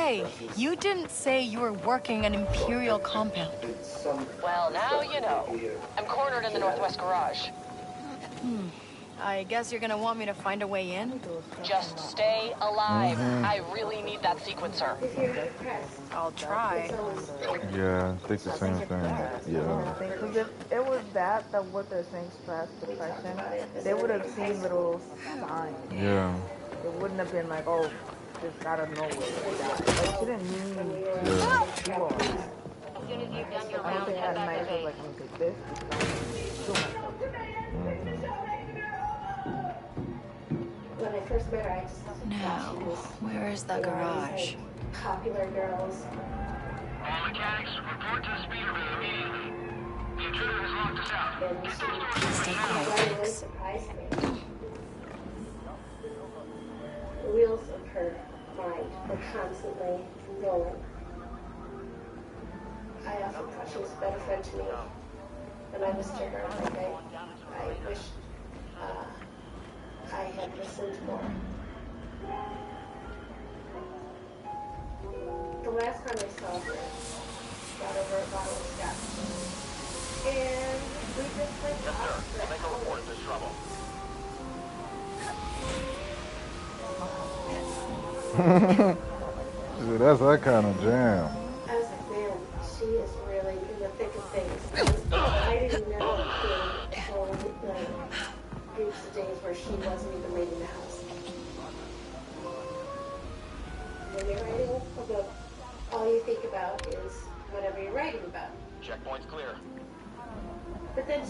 Hey, you didn't say you were working an Imperial compound. Well, now you know. I'm cornered in the northwest garage. I guess you're gonna want me to find a way in? Just stay alive. I really need that sequencer. I'll try. Yeah, I think the same thing. Yeah. Because if it was that what they're saying, stress, depression, they would have seen little signs. Yeah. It wouldn't have been like, oh, just out of nowhere they died. Like, she didn't mean to do all that. As soon as you've done your I don't round, think head that back night to was base. like, let me take this because I'm doing myself. When I first met her, I just Now, where is the garage? popular girls. All mechanics, report to the speeder bay immediately. The intruder has locked us out. And Get she those doors Stay open. quiet, really Max. surprised me. The wheels of her mind were constantly rolling. I often thought she was a better friend to me than I was to her. Like I wish I had listened more. The last time I saw her, got over a bottle of scotch. And we just went Yes, sir. out for I'll make a report of this trouble. See, that's that kind of jam. I was like, man, she is really in the thick of things. I didn't know the whole groups of days where she wasn't even leaving the house. When you're writing a book, all you think about is whatever you're writing about. Checkpoint's clear. But then,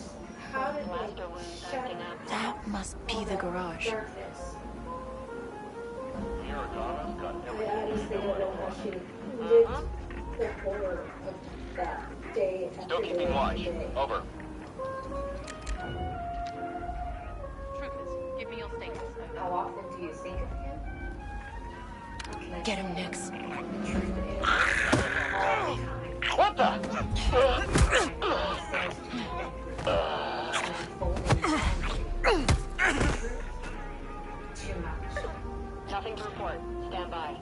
how did they shut That must be the garage. darkness? Hiragana's got I everything. honestly don't know how she lived the horror of that day after Still day keeping after watch. day. Over. Truthers, give me your statements. How often do you think of him? How can I Get him, Nix. The truth is, all the time. What the? Too much. Nothing to report. Stand by.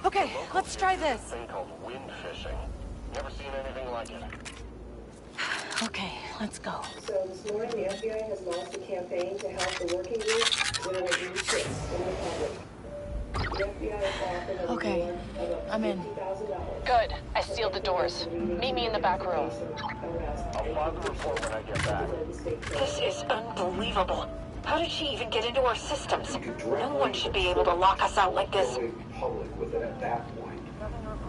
Okay, let's try this. Thing called wind fishing. Never seen anything like it. Okay, let's go. So this morning, the FBI has launched a campaign to help the working group with new ships in the public. The FBI is offering a Okay, reward of I'm in. $50,000. Good. I sealed the doors. Meet me in the back room. I'll file the report when I get back. This is unbelievable. How did she even get into our systems? No one should be able to lock us out like this. Public with it at that point,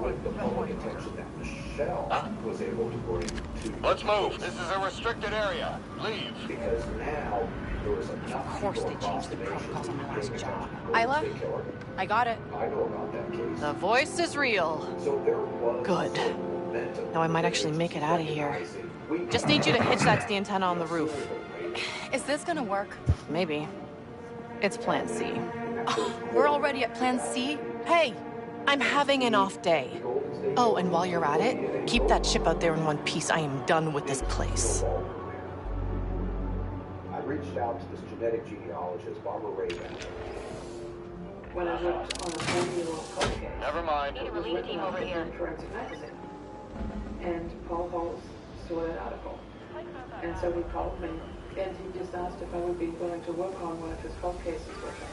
with the public attention that Michelle was able to bring to. Let's move. This is a restricted area. Leave. Because now there was enough. Of course they changed the protocols on my last job. Isla, I got it. I know about that case. The voice is real. So there was Good. momentum. Now I might actually make it out of here. Just need you to hitch that to the antenna on the roof. Is this gonna work? Maybe. It's Plan C. Oh, we're already at Plan C? Hey, I'm having an off day. Oh, and while you're at it, keep that ship out there in one piece. I am done with this place. I reached out to this genetic genealogist, Barbara Raven. When I worked on a 40-year-old cold case, Never mind. Need a relief team over here. Forensic Magazine, and Paul Halls saw that article, and so he called me, and he just asked if I would be willing to work on one of his cold cases with him.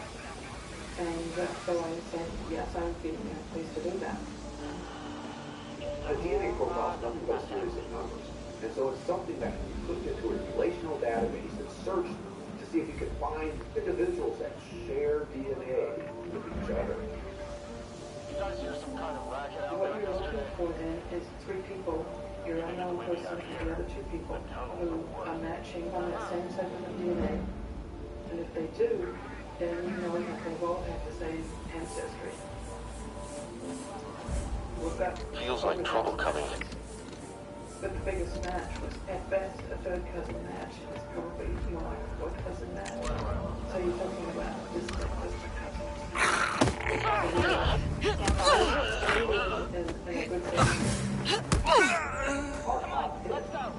And so I said, yes, I would be pleased to do that. A DNA profile is nothing but a series of numbers. And so it's something that you put into a relational database and search to see if you can find individuals that share DNA with each other. You guys hear some kind of racket out What there you're looking yesterday? for then is 3 people, your unknown person and the other 2 people who are matching on that same segment of DNA. And if they do, then you know that they both have the same ancestry. We've got Feels like trouble coming. But the biggest match was at best a third cousin match. It's probably more like a fourth cousin match. So you're talking about distant cousins. And a good thing.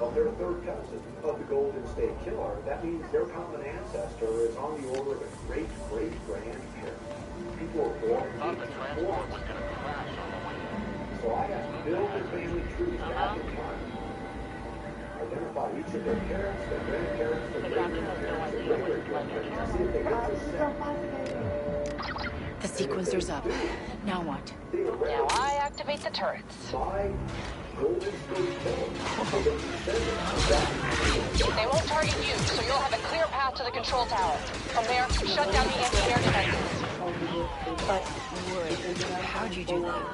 Of their third cousin of the Golden State Killer, that means their common ancestor is on the order of a great-great-grandparent. People are born in so I got to build the family trees back in time. Identify each of their parents, their grandparents, their great-grandparents, their great-great-grandparents, see if they intersect. The sequencer's up. Now what? Now I activate the turrets. My Golden State Killer. They won't target you, so you'll have a clear path to the control tower. From there, shut down the anti-air defenses. But wood, how'd you do that?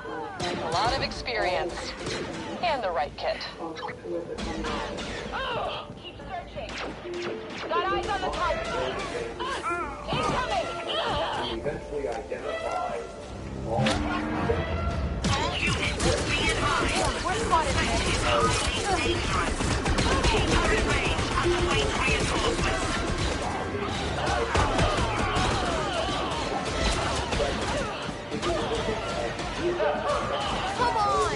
A lot of experience. And the right kit. Keep searching. Got eyes on the target. Incoming! Eventually identify all units, be advised. We're spotted, man. Current range and await reinforcements. Come on!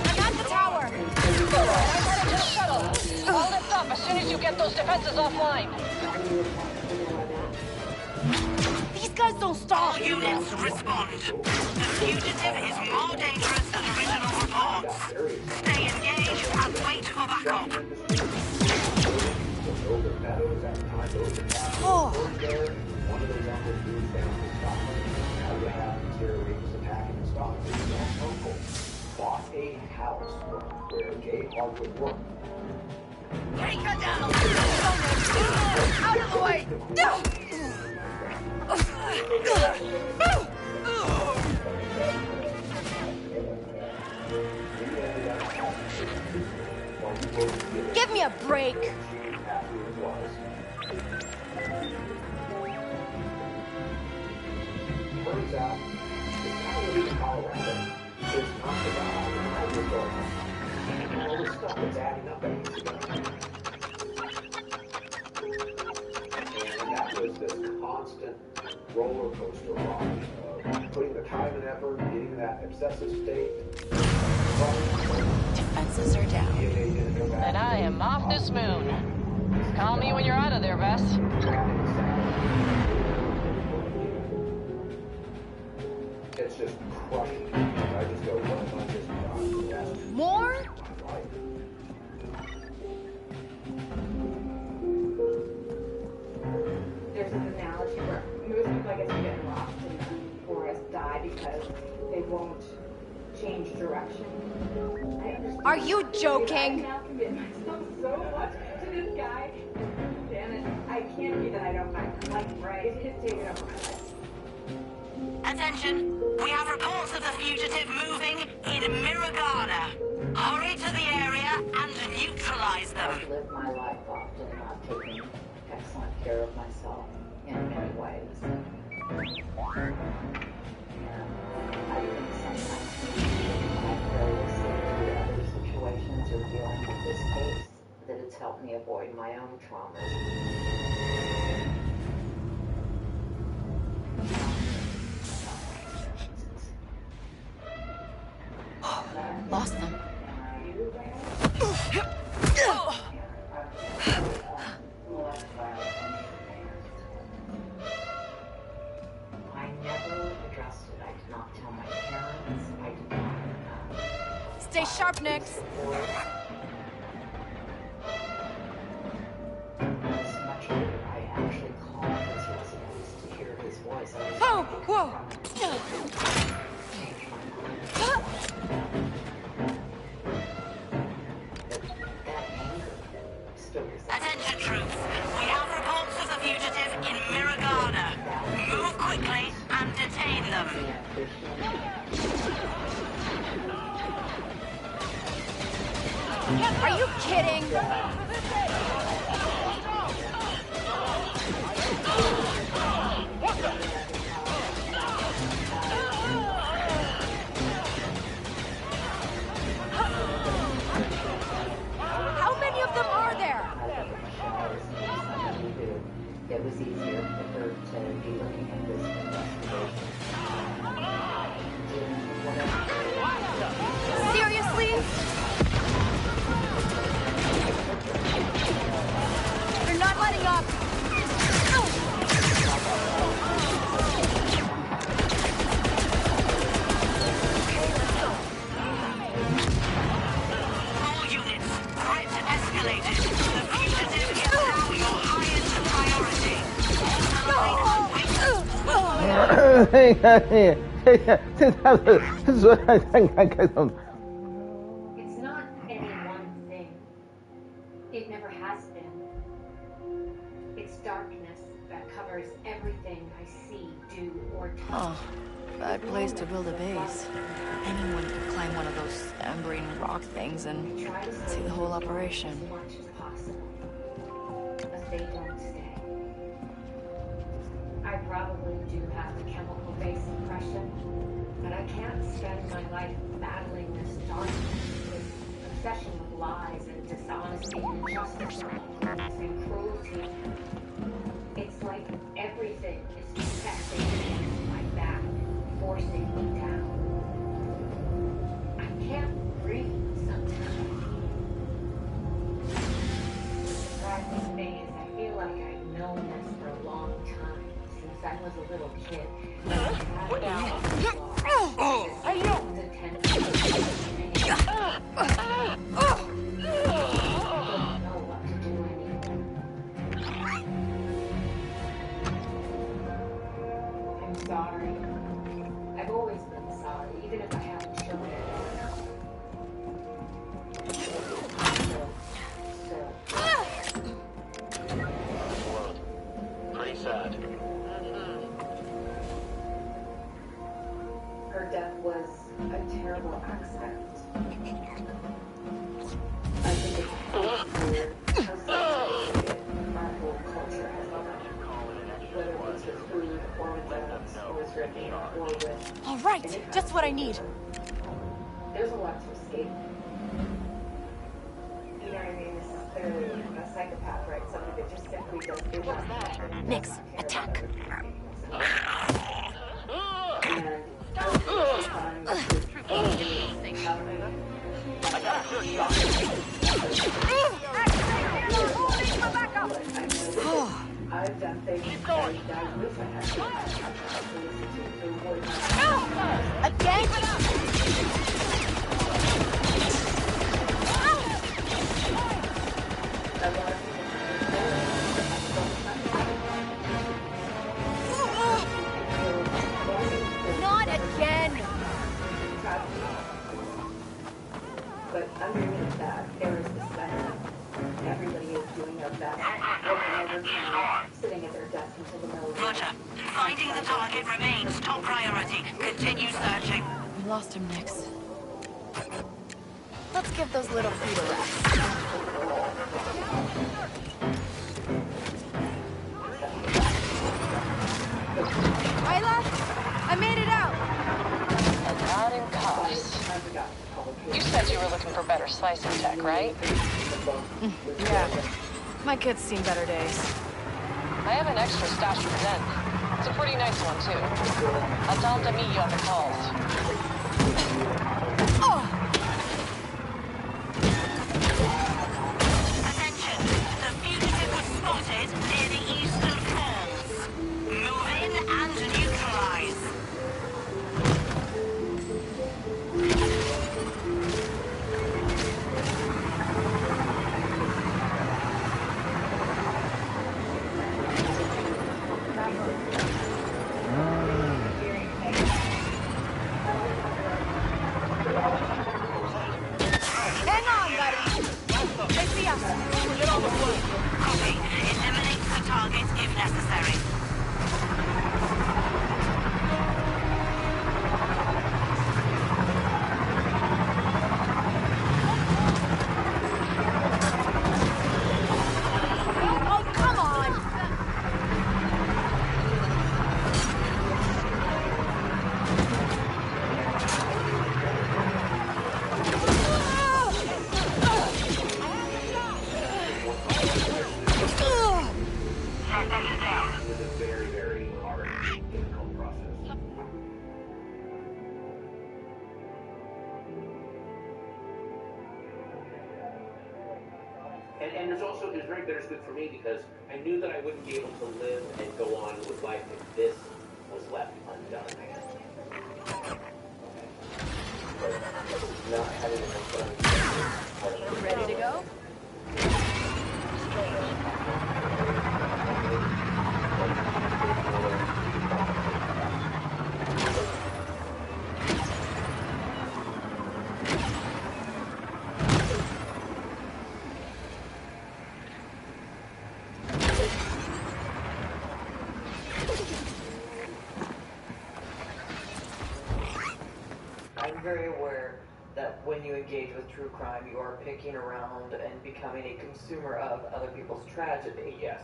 I got the tower! I'm headed to the shuttle. I'll lift up as soon as you get those defenses offline. These guys don't stop! All units, respond. The fugitive is more dangerous than original reports. Stay engaged and wait for backup. Oh! one of those uncles moved down to Scotland. Now you have these terrorists attacking the Scotland. That uncle bought a house where Jay Hardwood worked. Take her down! Out of the way! Give me a break! Turns out, it's not really Colorado. It's not the guy all the stuff that's adding up and that was this constant roller coaster ride of putting the time and effort, getting in that obsessive state. Defenses are down. And I am off this moon. Call me when you're out of there, Bess. It's just crushing. I just go, what am I just done? More? There's an analogy where most people, I guess, get lost in the forest, die because they won't change direction. I understand. Are you joking? I now commit myself so much to this guy, and I can't be that I don't mind. Like, right? It's taken over my life. Attention! We have reports of the fugitive moving in Miragana. Hurry to the area and neutralize them. I've lived my life often not taking excellent care of myself in many ways. And I think sometimes when I variously through other situations or dealing with this case, that it's helped me avoid my own traumas. Lost them. I never addressed it. I did not tell my parents. I did not. Stay sharp, Nix. As much later, I actually called his residence to hear his voice. I was Oh, whoa! Attention troops, we have reports of the fugitive in Miragana. Move quickly and detain them. Are you kidding? How many of them are there? It was easier for her to be looking at this investigation. Seriously? not letting up! All units, threat escalated. The fugitive is now your highest priority. It's not any one thing. It never has been. It's darkness that covers everything I see, do, or touch. Oh, bad place to build a base. Anyone could climb one of those embering rock things and see the whole operation. As much as possible. But they don't stay. I probably do have the chemical-based impression, but I can't spend my life battling this darkness, this obsession with lies and dishonesty and injustice and cruelty. It's like everything is pressing against my back, forcing me down. I can't breathe sometimes. The surprising thing is I feel like I've known this for a long time. Since I was a little kid. We're down. Hey, you! I'm sorry. I've always been sorry, even if I haven't shown it. Pretty sad. Her death was a terrible accident. I think it's clear how saturated our whole culture has become. Whether it's with food, or with drugs, or with drinking, or with... All right, just what I need. There's a lot to escape. You know what I mean? This is clearly a psychopath, right? Somebody that just simply does not... Nix, attack. And... I've done things that I wish I had Again? Not again! But underneath that, there is the center. Everybody is doing their best, working overtime, sitting at their desk until the middle of the night. Roger. Finding the target remains top priority. Continue searching. We lost him, Nix. Let's give those little feet a rest. Isla, I made it out! And not in cuffs. You said you were looking for better slicing tech, right? Yeah. My kid's seen better days. I have an extra stash for Zen. It's a pretty nice one, too. I'll tell him to meet you at the calls. Attention! The fugitive was spotted near the Eastern Falls. Move in and neutralize. Hang on, buddy! They see us! Get on the wood! Copy. Eliminate the target if necessary. Oh, come on! It was a very, very hard, difficult process. And it was very bittersweet for me because I knew that I wouldn't be able to live and go on with life if this was left undone. Not having it done. Ready to go? I'm very aware that when you engage with true crime, you are picking around and becoming a consumer of other people's tragedy. Yes.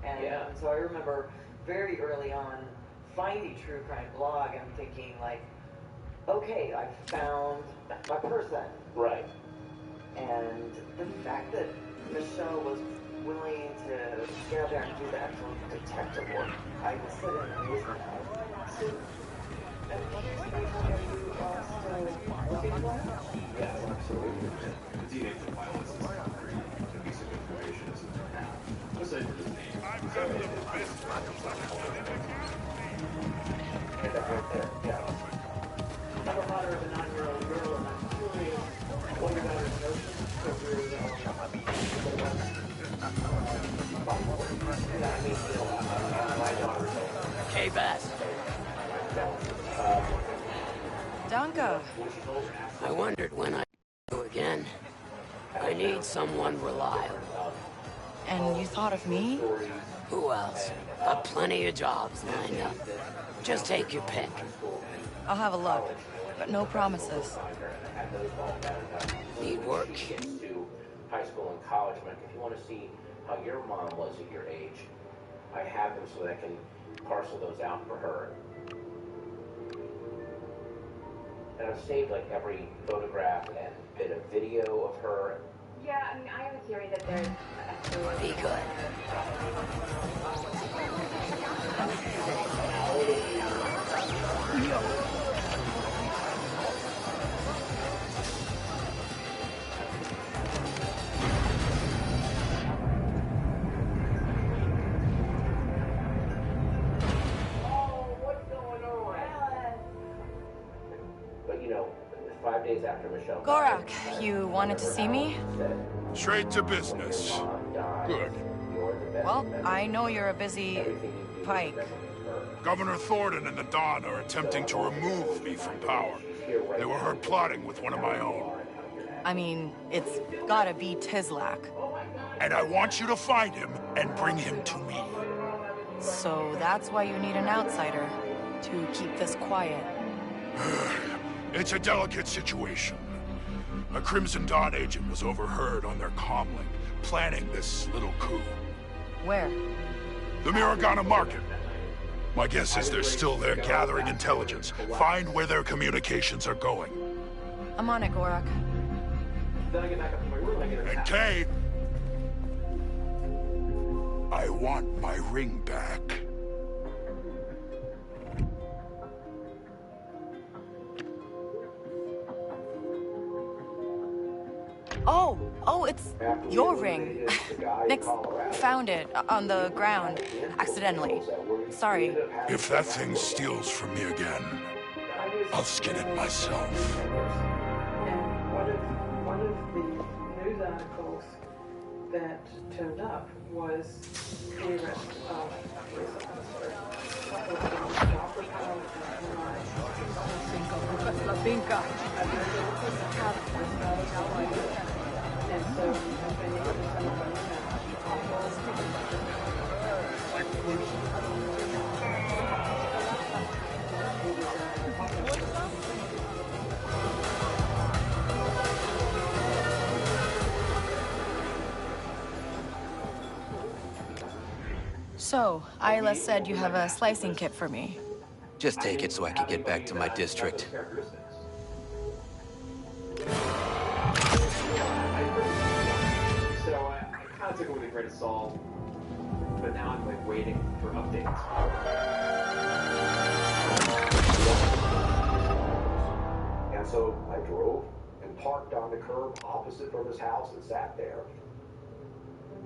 And so I remember very early on finding True Crime Blog and thinking like, okay, I found my person. Right. And the fact that Michelle was willing to get out there and do the actual detective work, I just sit in amazement of. So, at what stage are you still looking for it? Yes, absolutely. The teenage violence is concrete. A piece of information is in their hand. Aside from his name. And that right there, yeah. I have a mother of a 9-year-old girl, and I'm curious what your daughter's notions my daughter's Hey, Beth. Danka. I wondered when I'd do again. I need someone reliable. And you thought of me? Who else? Got plenty of jobs lined up. Just take your pick. I'll have a look, but no promises. Need work? To high school and college, but if you want to see how your mom was at your age, I have them so that I can parcel those out for her. And I've saved like every photograph and bit of video of her. Yeah, I mean, I have a theory that there's Be good. But you know, 5 days after Michelle Gorak, you wanted to see me? Straight to business. Good. Well, I know you're a busy Pike. Governor Thornton and the Don are attempting to remove me from power. They were heard plotting with one of my own. I mean, it's gotta be Tizlak. And I want you to find him and bring him to me. So that's why you need an outsider, to keep this quiet. It's a delicate situation. A Crimson Dawn agent was overheard on their comlink, planning this little coup. Where? The Miragana market. My guess is they're still there gathering intelligence. Find where their communications are going. I'm on it, Gorak. Then I get back up to my room, I get her. And Kay, I want my ring back. Oh, it's your ring. Nix found it on the ground, accidentally. Sorry. If that thing steals from me again, I'll skin it myself. And one of the news articles that turned up was the arrest of police officer. La finca. And so I've been able to send them So, Isla said you have a slicing kit for me. Just take it so I can get back to my district. So I kind of took it with a grain of salt, but now I'm like waiting for updates. And so I drove and parked on the curb opposite from his house and sat there.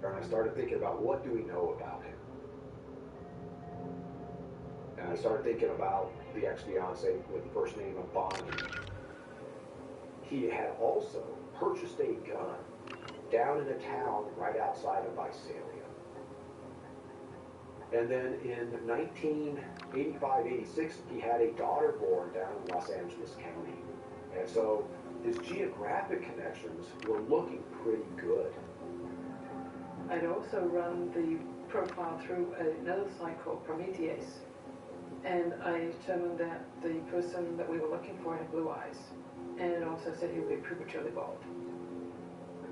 And I started thinking about what do we know about him? And I started thinking about the ex-fiance with the first name of Bonnie. He had also purchased a gun down in a town right outside of Visalia. And then in 1985-86, he had a daughter born down in Los Angeles County. And so his geographic connections were looking pretty good. I'd also run the profile through another site called Prometheus. And I determined that the person that we were looking for had blue eyes. And it also said he would be prematurely bald.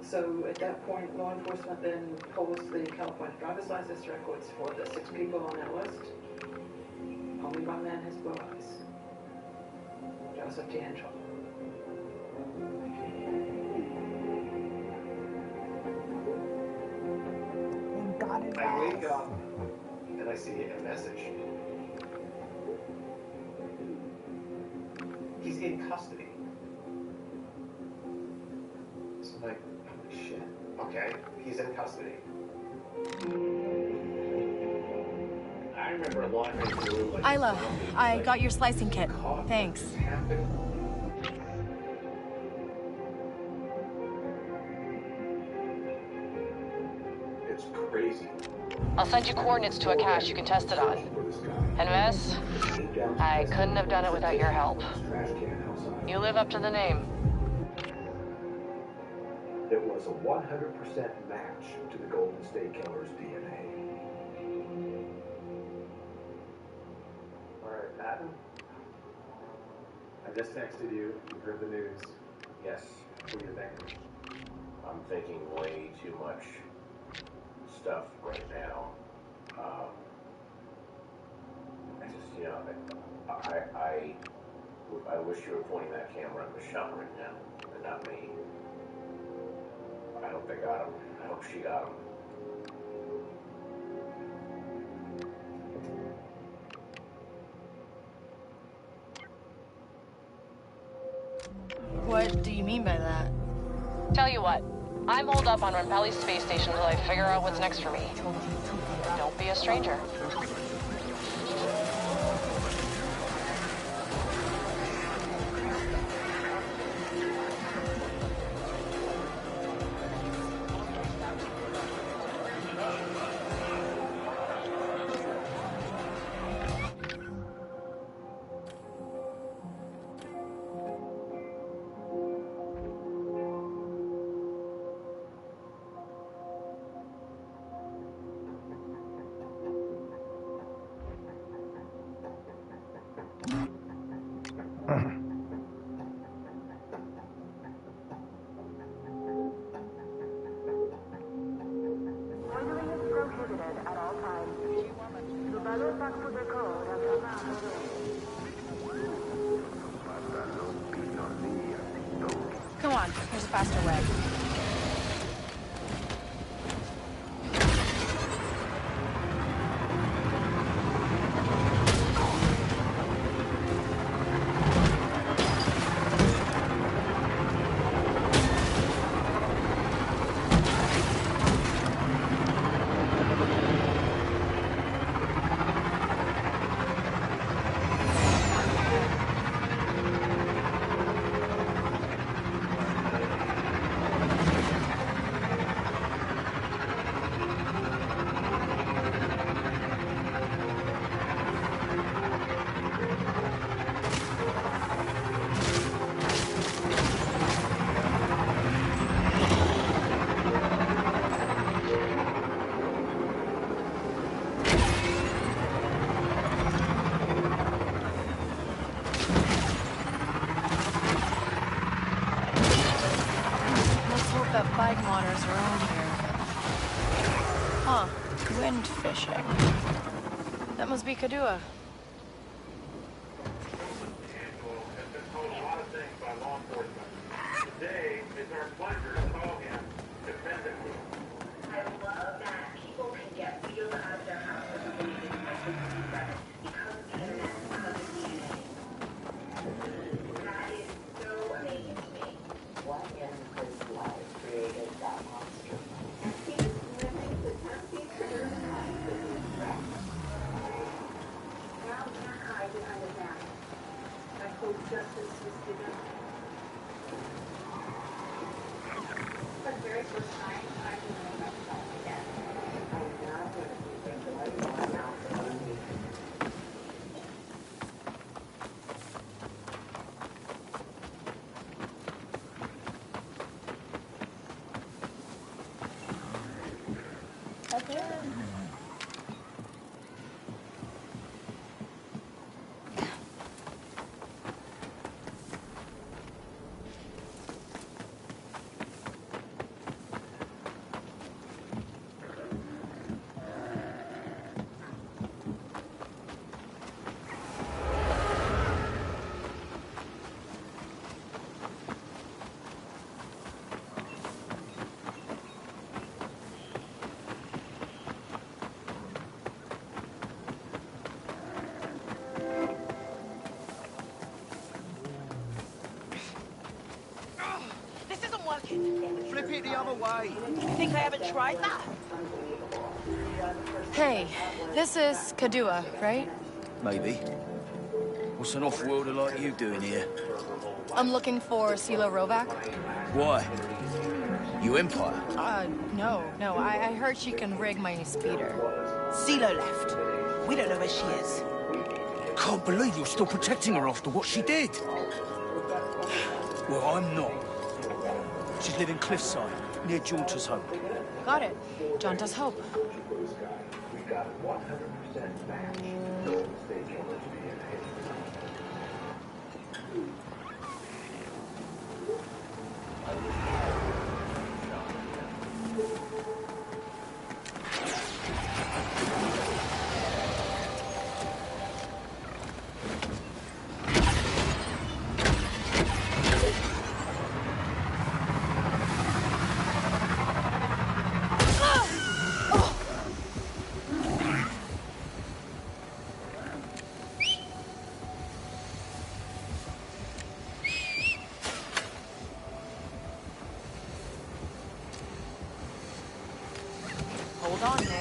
So at that point, law enforcement then pulls the California driver's license records for the 6 people on that list. Only one man has blue eyes. Joseph D'Angelo. I wake up and I see a message. He's in custody. So I'm like, holy shit. Okay, he's in custody. I remember wandering through like Isla, I got your slicing kit. Thanks. It's crazy. I'll send you coordinates to a cache you can test it on. And Wes, I couldn't have done it without your help. You live up to the name. It was a 100% match to the Golden State Killer's DNA. All right, Patton. I just texted you. You heard the news. Yes. What do you think? I'm thinking way too much stuff right now. I just, you know, I wish you were pointing that camera at Michelle right now, and not me. I hope they got him. I hope she got him. What do you mean by that? Tell you what, I'm holed up on Rampelli's space station until I figure out what's next for me. Don't be a stranger. Come on, there's a faster way. Bike monitors around here. Huh. Wind fishing. That must be Kadua. Today, it's our pleasure to call him dependently. I love that people can get wheeled out of their house with a baby in 1967 because of the internet, because of DNA. That is so amazing to me. What in his life created that monster? He's living justice was given. For the very first time, I can know myself again. I'm not going to keep anyone else on me. This isn't working. Flip it the other way. You think I haven't tried that? Hey, this is Kadua, right? Maybe. What's an off-worlder like you doing here? I'm looking for Silo Rovac. Why? You Empire? No. I heard she can rig my speeder. CeeLo left. We don't know where she is. Can't believe you're still protecting her after what she did. Well, I'm not. She's living cliffside, near Jaunter's home. Got it. John does hope. We got 100% match. Golden State Killer's DNA. Hold on, Nix.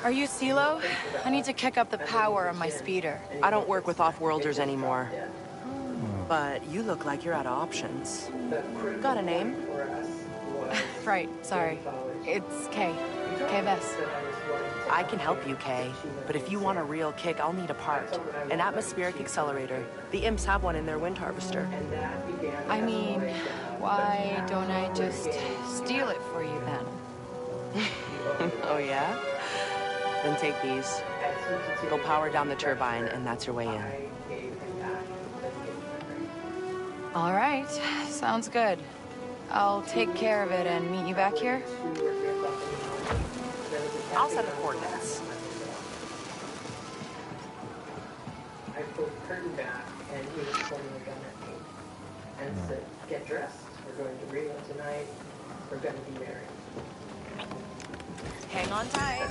Are you Silo? I need to kick up the power on my speeder. I don't work with off-worlders anymore. But you look like you're out of options. Got a name? Right, sorry. It's Kay. Kay Vess. I can help you, Kay. But if you want a real kick, I'll need a part. An atmospheric accelerator. The imps have one in their wind harvester. I mean, why don't I just steal it for you then? Oh, yeah? Then take these. They'll power down the turbine, and that's your way in. All right, sounds good. I'll take care of it and meet you back here. I'll set the coordinates. I pulled the curtain back, and he was pointing a gun at me and said, "Get dressed. We're going to Rio tonight. We're going to be married." Hang on tight.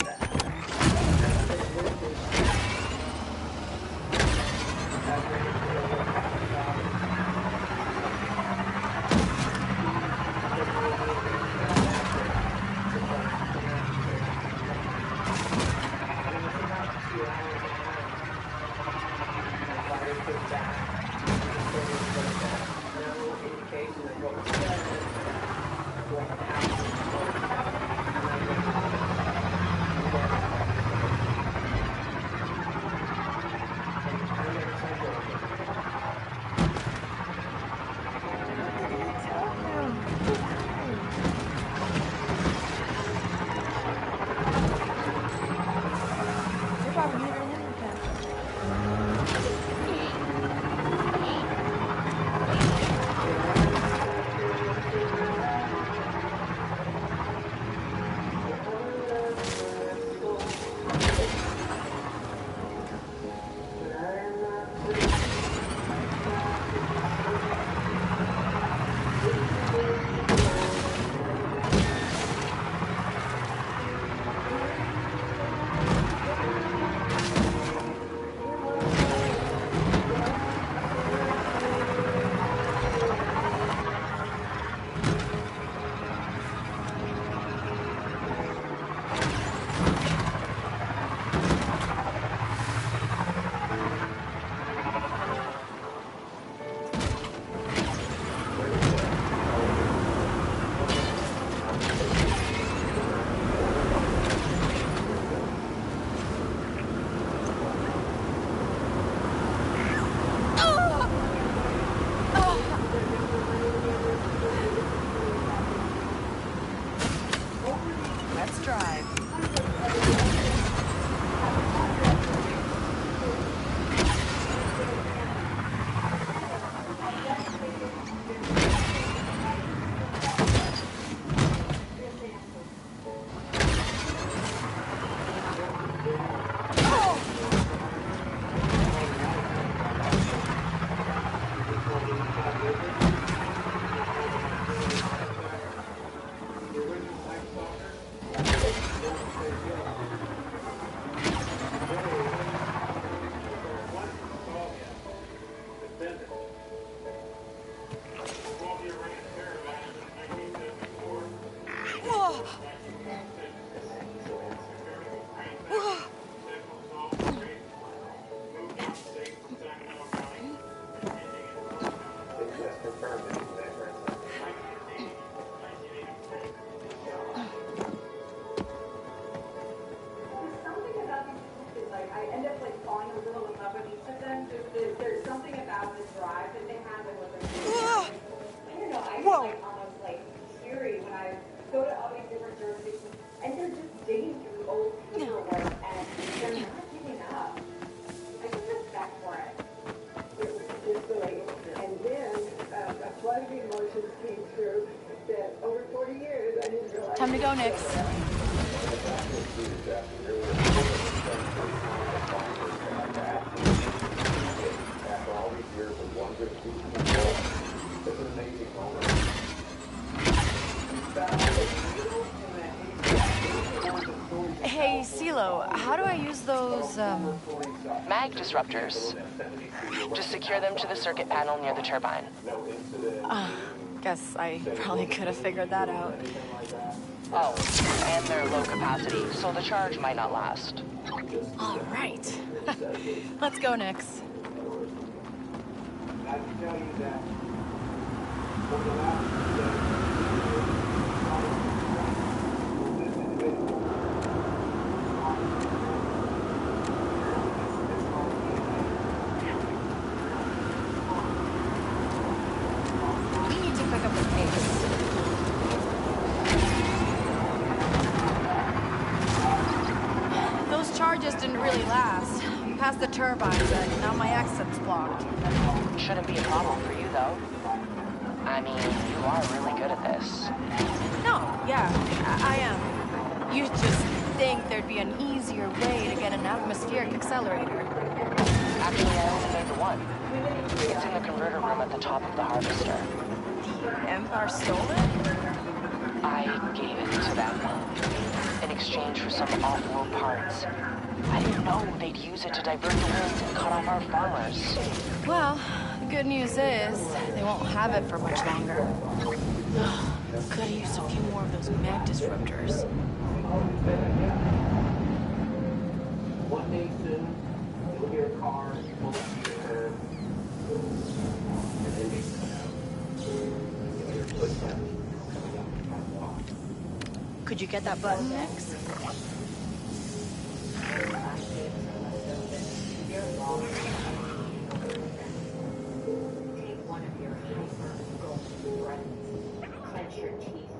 Let's drive. Time to go, Nix. Hey, CeeLo, how do I use those, Mag disruptors. Just secure them to the circuit panel near the turbine. Guess I probably could have figured that out. Oh, and they're low capacity, so the charge might not last. All right. Let's go, Nix. I can tell you that over the last We need to pick up the pace. Those charges didn't really last. Past the turbine, but now my exit's blocked. Shouldn't be a problem for you, though. I mean, you are really good at this. No, yeah, I am. You just think there'd be an easier way to get an atmospheric accelerator. Actually, I only made the one. It's in the converter room at the top of the harvester. The Empire stole it? I gave it to them in exchange for some off-road parts. I didn't know they'd use it to divert the winds and cut off our farmers. Well, the good news is they won't have it for much longer. Could have used a few more of those mag disruptors. one day soon, you'll hear a car pull up to the curb, and then they come out. You'll hear footsteps coming up the catwalk. Could you get that button, Nix? Take one of your hyper-golden breaths, clench your teeth,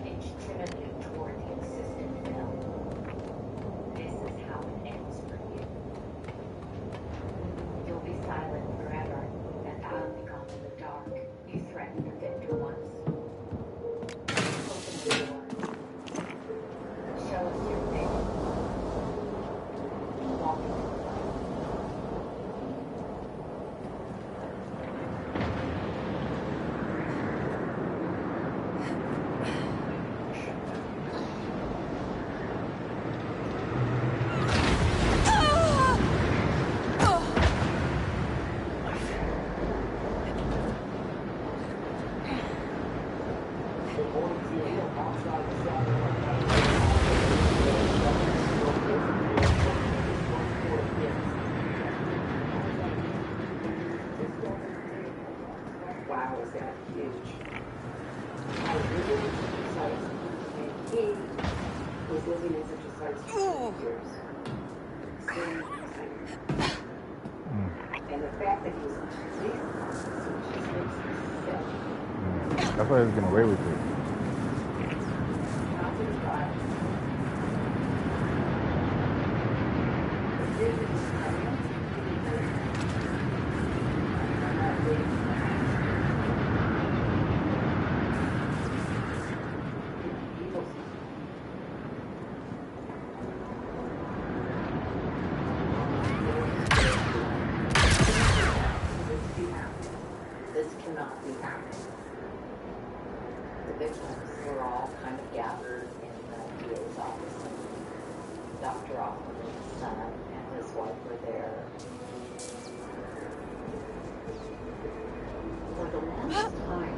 inch timidly toward the insistent bell. This is how it ends for you. You'll be silent forever, and I'll be gone in the dark. You threatened your victor once. Open the door. Show us your face. Walk into the light. Wow, is that huge. I really was excited. And he was living in such a size for 2 years. And the fact that he was just makes me sick. That's why he's getting away with it. Out to the drive. This cannot be happening. The victims were all kind of gathered in the DA's office. Dr. Offman's son and his wife were there. For the longest time,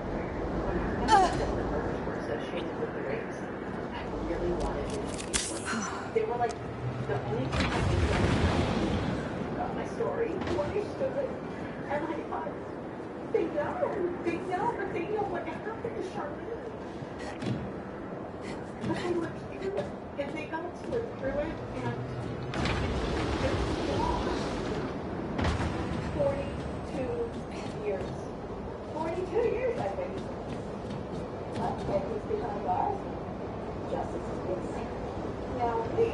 when I found out that the murders were associated with the rapes, I really wanted to be police. They were like the only thing I could get about my story, who understood it. And I thought, they know, but they know what happened to Charlene. But they lived through it, and they got to live through it, and it's long. 42 years. 42 years, I think. But it was behind bars. Justice is being seen. Now we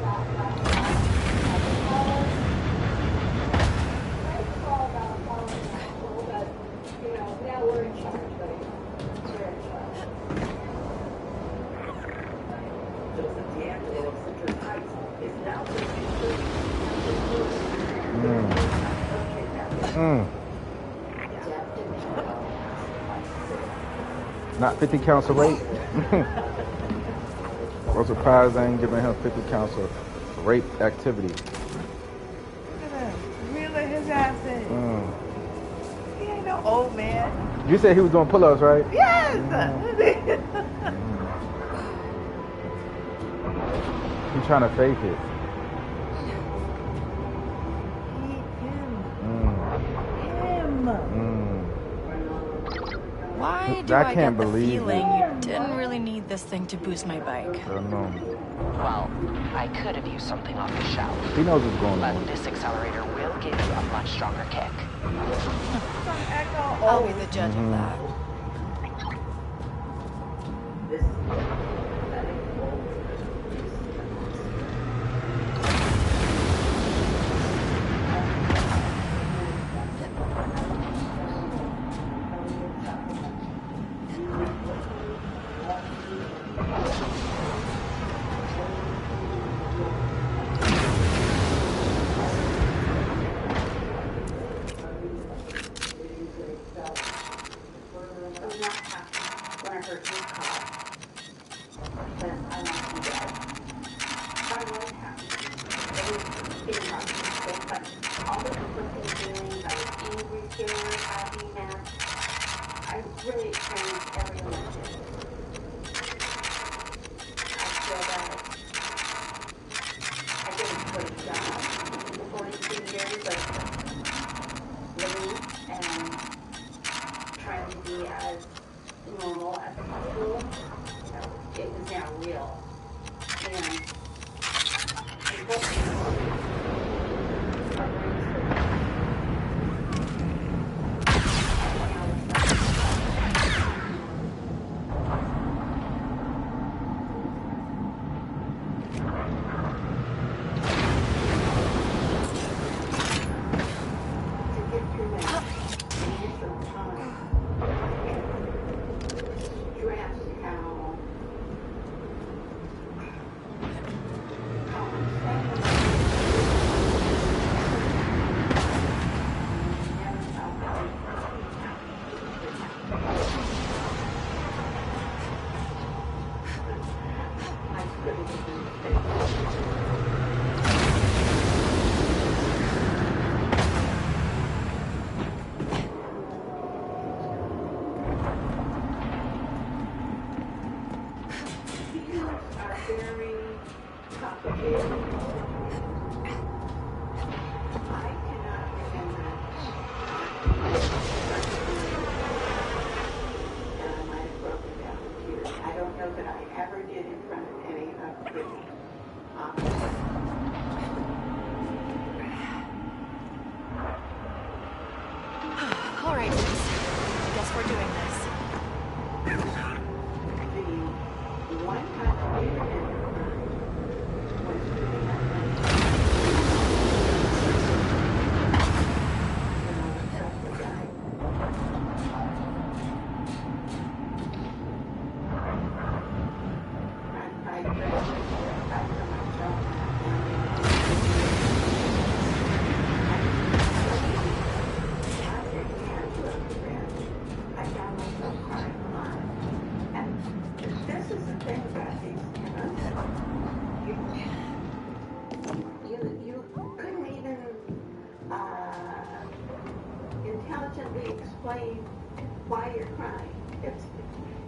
got last night. Now we're in charge, buddy. We're in charge. Joseph D'Angelo of Citrus Heights is now Not 50 counts of rape. I'm surprised I ain't giving him 50 counts of rape activity. Look at him. Reeling his ass in. He ain't no old man. You said he was doing pull-ups, right? Yes! He's trying to fake it. Why do I get the feeling you didn't really need this thing to boost my bike? I don't know. Well, I could have used something off the shelf. He knows what's going on. But this accelerator will give you a much stronger kick. I'll be the judge of that. All right, I guess we're doing this.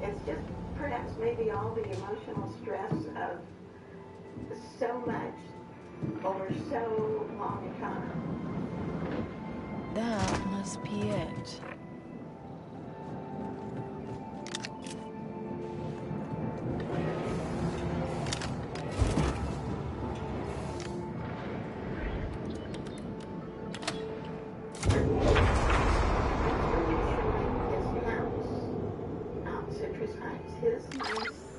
It's just perhaps maybe all the emotional stress of so much over so long a time. That must be it.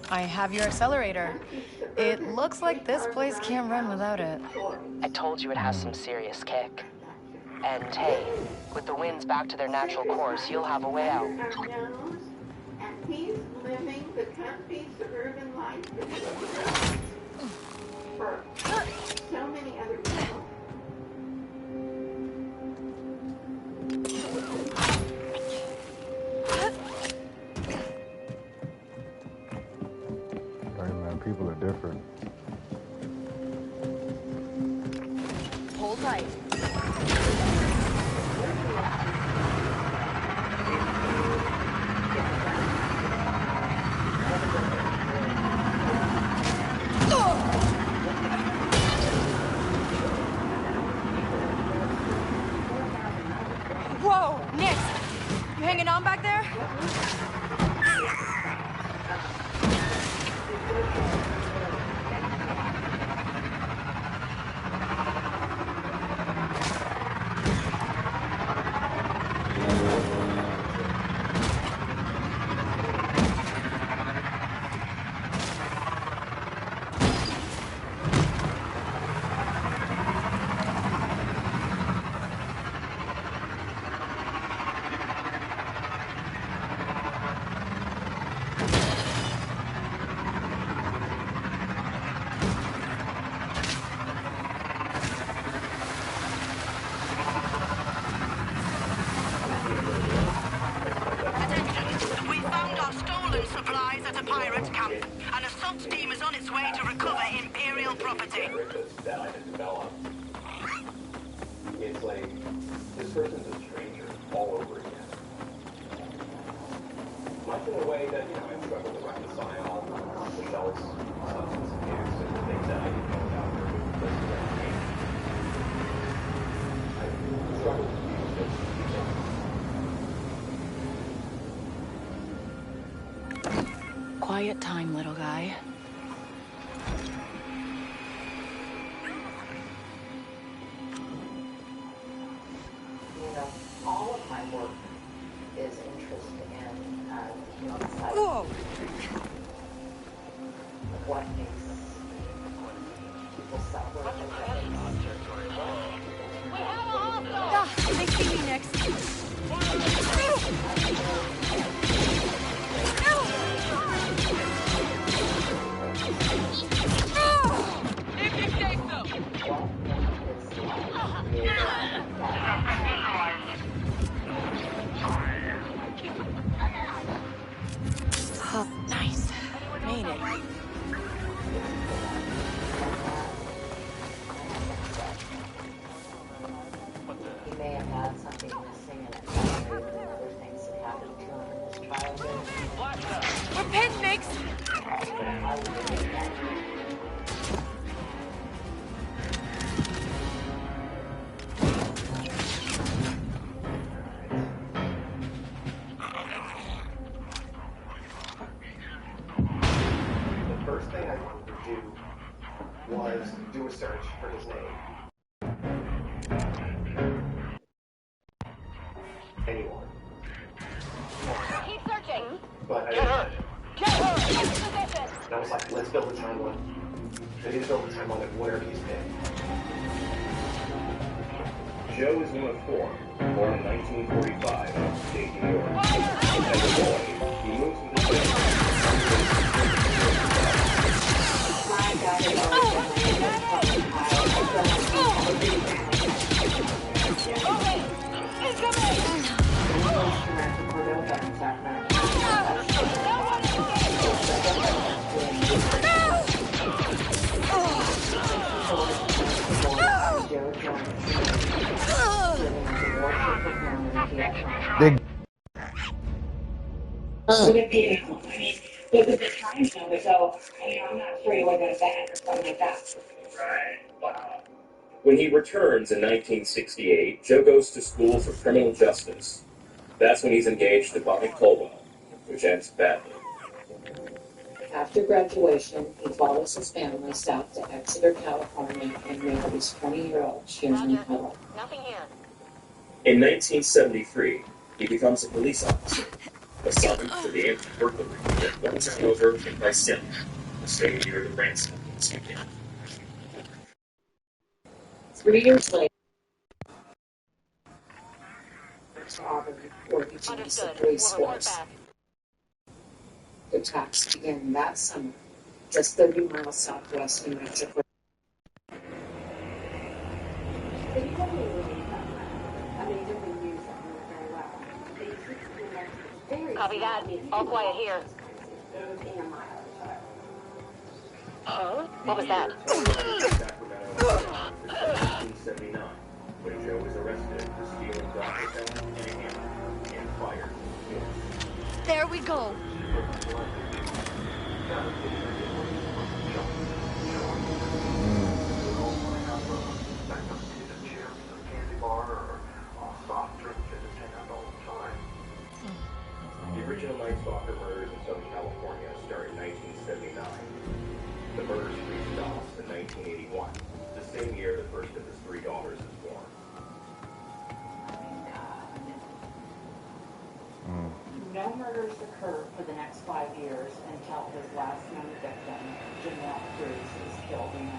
I have your accelerator. It looks like this place can't run without it. I told you it has some serious kick. And hey, with the winds back to their natural course, you'll have a way out. And he's living the comfy suburban life for so many other people. People are different. Hold tight. Whoa, Nick! You hanging on back there? That I had developed. It's like this person's a stranger all over again. Much in a way that, I struggle to reconcile Michelle's substance abuse and the things that I didn't know about her because of that change. I struggle to use this. Quiet time, little guy. All of my work is interest in the human side. Whoa! What makes people suffer and what makes They see me next. If you say so. Oh, nice. Made it. he may have had something missing and it probably the other things that happened to him in his childhood. We're pinned, Nix! The first thing I wanted to do was do a search for his name. Anyone. Keep searching. But Get her! Get her! Get in position! And I was like, let's build a timeline. I need to build a timeline of where he's been. Joe is one of four, born in 1945 in upstate New York. As a boy, he moves with his They Wouldn't be at home. I mean, look at the time zone, so, I'm not sure he would go to bed or something like that. Right. Wow. When he returns in 1968, Joe goes to school for criminal justice. That's when he's engaged to Bonnie Colwell, which ends badly. After graduation, he follows his family south to Exeter, California, and marries 20-year-old Sharon Miller. Nothing here. In 1973, he becomes a police officer, assigned to the anti-burglary unit one time over in Visalia, the same year the ransom was began. 3 years later, Auburn, where he joins the police force. The attacks began that summer, just 30 miles southwest of Mexico. Copy that. All quiet here. Huh? What was that? 1979, when Joe was arrested for stealing Dr. Helen and a hammer and fired. There we go. The original Night Stalker murders in Southern California started in 1979. The murders reached Dallas in 1981, the same year the first of his 3 daughters is born. No murders occurred for the next 5 years until his last known victim, Janelle Cruz, was killed in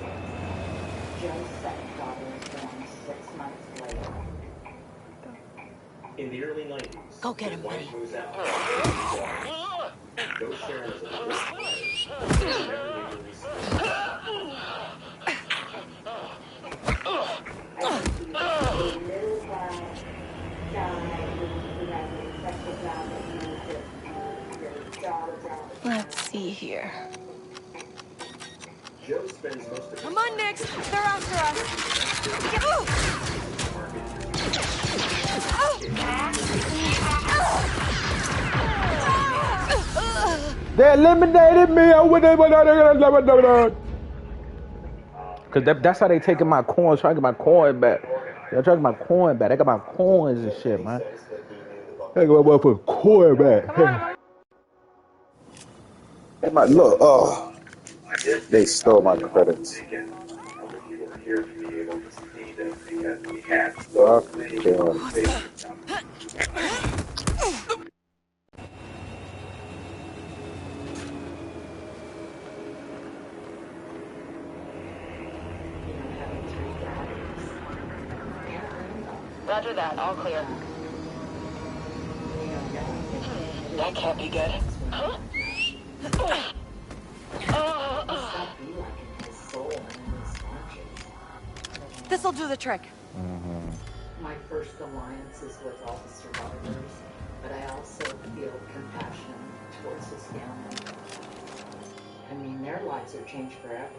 1986. Joe's second daughter was born 6 months later. In the early 90s, Go get him, his wife buddy. moves out. Though Sharon is a police officer, she never legally Let's see here. Joe spends most of Come on, Nix. They're after us. They eliminated me. Cause that's how they taking my coins. Trying to get my coin back. They're trying to get my coin back. They got my coins and shit, man. They got my motherfucking coin back. Hey, my look. Oh, they stole my credits. Fuck them. Roger that. All clear. That can't be good. Huh? This'll do the trick. My first alliance is with all the survivors, but I also feel compassion towards his family. I mean, their lives are changed forever.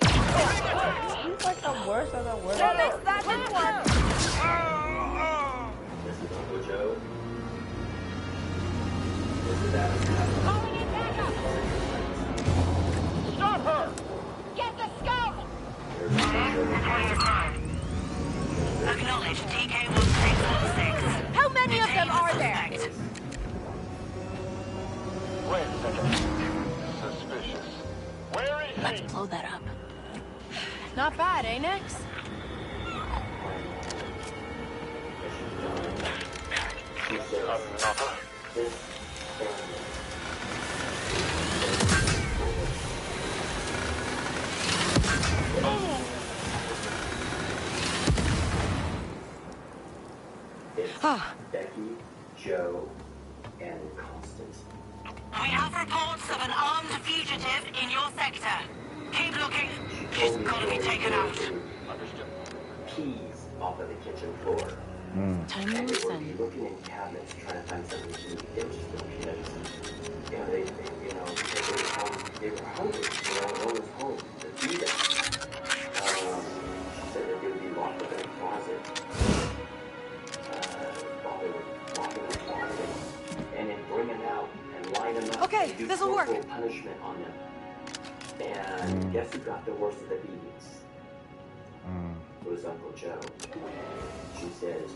He's like the worst of the worst. That didn't work. This is Uncle Joe. This is Adam. Stop her! Get the scout! Acknowledge DK-1616. How many of them are there? Wait a second. Suspicious. Where is he? Let's blow that up. Not bad, eh, Nix? Becky, Joe, and Constance. We have reports of an armed fugitive in your sector. Keep looking. He's gotta be taken out. Keys off of the kitchen floor. Timers We're and... looking in cabinets trying to find something to eat. They were just little kids. You know, they were hungry. No one's home to feed them. She said that they would be locked up in a closet. Okay, this'll work. Punishment on them. And guess who got the worst of the beatings? It was Uncle Joe. She says,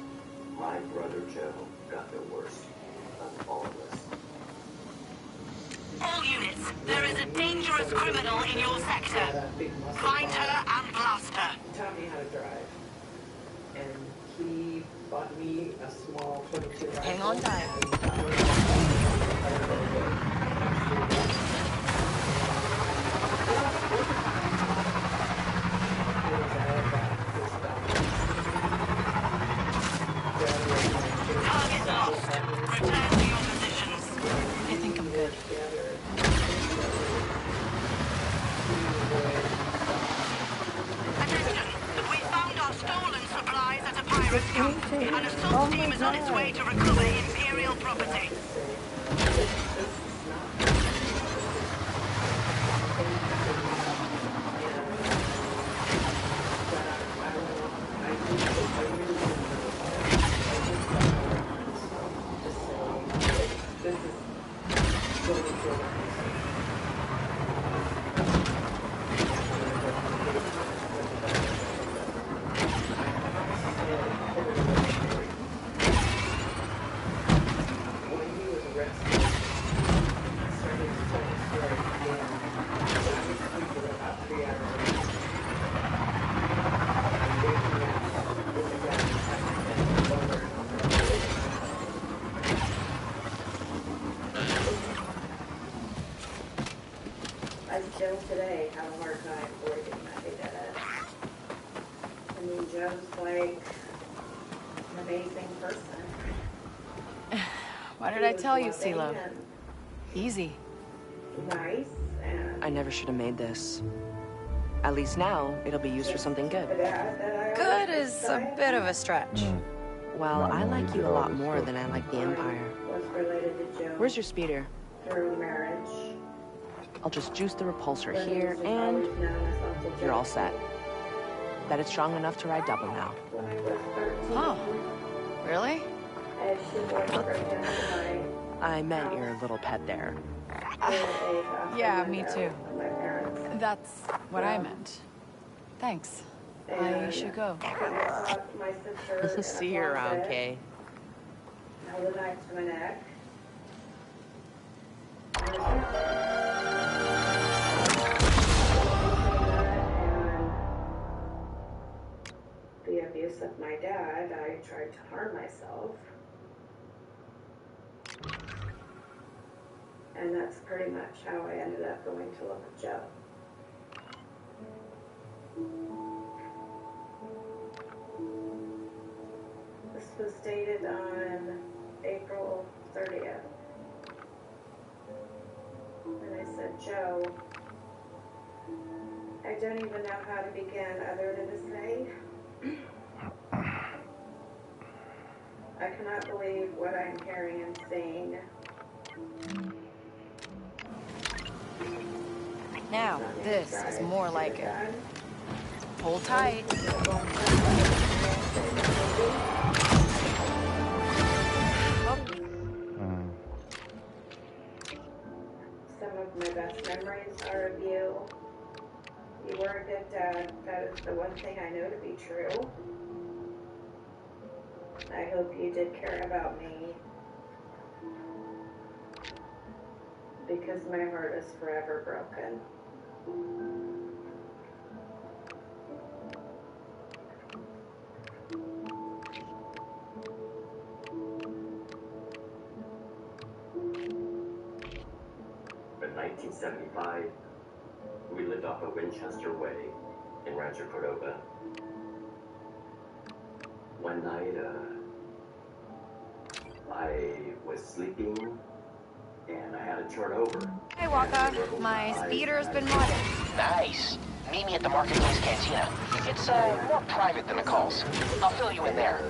my brother Joe got the worst of all of us. All units, there is a dangerous criminal in your sector. Find her and blast her. He taught me how to drive. And he bought me a small 22 rifle. Hang on tight. Target lost. Return to your positions. I think I'm good. Attention! We found our stolen supplies at a pirate camp. An assault team is on its way to recover Imperial property. I still today have a hard time believing that he did it. I mean, Joe's like an amazing person. What did I tell you, CeeLo? Easy. Nice and I never should have made this. At least now, it'll be used for something good. Good is a bit of a stretch. Well, I like you a lot more than I like the Empire. was related to Joe Where's your speeder? through marriage. I'll just juice the repulsor here, and you're all set. Bet it's strong enough to ride double now. Oh, really? I meant your little pet there. Yeah, me too. That's what I meant. Thanks. I should go. See you around, Kay. Held a knife to my neck. The abuse of my dad, I tried to harm myself. And that's pretty much how I ended up going to look at Joe. This was dated on April 30th. And I said, Joe, I don't even know how to begin other than to say, I cannot believe what I'm hearing and seeing. Now, this is more like it. Hold tight. Some of my best memories are of you. You were a good dad. That is the one thing I know to be true. I hope you did care about me. Because my heart is forever broken. In 1975, we lived off of Winchester Way in Rancho Cordova. One night, I was sleeping and I had to turn over. Hey, Waka. My speeder's been modded. Nice. Meet me at the Marketplace Cantina. It's more private than the calls. I'll fill you in there.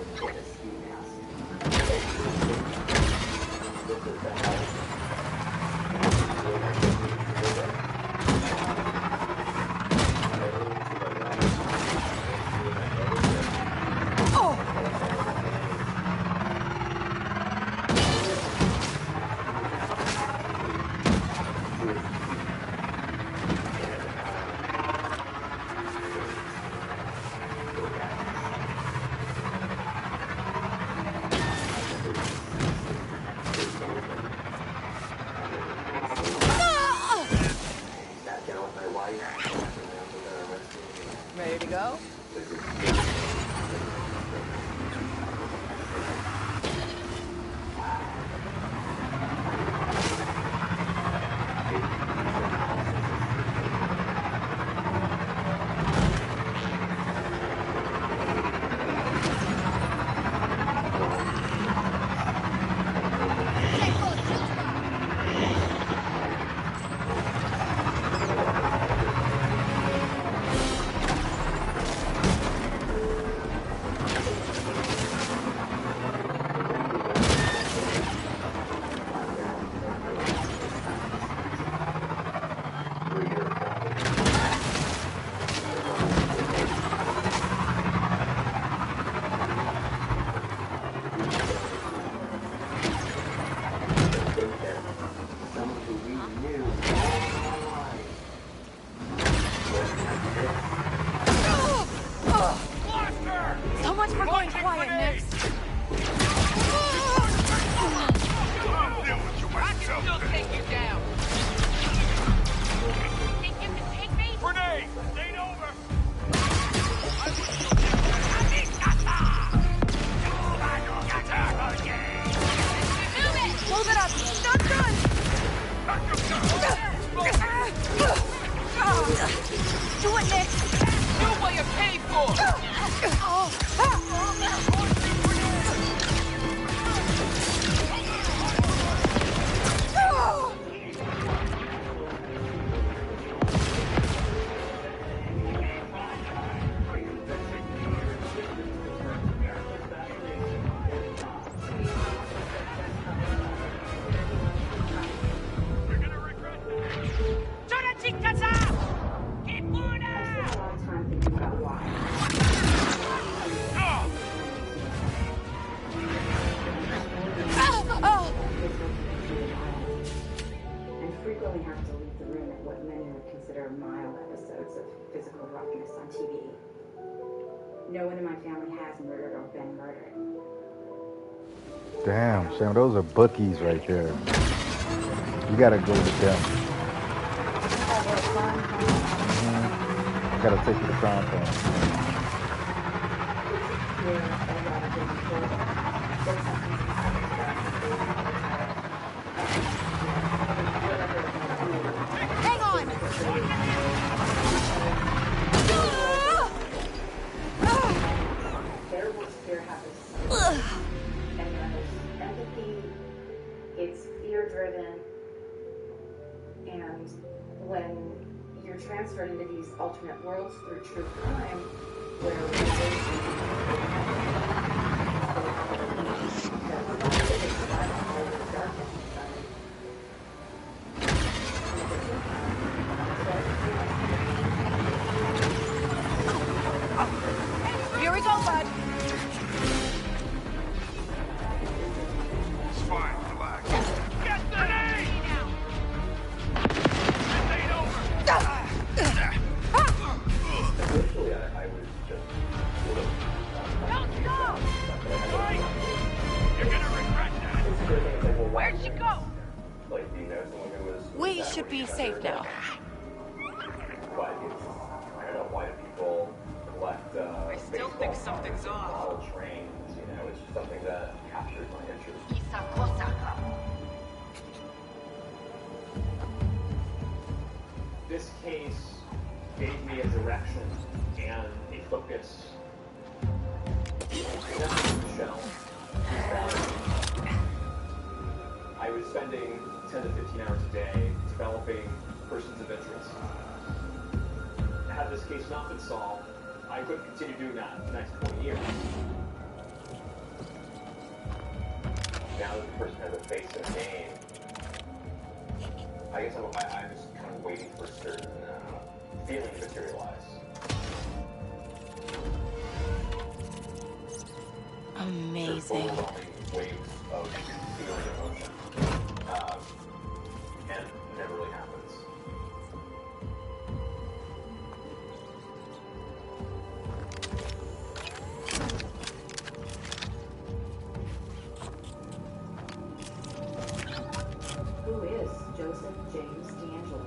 Ready to go? So much for going quiet, Nix. I can still take you down. Think you can take me? Grenade! Stay over! Move it up. Not done. Do it, Nix. Do what you're paid for! And frequently have to leave the room at what many would consider mild episodes of physical roughness on TV. No one in my family has murdered or been murdered. Damn, Sam, those are bookies right there. You gotta go with them. Gotta take you to crime time. Hang on. Their worst fear happens. And there's empathy, it's fear-driven, and when you're transferred into these alternate worlds through true crime, Here we go, bud. It's fine, relax. Get the name! This ain't over! Initially, I was just sort of... Don't stop! You're gonna regret that! Where'd she go? Like, do you know someone who was... We should be safe now. But it's, I don't know, why do people collect, I still think something's off. model trains, you know, it's just something that captures my interest. This case gave me a direction and a focus. Michelle, I was spending 10 to 15 hours a day developing persons of interest. Had this case not been solved, I couldn't continue doing that for the next 20 years. Now that the person has a face and a name, I guess I'm just kind of waiting for a certain feeling to materialize. Amazing. Overwhelming waves of feeling emotion. And it never really happened.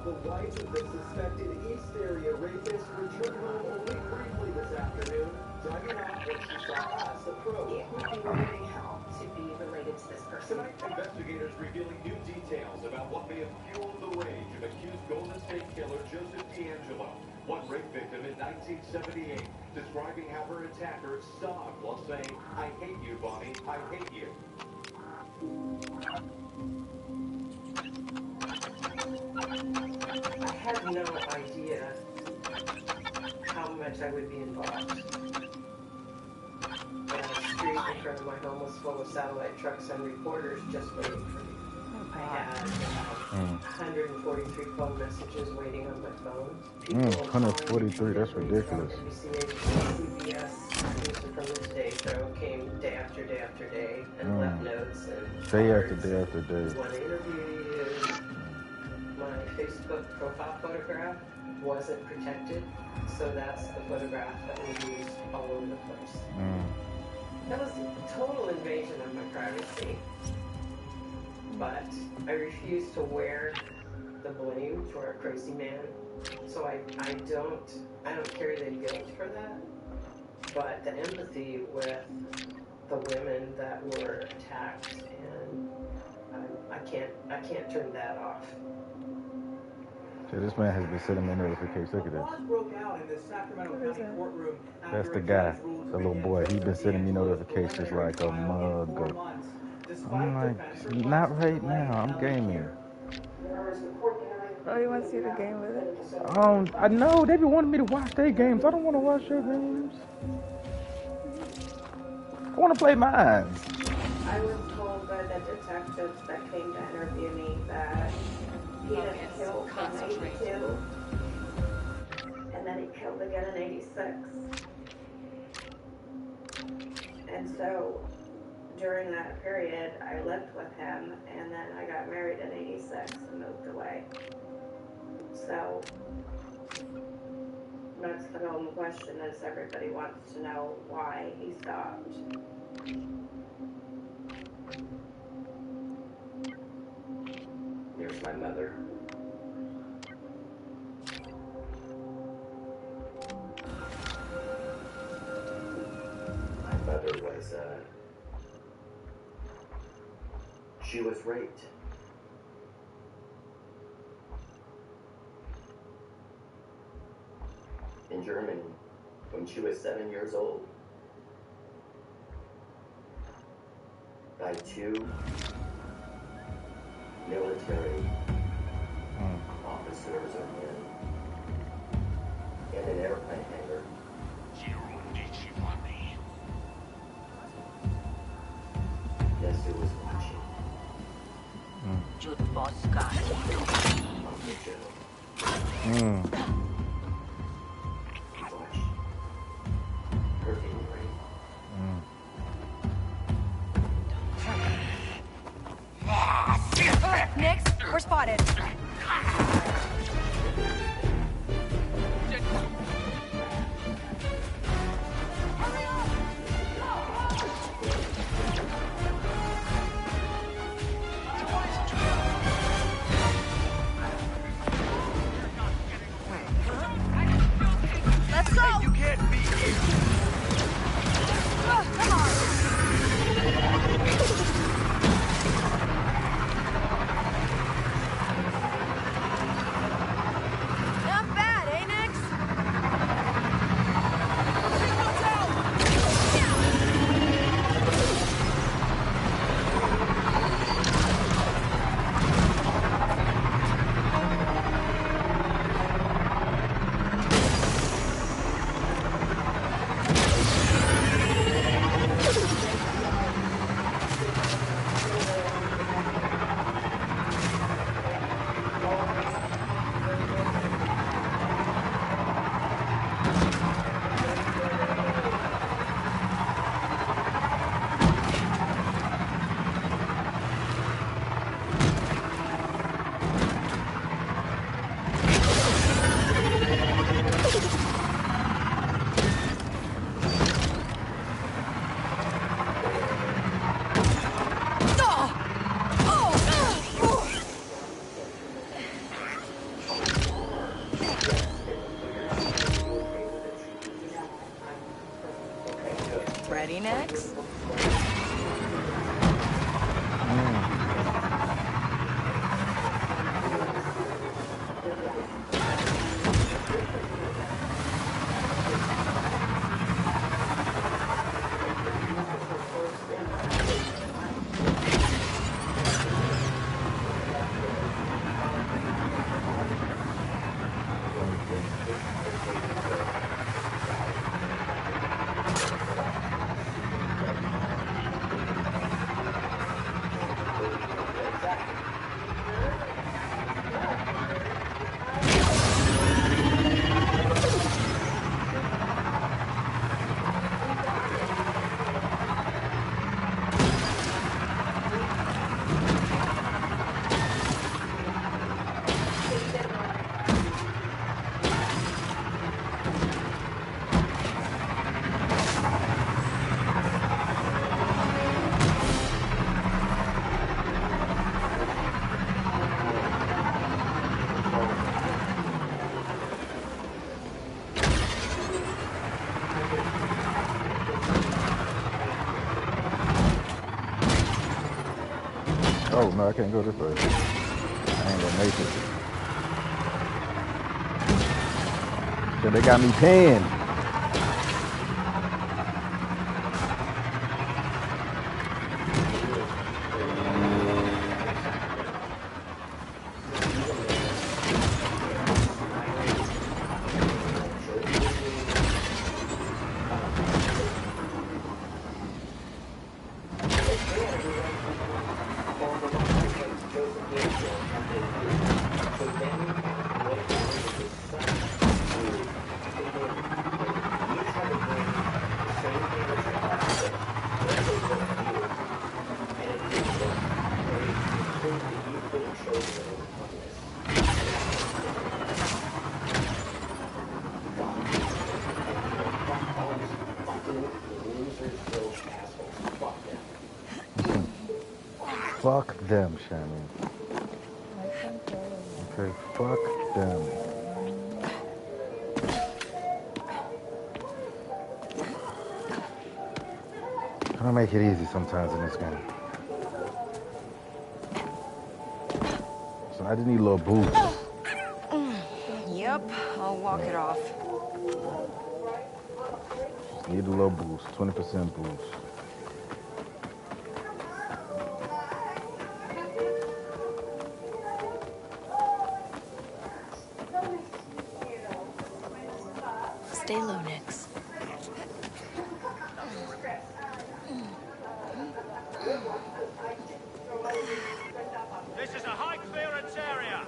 The wife of the suspected East Area rapist returned home only briefly this afternoon, driving off when she saw us approach. It would be really hell to be related to this person. Tonight, investigators revealing new details about what may have fueled the rage of accused Golden State killer Joseph D'Angelo, one rape victim in 1978, describing how her attacker sobbed while saying, "I hate you, Bonnie, I hate you." I had no idea how much I would be involved. The street in front of my home was full of satellite trucks and reporters just waiting for me. I had 143 phone messages waiting on my phone. 143, that's ridiculous. CBS, producer from the Today Show came day after day after day and left notes and day after day after day. Want to interview you. My Facebook profile photograph wasn't protected, so that's the photograph that was used all over the place. That was a total invasion of my privacy. But I refuse to wear the blame for a crazy man. So I don't carry the guilt for that. But the empathy with the women that were attacked, and I can't turn that off. Yeah, this man has been sending me notifications. Look at this. That's the guy, the little boy. He's been sending me notifications like a mug. I'm like, not right now. I'm gaming. Oh, you want to see the game with it? I know they be wanting me to watch their games. I don't want to watch their games. I want to play mine. I was told by the detectives that came to interview me that he didn't kill from 82, and then he killed again in 86. And so during that period, I lived with him, and then I got married in 86 and moved away. So that's the whole question, is everybody wants to know why he stopped. Here's my mother. My mother was, she was raped. In Germany, when she was 7 years old, by two military officers or men in an airplane hangar. Guess who was watching? Jude Bosca. Uncle Joe. Her being raped. Nix, we're spotted. Ready next? Oh, no, I can't go this way. I ain't gonna make it. So they got me paying. Fuck them, Shannon. Okay, fuck them. I'm gonna make it easy sometimes in this game. So I just need a little boost. Yep, I'll walk it off. Just need a little boost, 20% boost. Stay low, Nix. This is a high clearance area.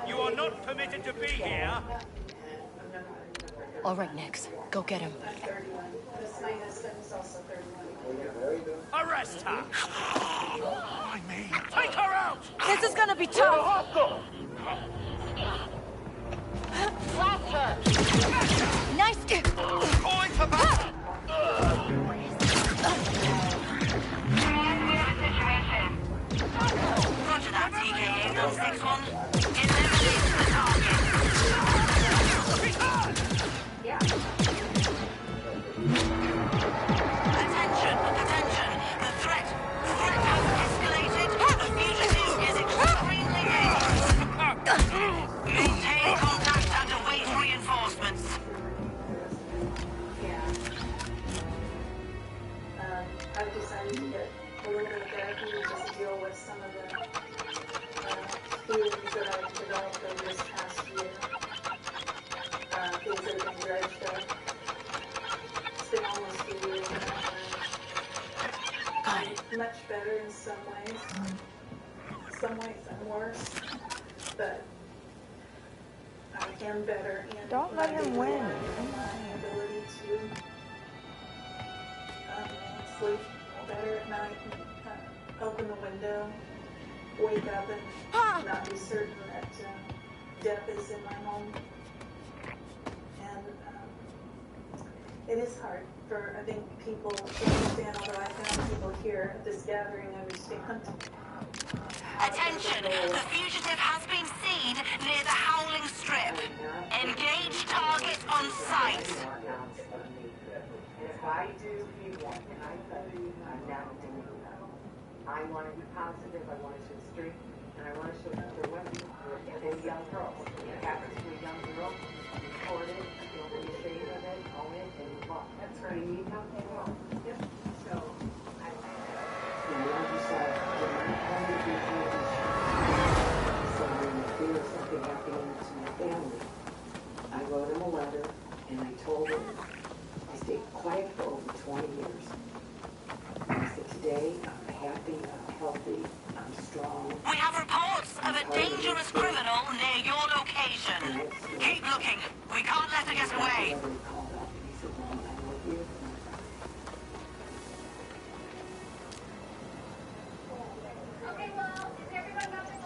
You are not permitted to be here. All right, Nix. Go get him. Arrest her! Take her out! This is gonna be tough! Blast her! Nice! Calling for backup! Roger that, TKA 161. Eliminate the target. Attention, attention. The threat has escalated. The fugitive is extremely dangerous. Maintain contact and await reinforcements. I've decided to get a little bit of therapy to just deal with some of the feelings that I've developed over this past year. Things that have been dredged up. It's been almost a year now. I'm much better in some ways. Some ways I'm worse. But I am better in Don't let him win. my ability to sleep better at night, open the window, wake up and not be certain that death is in my home. And it is hard for, I think, people to understand, although I found people here at this gathering understand. Attention! If I do, he won't. And I tell you, I'm not doing that. I want to be positive. I want to show strength. And I want to show other women, and young girls. It happens to a young girl. Record it. Don't be ashamed of it. Own it and move on. That's right. You need help, they will. Yep. So, I decided to not only be Jewish, so when the fear of something happening to my family, I wrote him a letter and I told him I stayed quiet for over 20 years. I said, today I'm happy, I'm healthy, I'm strong. We have reports of a dangerous criminal near your location. Keep looking. We can't let her get away.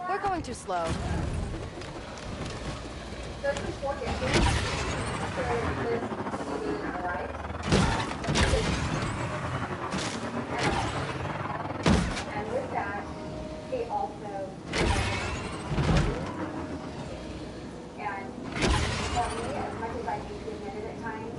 We're going too slow. And with that, he also, and for me, as much as I need to admit it at times,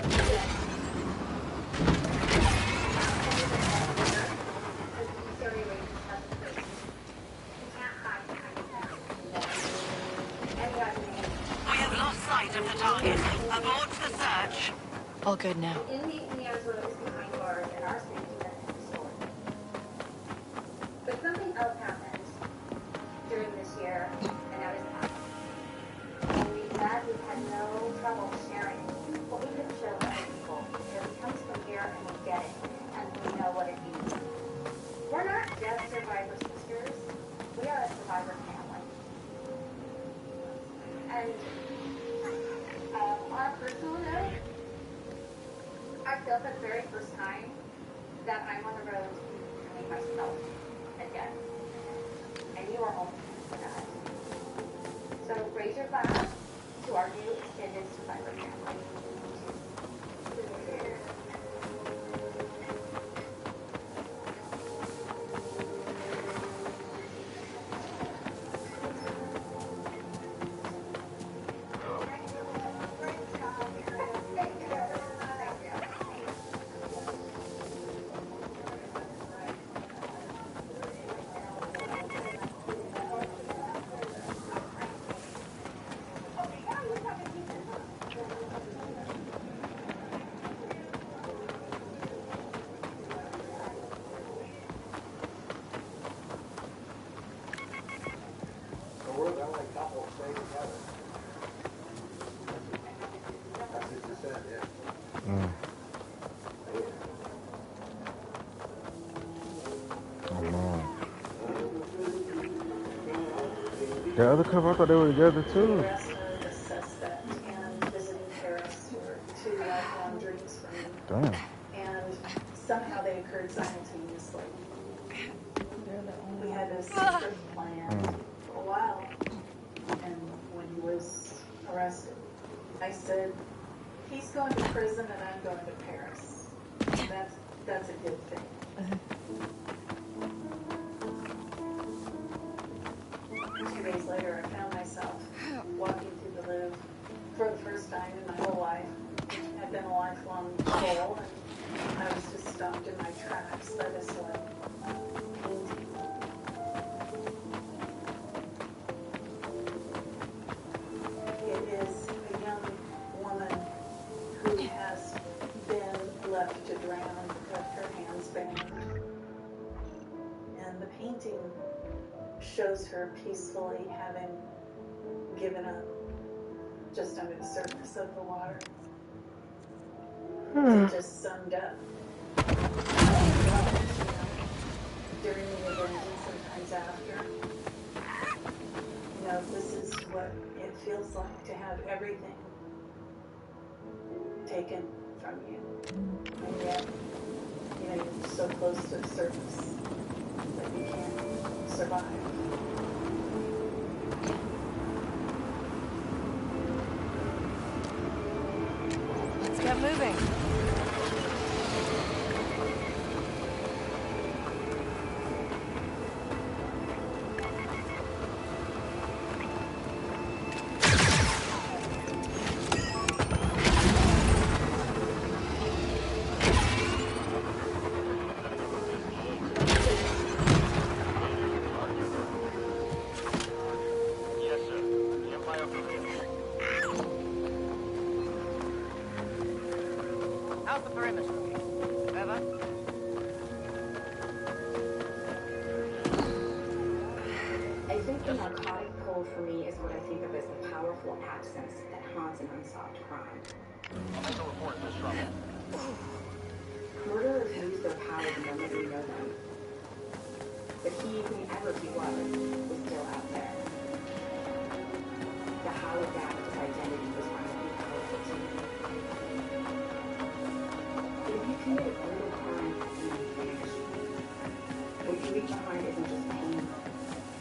We have lost sight of the target. Abort the search. All good now. in the Arizona is behind bars and our safety net is restored. But something else happened during this year, and that is and we had no trouble sharing what we could show other people. It comes from here and we get it, and we know what it means. We're not just survivor sisters, we are a survivor family. And on a personal note, I feel for the very first time that I'm on the road to becoming myself again. And you are all for that. So raise your glass to our new extended survivor family. The other couple, I thought they were together too. Arrested a suspect and visiting Paris were two lifelong dreams for me. Damn. And somehow they occurred simultaneously. We had a secret plan for a while. And when he was arrested, I said, he's going to prison and I'm going to Paris. That's a good thing. 2 days later, I found myself walking through the Louvre for the first time in my whole life. I'd been a lifelong goal, and I was just stopped in my tracks by this one painting. It is a young woman who has been left to drown with her hands bound. And the painting shows her peacefully having given up just under the surface of the water. It just summed up during the event and sometimes after. You know, this is what it feels like to have everything taken from you. And yet, you know, you're so close to the surface that you can't survive. Let's get moving. The narcotic pull for me is what I think of as the powerful absence that haunts an unsolved crime. I'll make a report if there's trouble. Murderers lose their power the moment we know them. But he, whomever he was still out there. The hologram of his identity was finally powerful to me. If you commit a brutal crime, you vanish. What you leave behind isn't just pain,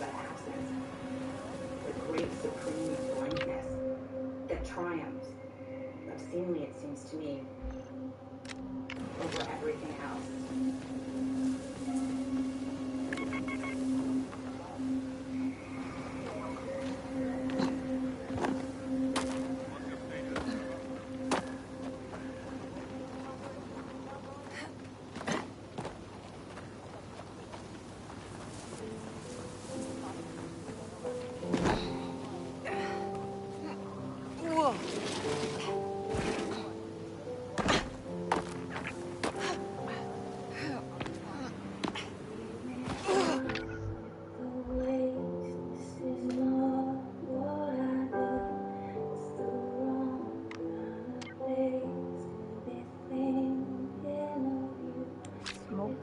but absence. The great supreme blankness that triumphs, obscenely it seems to me, over everything else.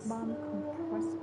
Bomb compressor.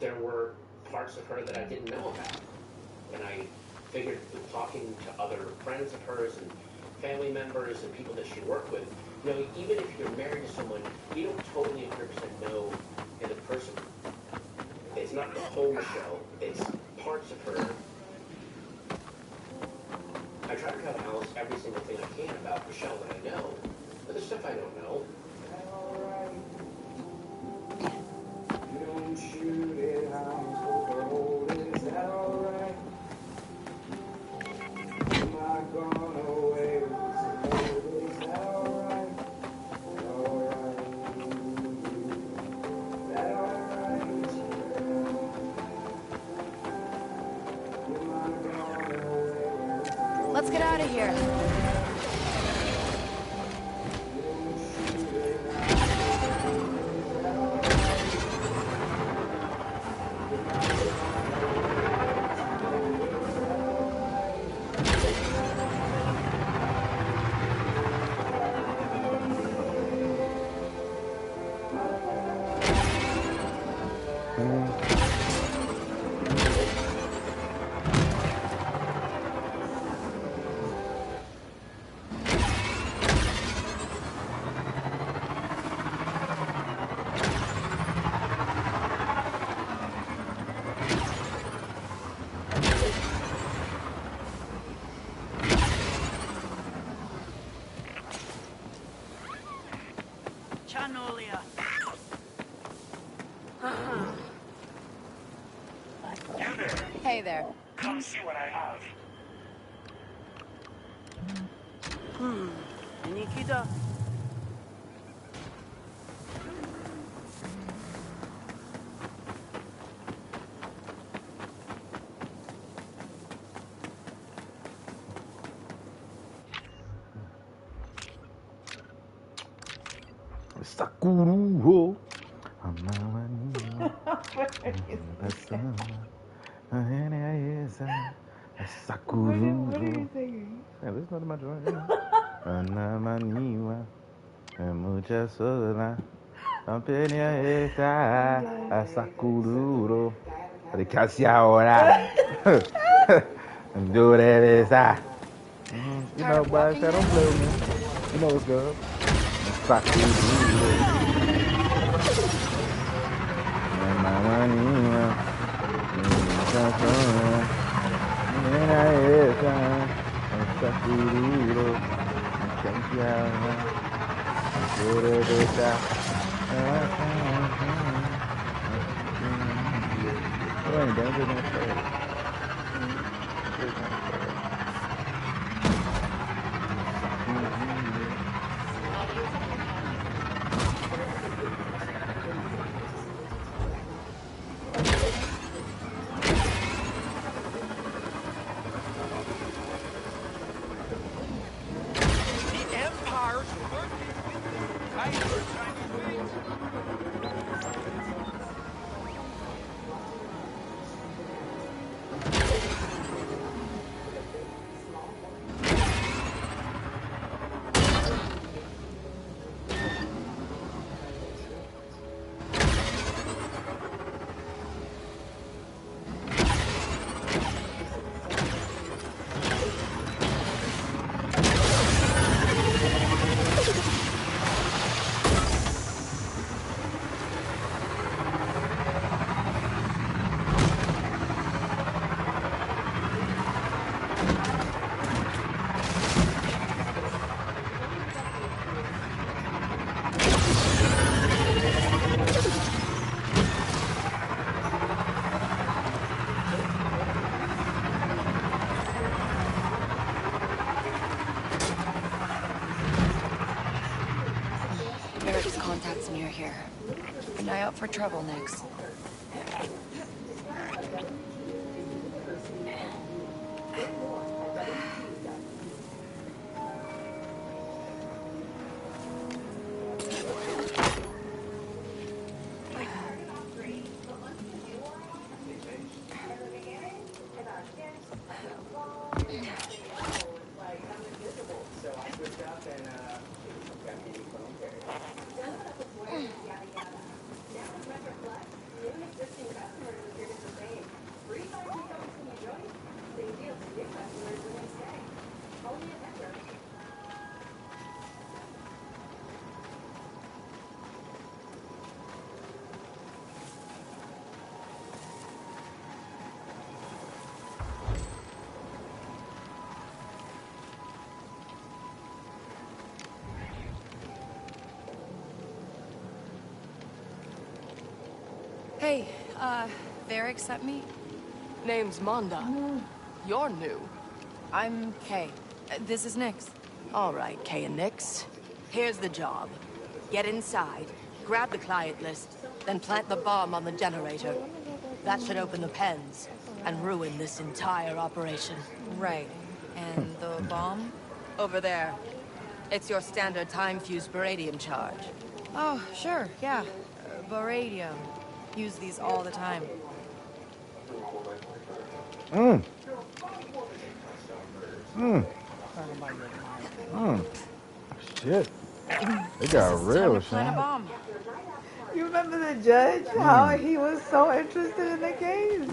There were parts of her that I didn't know about. And I figured with talking to other friends of hers and family members and people that she worked with, you know, even if you're married to someone, you don't totally 100% know the person. It's not the whole Michelle, it's parts of her. I try to tell Alice every single thing I can about Michelle that I know, but there's stuff I don't know. Don't shoot it, I'm so cold, is that alright? Am I gone away? Is that alright? Alright. Is that alright? Let's get out of here. Hey there. Come see what I have. Nikita. Sakuro. Sakuro. What are you singing? Hey, listen to my joint. Anamaniwa. Mucha sola. Ampenia esa. Sakuro. De casi ahora. Do that esa. You know, but I don't play with me. You know what's good. Sakuro. Eric's contacts near here. An eye out for trouble next. Hey, Varric sent me? Name's Monda. You're new. I'm Kay. This is Nyx. All right, Kay and Nyx. Here's the job. Get inside, grab the client list, then plant the bomb on the generator. That should open the pens and ruin this entire operation. Right. And the bomb? Over there. It's your standard time-fused beradium charge. Oh, sure, yeah. Baradium. Use these all the time. Shit. They got Time real, to plant a son. bomb. You remember the judge? How he was so interested in the case?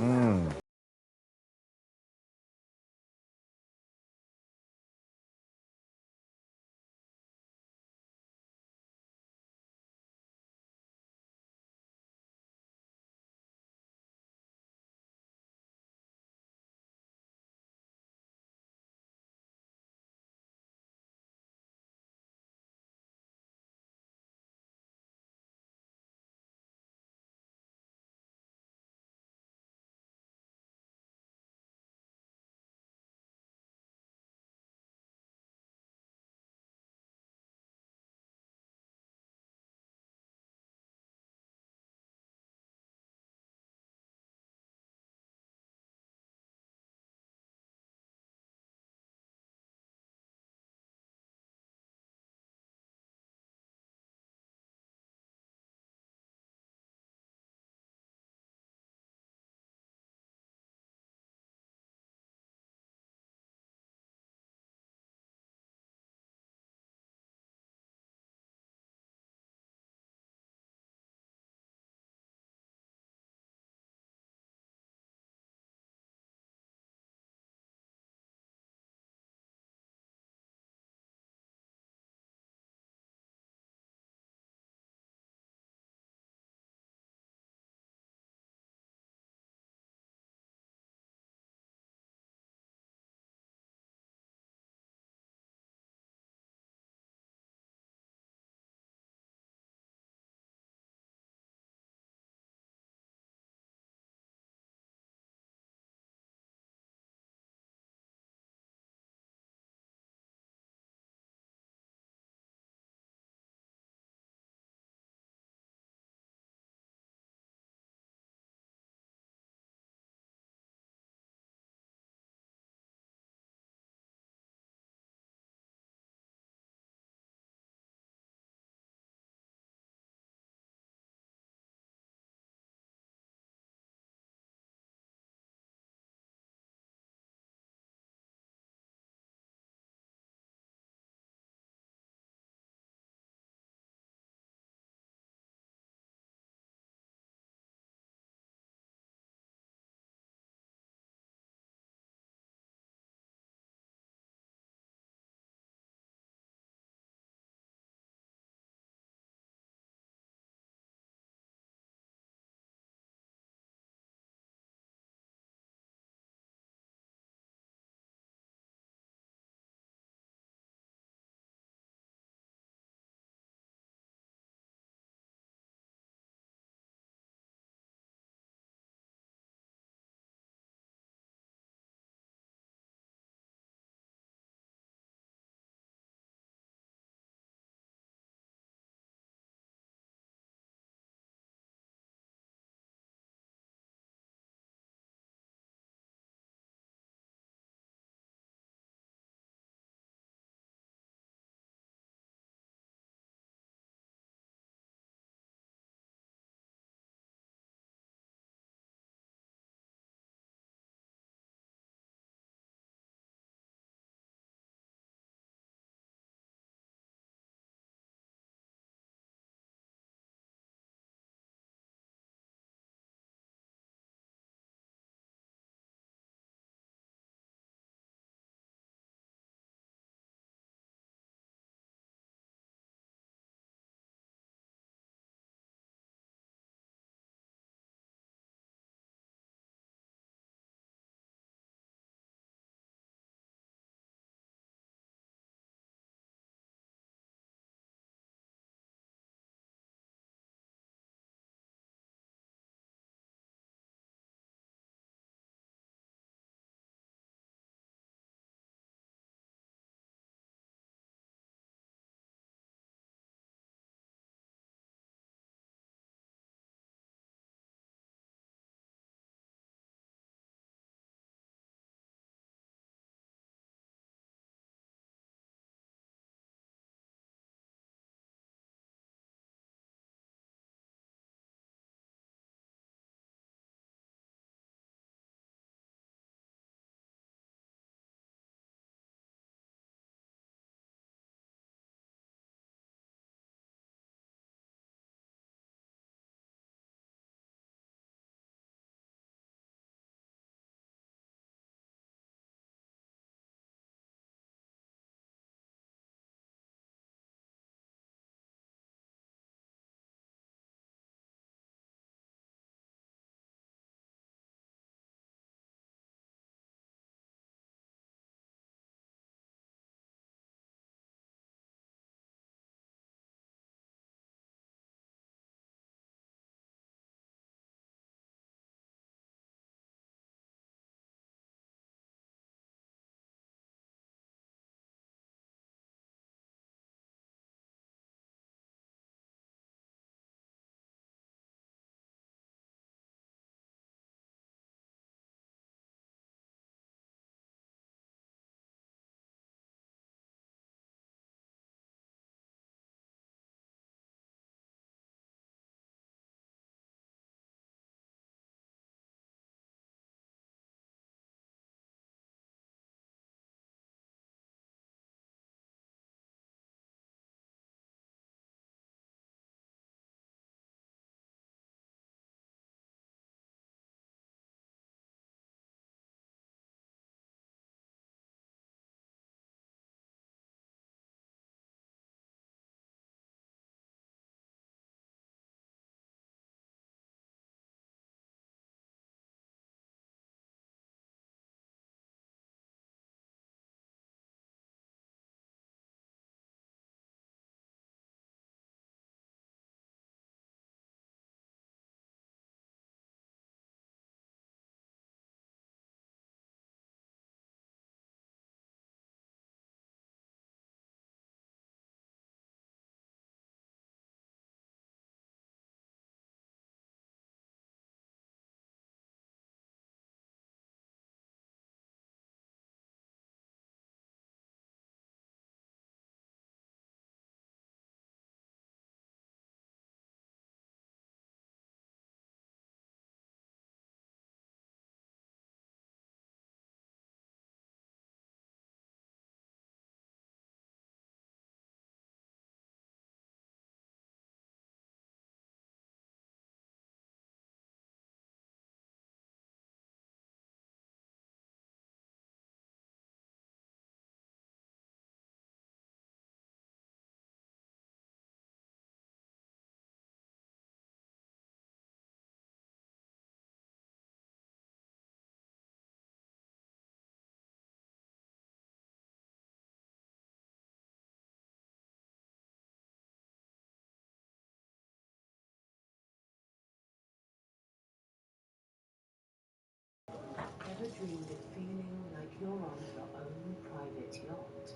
dreamed of feeling like you're on your own private yacht?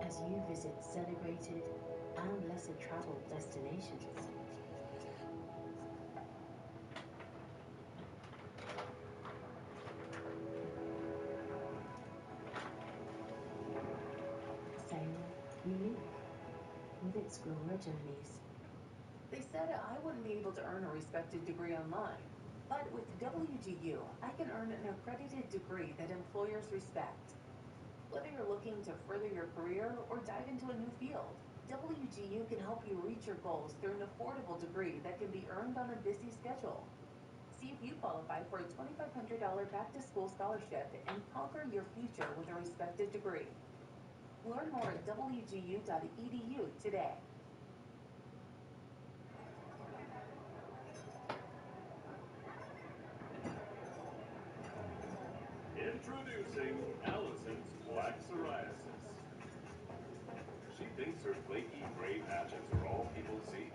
As you visit celebrated and lesser traveled destinations, sail unique with explorer journeys. They said I wouldn't be able to earn a respected degree online. But with WGU, I can earn an accredited degree that employers respect. Whether you're looking to further your career or dive into a new field, WGU can help you reach your goals through an affordable degree that can be earned on a busy schedule. See if you qualify for a $2,500 back-to-school scholarship and conquer your future with a respected degree. Learn more at wgu.edu today. Introducing Allison's Black Psoriasis. She thinks her flaky gray patches are all people see.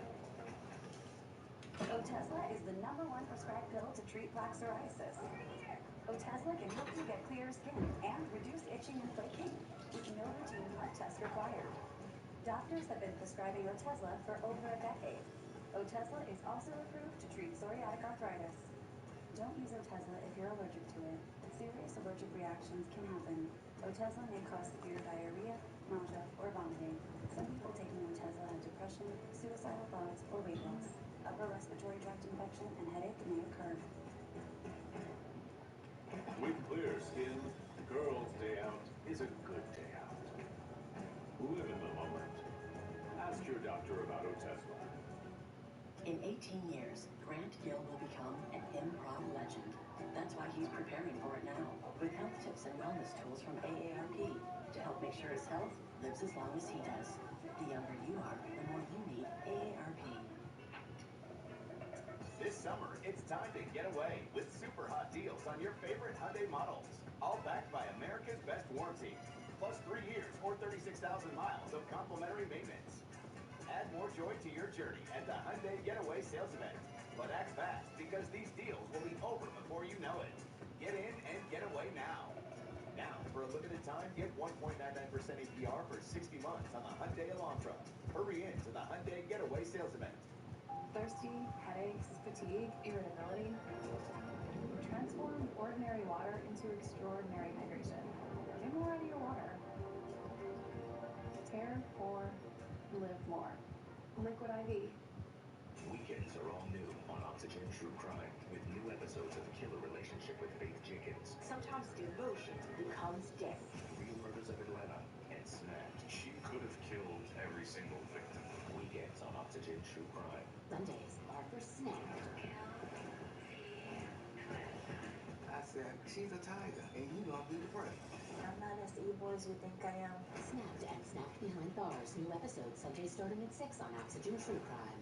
Otezla is the #1 prescribed pill to treat plaque psoriasis. Otezla can help you get clearer skin and reduce itching and flaking with no routine blood test required. Doctors have been prescribing Otezla for over a decade. Otezla is also approved to treat psoriatic arthritis. Don't use Otezla if you're allergic to it. Serious allergic reactions can happen. Otezla may cause severe diarrhea, nausea, or vomiting. Some people taking Otezla have depression, suicidal thoughts, or weight loss. Upper respiratory tract infection and headache may occur. With clear skin, girl's day out is a good day out. Live in the moment. Ask your doctor about Otezla. In 18 years, Grant Gill will become an improv legend. That's why he's preparing for it now, with health tips and wellness tools from AARP to help make sure his health lives as long as he does. The younger you are, the more you need AARP. This summer, it's time to get away with super hot deals on your favorite Hyundai models. All backed by America's best warranty. Plus 3 years or 36,000 miles of complimentary maintenance. Add more joy to your journey at the Hyundai Getaway Sales Event. But act fast because these deals will be over before you know it. Get in and get away now. Now, for a limited time, get 1.99% APR for 60 months on the Hyundai Elantra. Hurry in to the Hyundai Getaway Sales Event. Thirsty, headaches, fatigue, irritability. Transform ordinary water into extraordinary hydration. Get more out of your water. Care for, live more. Liquid IV. Weekends are all new on Oxygen True Crime with new episodes of the killer relationship with Faith Jenkins. Sometimes devotion becomes death. Real Murders of Atlanta and Snapped. She could have killed every single victim. Weekends on Oxygen True Crime. Sundays are for Snapped. I said, she's a tiger, and you gonna be the prey. I'm not as evil as you think I am. Snapped and Snapped Behind Bars. New episodes Sundays starting at 6 on Oxygen True Crime.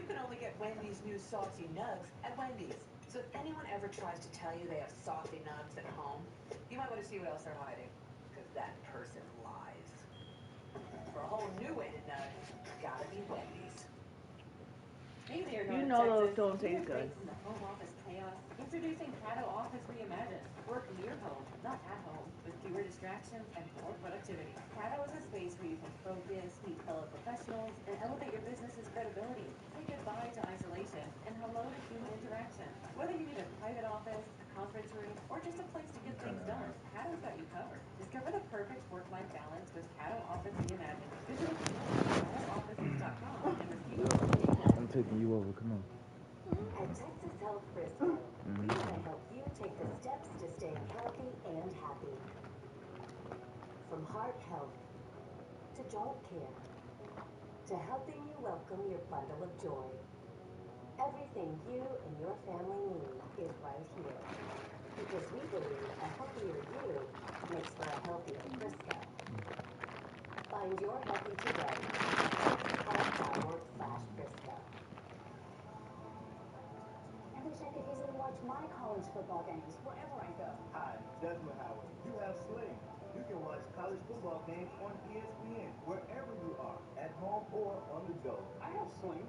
You can only get Wendy's new salty nugs at Wendy's. So if anyone ever tries to tell you they have salty nugs at home, you might want to see what else they're hiding. Because that person lies. For a whole new way to nug, gotta be Wendy's. Hey there, you know those don't taste good. From the home office chaos, introducing Cato Office Reimagined. Work near home, not at home, with fewer distractions and more productivity. Cato is a space where you can focus, meet fellow professionals, and elevate your business's credibility. Say goodbye to isolation and hello to human interaction. Whether you need a private office, a conference room, or just a place to get things done, Cato's got you covered. Discover the perfect work-life balance with Cato Office Reimagined. Visit CatoOffices.com and receive I'm taking you over. Come on. At Texas Health Frisco, we want to help you take the steps to staying healthy and happy. From heart health to joint care to helping you welcome your bundle of joy. Everything you and your family need is right here. Because we believe a healthier you makes for a healthier Frisco. Find your healthy today at texashealth.org/Frisco. I wish I could easily watch my college football games wherever I go. Hi, Desmond Howard. You have Sling. You can watch college football games on ESPN wherever you are, at home or on the go. I have Sling.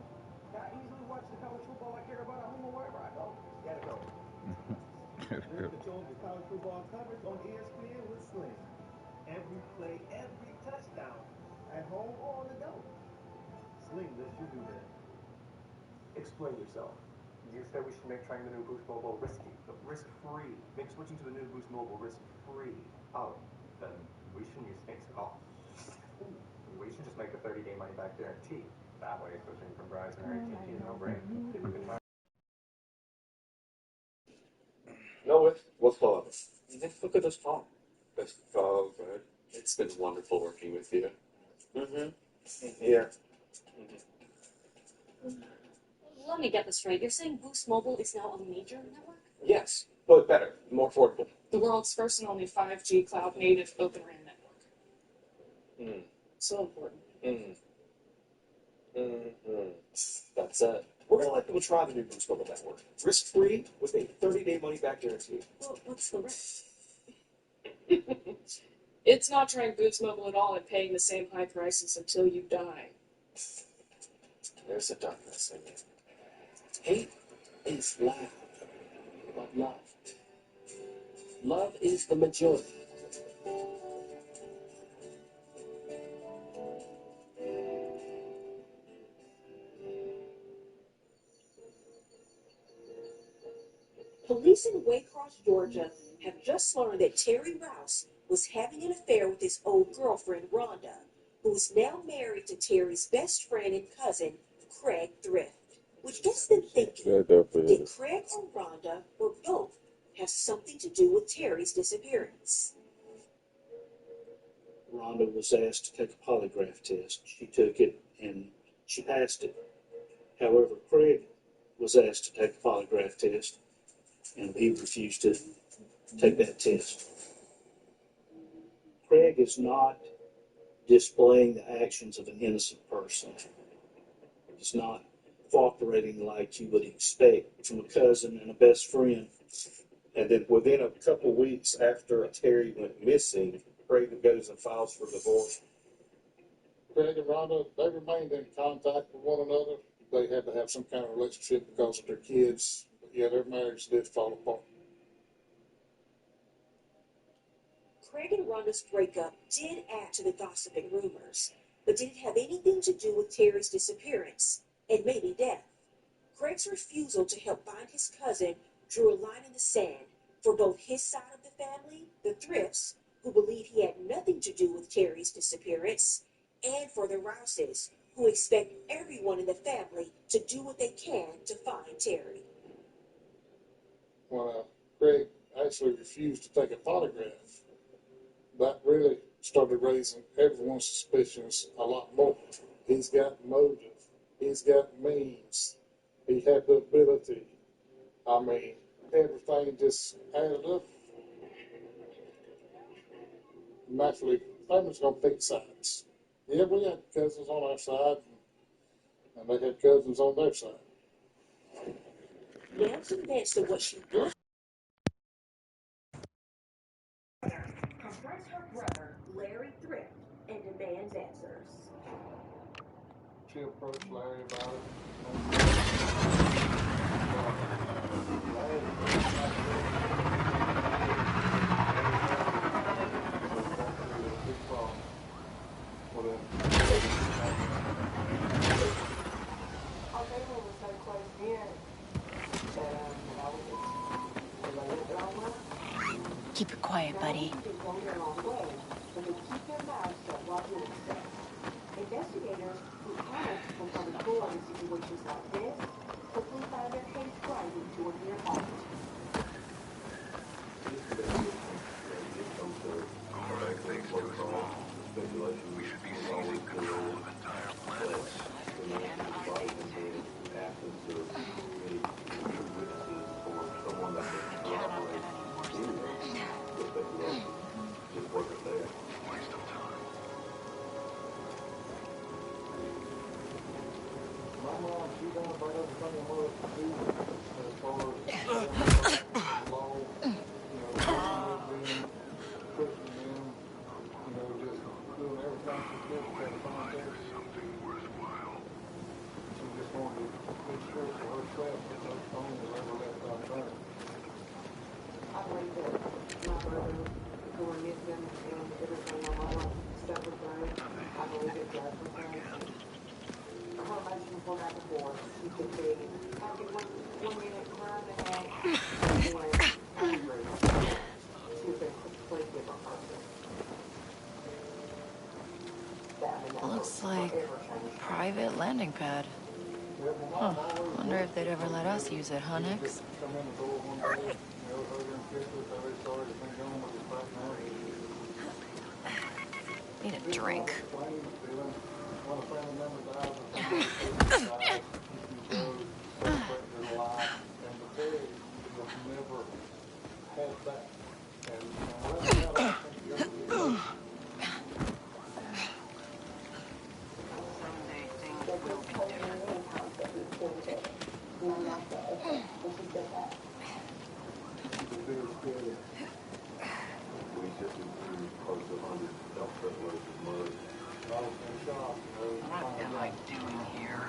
I easily watch the college football I care about at home or wherever I go. Gotta go. Sling controls the college football coverage on ESPN with Sling. Every play, every touchdown, at home or on the go. Sling lets you do that. Explain yourself. You said we should make trying the new Boost Mobile risky, but risk-free. Make switching to the new Boost Mobile risk-free. Oh, then we shouldn't use things at all. We should just make a 30-day money-back guarantee. That way, switching from Verizon or AT&T is a no-brainer. People can try. No, what's love? Look at this phone. It's so good. It's been wonderful working with you. Mm-hmm. Yeah. Let me get this straight. You're saying Boost Mobile is now a major network? Yes, but better, more affordable. The world's first and only 5G cloud-native Open RAN network. Mm. So important. That's it. We're going to let people try the new Boost Mobile network. Risk-free with a 30-day money-back guarantee. Well, what's the risk? It's not trying Boost Mobile at all and paying the same high prices until you die. There's a darkness in you. Hate is loud, but love is the majority. Police in Waycross, Georgia, have just learned that Terry Rouse was having an affair with his old girlfriend, Rhonda, who is now married to Terry's best friend and cousin, Craig Thrift, which gets them thinking, did Craig or Rhonda or both have something to do with Terry's disappearance? Rhonda was asked to take a polygraph test. She took it and she passed it. However, Craig was asked to take a polygraph test and he refused to take that test. Craig is not displaying the actions of an innocent person. He's not cooperating like you would expect from a cousin and a best friend. And then within a couple weeks after Terry went missing, Craig goes and files for divorce. Craig and Rhonda, they remained in contact with one another. They had to have some kind of relationship because of their kids. But yeah, their marriage did fall apart. Craig and Rhonda's breakup did add to the gossip and rumors, but did it have anything to do with Terry's disappearance and maybe death? Craig's refusal to help find his cousin drew a line in the sand for both his side of the family, the Thrifts, who believe he had nothing to do with Terry's disappearance, and for the Rouses, who expect everyone in the family to do what they can to find Terry. When Craig actually refused to take a polygraph, that really started raising everyone's suspicions a lot more. He's got motive. He's got means. He had the ability. I mean, everything just added up. Naturally, family's going to pick sides. Yeah, we had cousins on our side. and they had cousins on their side. Now convinced of what she wants, confronts her brother, Larry Thrift, and demands answers. She approached Larry about it. Keep it quiet, buddy. Investigators who haven't become cool in situations like this quickly find their case rising toward their heart. Alright, thanks to us all. We should be seizing control of entire planets. Waste of time. My mom, she done about everything a mother could do as far as law, pushing them, just doing everything she could to try to find things. Something worthwhile. She just wanted to be sure for herself that those phones were ever left unturned. I believe that my brother going missing and everything my mama suffered through, I believe it does return. Her emotions go back and forth. She could be happy one minute, crying the next, and angry. She's a completely different person. Looks like private landing pad. Huh. Wonder if they'd ever let us use it, huh, Nix? Come in the door one day, hug her and kiss her, tell her sorry to think on with his back now. Need a drink. When a family member dies or somebody dies, you go celebrate their life, and the peg was never had back. And that's how I think you ever get back. Someday things will be different. What am I doing here?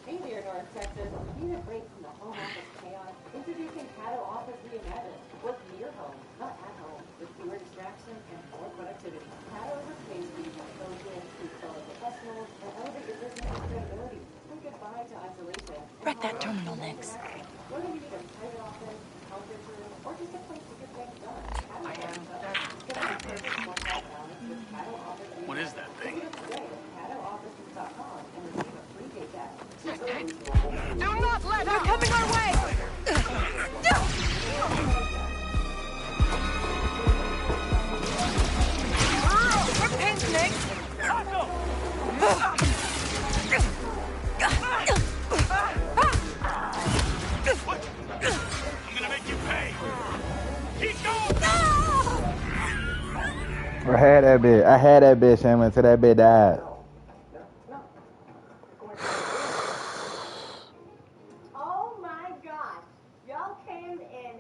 Hey there, North Texas. Need a break from the home office chaos? Introducing Caddo Office Reimagined. Work near home, not at home, with fewer distractions and more productivity. Caddo is a space where you can focus, meet fellow professionals, and elevate your business and credibility. Say goodbye to isolation. Wreck that terminal, Nix. Whether you need a private office, conference room, or just a place to get things done, I am what is that thing? Do not let They're coming our way! We're pinned, Nick! What? I'm gonna make you pay! Keep going! I had that bitch, Sam, until that bitch died. Oh my gosh, y'all came in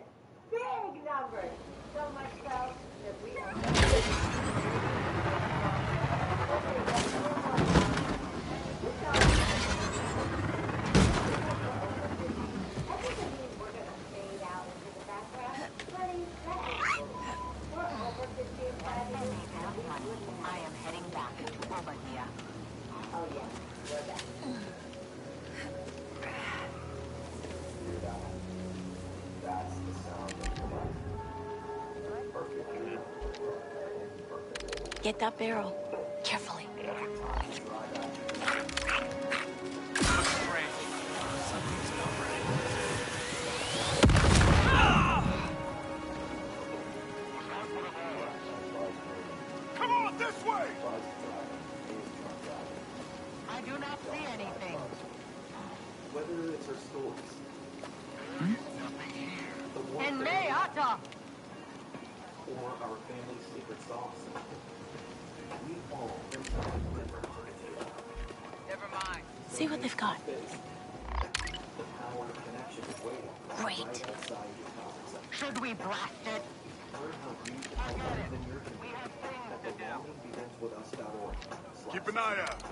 big numbers. So much so that we are. I am heading back to Albania. Oh yeah, we're back. That's the sound of life. Perfect. Get that barrel. Carefully. Come on, this way! I do not see anything. Whether it's our stories. In Mayata! Or our family's secret sauce. Never mind. See what they've got. Great. Should we blast it? Keep an eye out.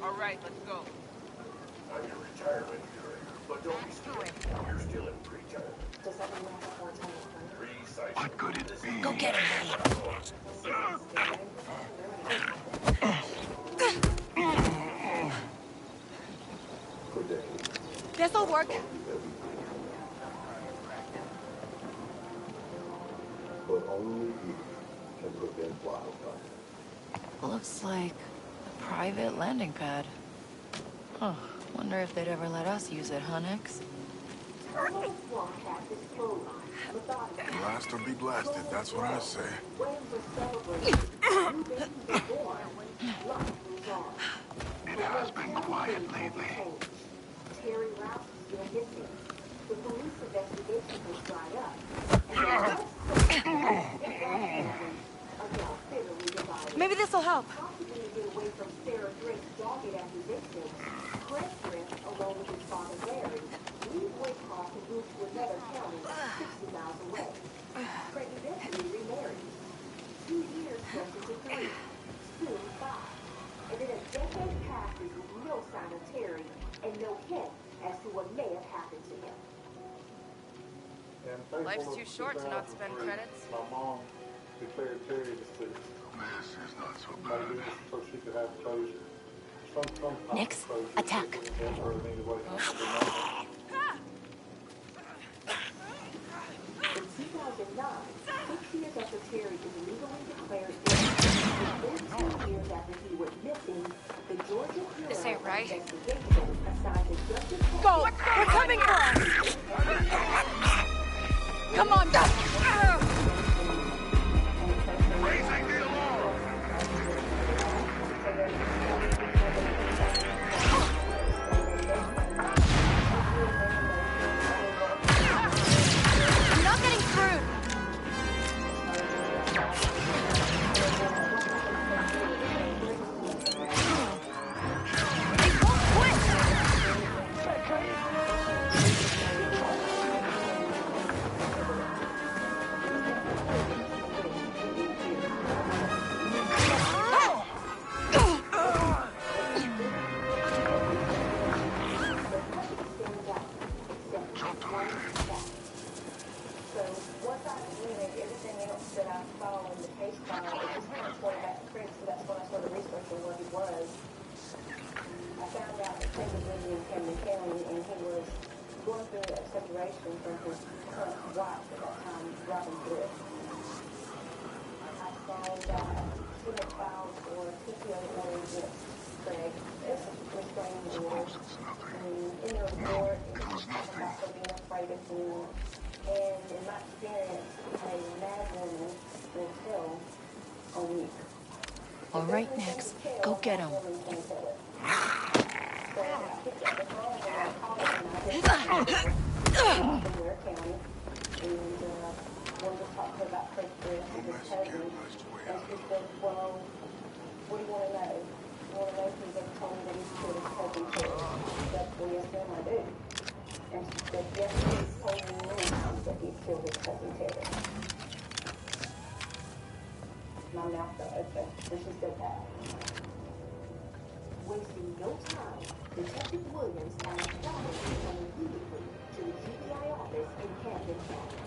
All right, let's go. I'm your retirement curator, but don't be scared. You're still in pre-retirement. Does that mean I have more time to play? Precisely. What could it be? Go get him, This'll work. But only you can prevent wildfire. Looks like a private landing pad. Huh. Wonder if they'd ever let us use it, huh, Nix? Blast or be blasted, that's what I say. It has been quiet lately. Terry Rouse is still missing. The police investigation has dried up. Maybe this'll help. Possibly to get away from Sarah Drake's dogged accusations, Craig Drift, along with his father Larry, leave Waycross and move to another county 60 miles away. Craig eventually remarried. 2 years turned into 3, soon 5. And then a decade passes with no sign of Terry and no hint as to what may have happened to him. Life's too short to not spend credits. My mom declared Terry deceased. This is not so Maybe bad. so she could have closure. Some kind of Nix, closure. attack. Or in any way. In 2009, 6 years after Terry is legally declared dead, and 13 years after he went missing, the Georgia Bureau This ain't right. of Investigation assigned a justice. Go! We're coming for us! Come on, Doc! Raising the alarm! I'm not getting through! They won't quit! So once I read everything else that I saw in the case file, it just kind of pointed back to Chris, so that's when I started researching where he was. I found out that Chris was living in Camden County, and he was going through a separation from his current wife at that time, Robin Britt. I found that she had filed for TPO order against Craig as a restraining order. And in the report, it was talking about her being afraid of him. And in my experience, a mad woman will tell on you. All right, Nix, go get him. And she said, yes, he's told me many times that he killed his cousin Terry. My mouth got open, and she said that. Wasting no time, Detective Williams asked Robin to come immediately to the GBI office in Camden County.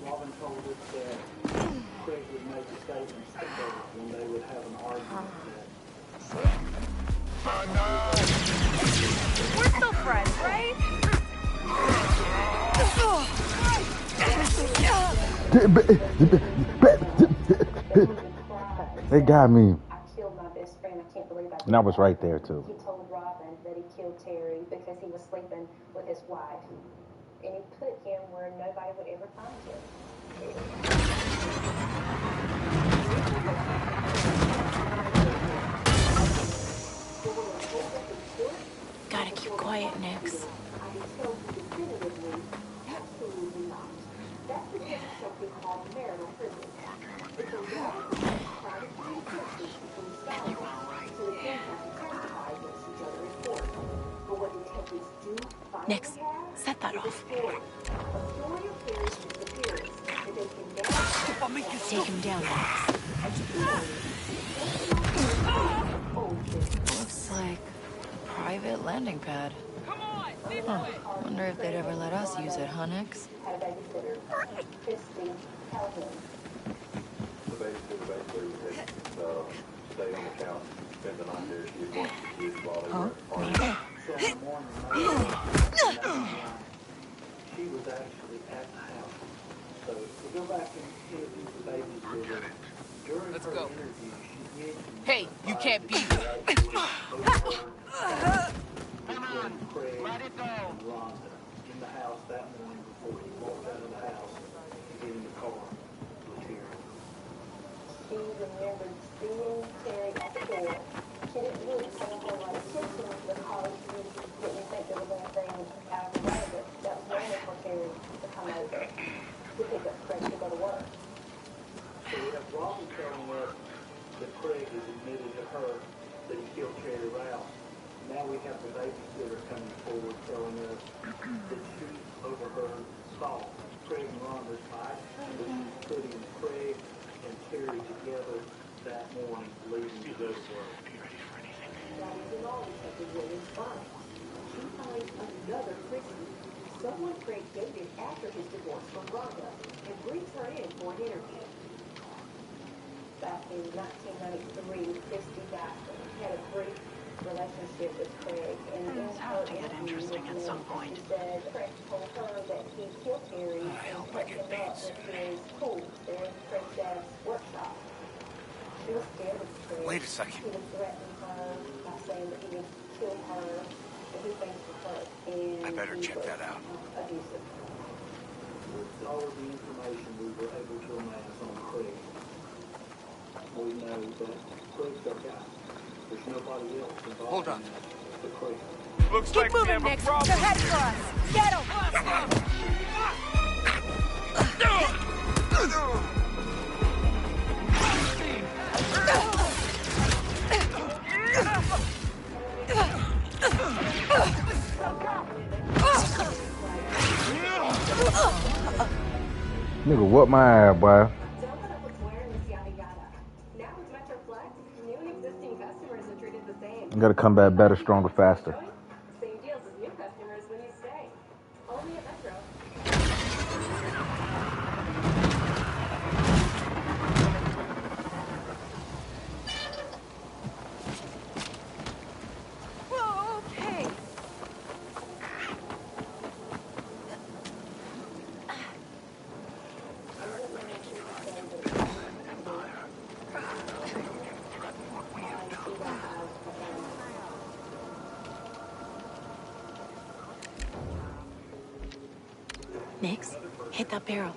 Robin told us that Craig would make a statement when they would have an argument. We're still friends, right? They got me. I killed my best friend. I can't believe I did And I was that. right there too. He told Robin that he killed Terry because he was sleeping with his wife. and you put him where nobody would ever find him. Gotta keep quiet, Nix. I can tell you definitively, absolutely not. That's the type of something called marital privilege. It's a law of private communications between spouses, so they don't have to testify against each other in court. But what detectives do finally Nix, have set that is a off. story. A story of Harry's disappearance that they can now Take him down, Nix. Looks like a private landing pad. Huh. Wonder if they'd ever let us use it, huh, Nix? had a babysitter. Christy, tell him. The babysitter basically had stayed on the couch, spent the night there. She had watched the kids while they were at the party. So in the morning, she was actually at the house. So we go back and interview the babysitter. During her interview, she mentioned Hey, you can't beat me. Craig and Rhonda in the house that morning before he walked out of the house to get in the car with Terry. She remembered seeing Terry at the door. She didn't really pay a whole lot of attention because she didn't think there was anything out of the way, but that was normal for Terry to come over to pick up Craig to go to work. So we have Rhonda telling us that Craig has admitted to her that he killed Terry Rouse. Now we have the babysitter coming forward telling us that she overheard thoughts Craig and Rhonda's fight, that she's putting Craig and Terry together that morning leaving to go to work. That isn't all Detective Williams finds. She finds another Christie, someone Craig dated after his divorce from Rhonda, and brings her in for an interview. Back in 1993, Christie Baxter had a brief relationship with Craig, and in her interview with me, she said Craig told her that he killed Terry and put him up with his tools there in Craig's dad's workshop. She was scared of Craig. Wait a second. He was threatening her by saying that he would kill her and do things to her. And I better check that out. Abusive. With all of the information we were able to amass on Craig, we know that Craig's our guy. There's nobody else involved. Hold on. But Craig. Looks Keep like we moving, have a Nix. problem. They're heading for us. Get them! Nigga, what my ass, boy? Don't put up with swearing this yada yada. Now with Metroflex, new and existing customers are treated the same. You gotta come back better, stronger, faster. Same deals as new customers when you stay. Only at Metro. Whoa, okay. Nix, hit that barrel.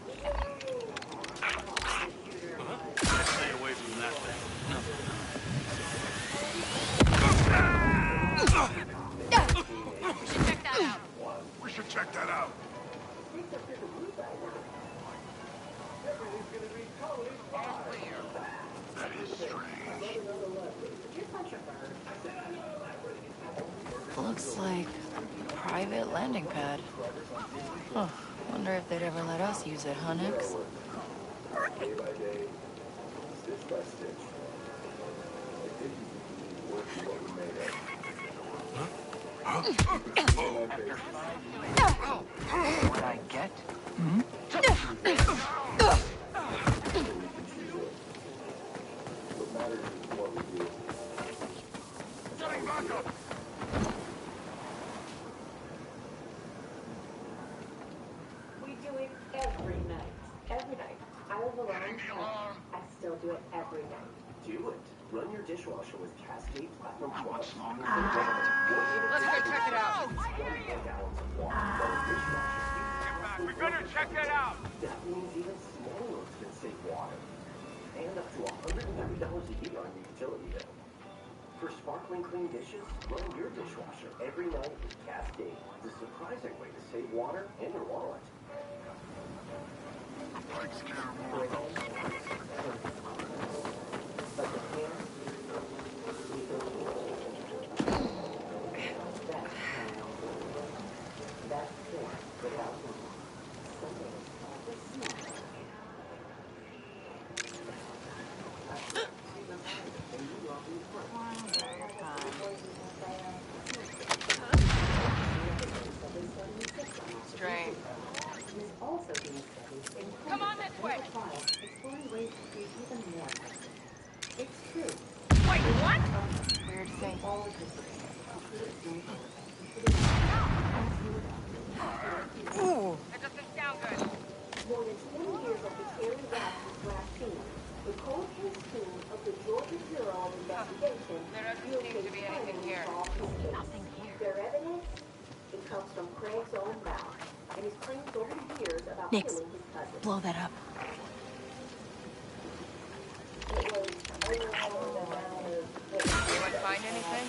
Stay away from that thing. We should check that out. That is strange. Looks like a private landing pad. Huh. Wonder if they'd ever let us use it, huh, Nix? Day by day, stitch by stitch. It didn't work what we made it. What I get? What matters is what we do. Setting back up. We do it every night. Every night. I live alone, but I still do it every night. Do it. Run your dishwasher with Cascade Platinum How Plus. much longer? Let's go check it out. 24 gallons of water. Run a dishwasher. Check that out. That means even small loads can save water. And up to $130 a year on your utility bill. For sparkling clean dishes, run your dishwasher every night with Cascade. The surprising way to save water and your wallet. Takes care of more of those. Strange. Come on this way. Exploring ways to create even more testing. It's true. Wait, what? Weird face. Ooh. That doesn't sound good. More than 20 years after Terry Rapp was last seen, the cold case team of the Georgia Bureau of Investigation There doesn't seem to be anything here. Nothing here. Their evidence? It comes from Craig's own mouth and his claims over the years about Nix, killing his cousin. blow that up. Anyone find anything?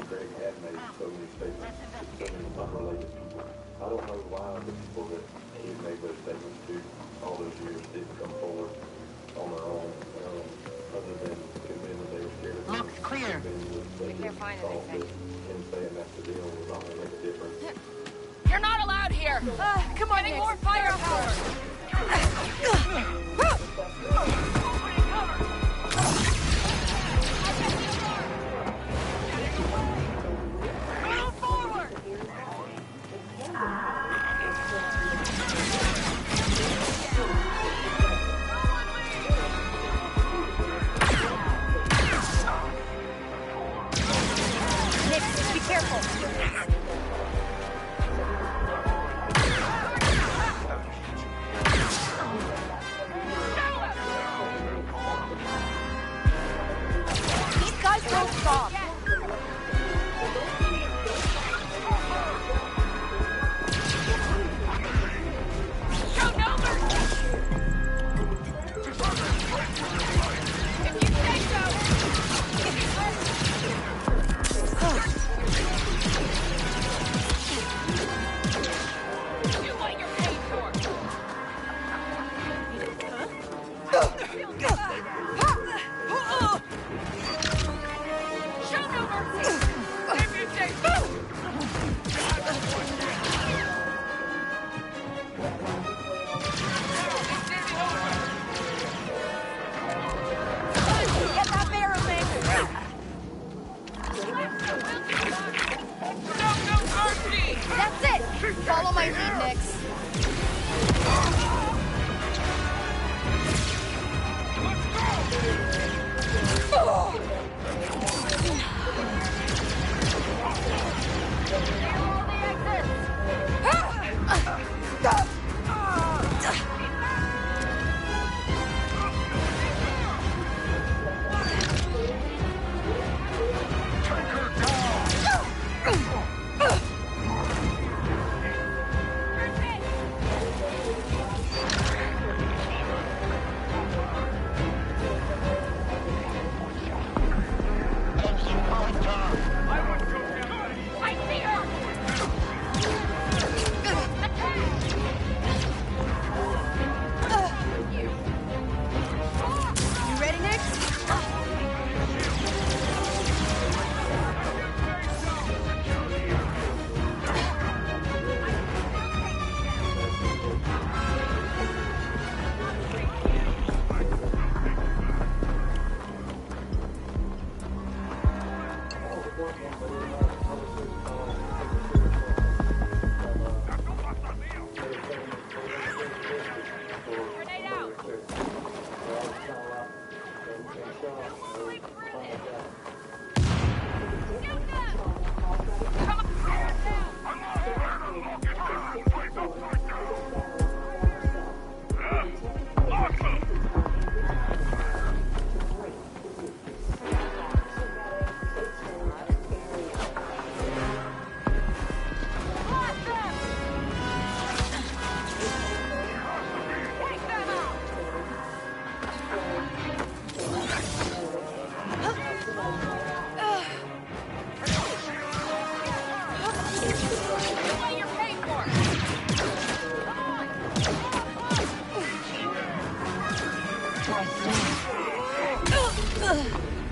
Greg had made so many statements to so many unrelated people. I don't know why the people that he made those statements to all those years didn't come forward on their own, other than convinced that they were scared of him. Looks clear. We can't find anything. Him saying that's the deal was not going to make a difference. You're not allowed here! Come on, more firepower! Move forward! Nix, be careful. These guys won't stop. Show no mercy! If you say so! Do what you're paid for! Show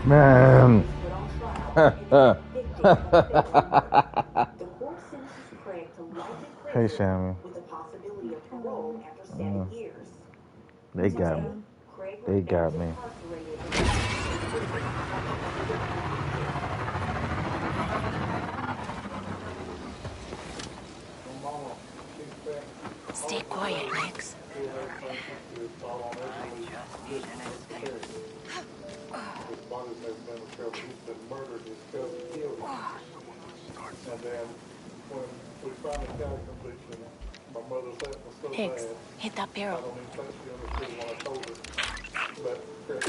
Man. The court sentences Craig to life Hey, imprisonment Sammy. with the possibility of parole after 7 years. They got me. Craig They got remains me. incarcerated. Stay quiet, Nix. His body's never been recovered. He's been murdered. His cousin killed him. And then when we finally got a conviction, my mother thought it was so Hicks, bad. hit that I barrel. don't even think she understood what I told her. But Chris,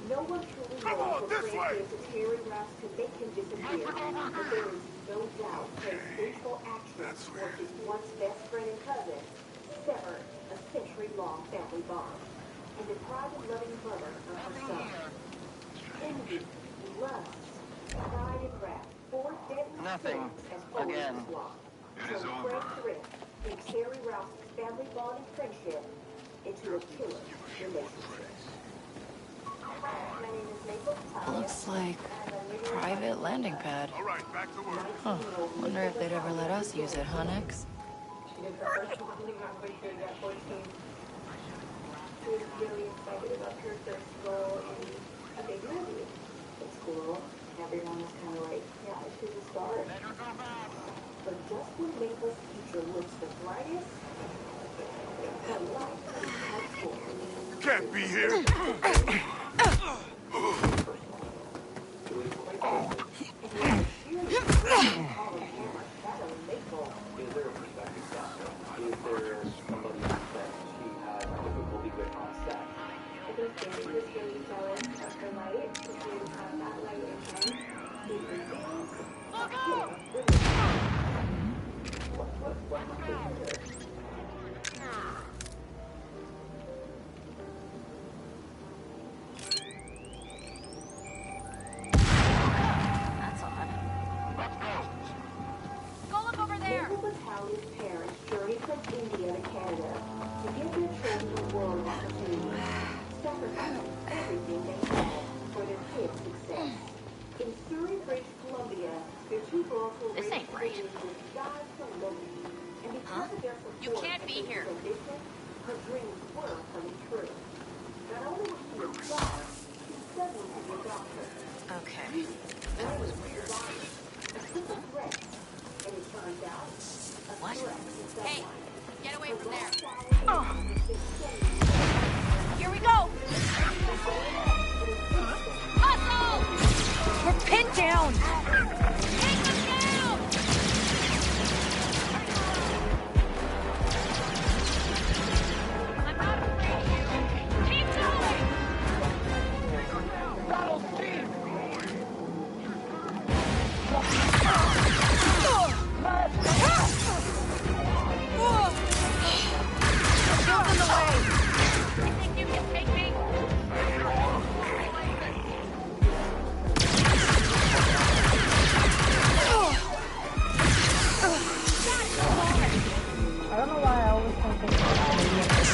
No one truly knows what Craig did to Terry Rouse to make him disappear, but there is no doubt Craig's vengeful actions towards his once best friend and cousin severed a century-long family bond and deprived a loving mother of her son. Envy, lust, pride, and wrath, four deadly sins as old as law. Turn Craig's thrift and Terry Rouse's family bond and friendship into a killer relationship. Looks like private landing pad. Huh. Wonder if they'd ever let us use it, huh, Nix? She did her first modeling halfway through at 14. She was really excited about her first role in a big movie. In school, everyone was kind of like, yeah, she's a star. But just when Maple's future looks the brightest, her life is transformed. Can't be here. Is there a perspective doctor? Is there somebody that she had difficulty with on set? I think Danny was really jealous of her light because she didn't have that light in him. He refused a killer relationship. What happened to her? That's odd. Go look over there! Maple Battalion's parents journeyed from India to Canada to give their children a world opportunity, sacrificing everything they had for their kids' success. In Surrey, British Columbia, their two girls were raised to believe with God for living. And because of their support You can't be here. ambition, her dreams were coming true. Not only was she a star, she studied to be a doctor. Okay. That was weird. A simple threat, and it turns out, a What? threat to someone. Hey, get away from there. Here we go. Hustle! We're pinned down. Take them down! I'm not afraid of you. Keep going! Battle speed! Shield in the way! You think you can take me? I don't know why I always think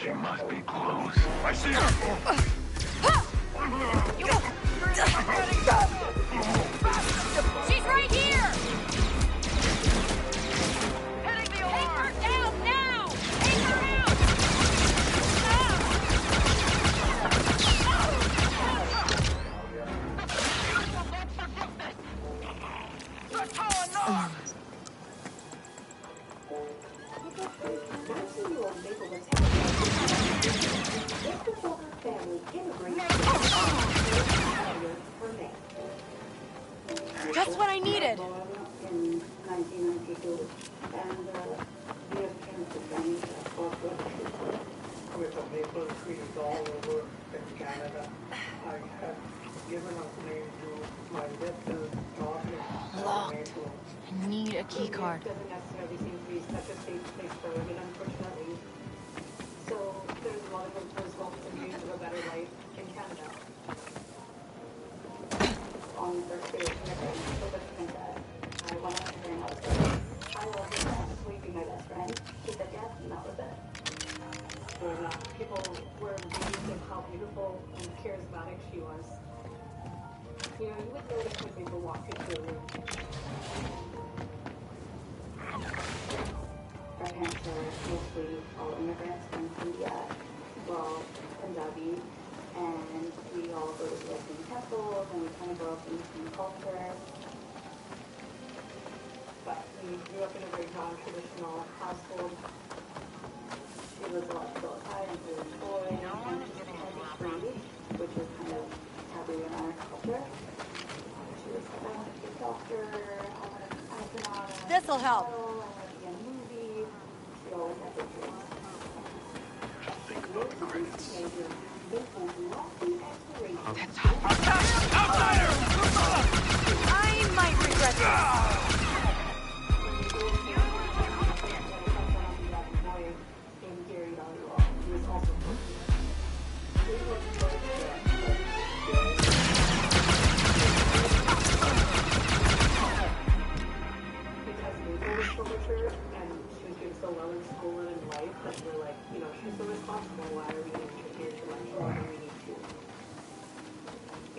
She must be close. I see her! She's right here! Hitting the alarm! Take her down now! Take her out! That's how enough! Family immigrated to for Maine. Just what I needed. In 1992, and we have changed the thing for with a maple trees all over in Canada. I have given a name to my little daughter. Locked. I need a key card. Doesn't necessarily seem to be such a safe place for women, unfortunately. So there's a lot of those hopes and dreams of a better life in Canada. On the first day of kindergarten, so best friend said, I went up to her and I was like, I love you, will you be my best friend? She said yes, and that was it. When people were amazed at how beautiful and charismatic she was. You know, you would notice when people walked into a room. Our parents are mostly all immigrants from India, well, Punjabi, and we all go to like in temples and we kind of grow up in the same culture. But we grew up in a very non-traditional household. She was a lot to go outside and play with toys and just kind of be free, which is kind of taboo in our culture. She was like, I want to be a doctor, I want to be an astronaut, This'll help. I want to be in a movie. She always had big dreams. Think about the credits. I might regret this. So well in school and in life that we're like, you know, she's so responsible. Why are we going to interfere so much more than we need to?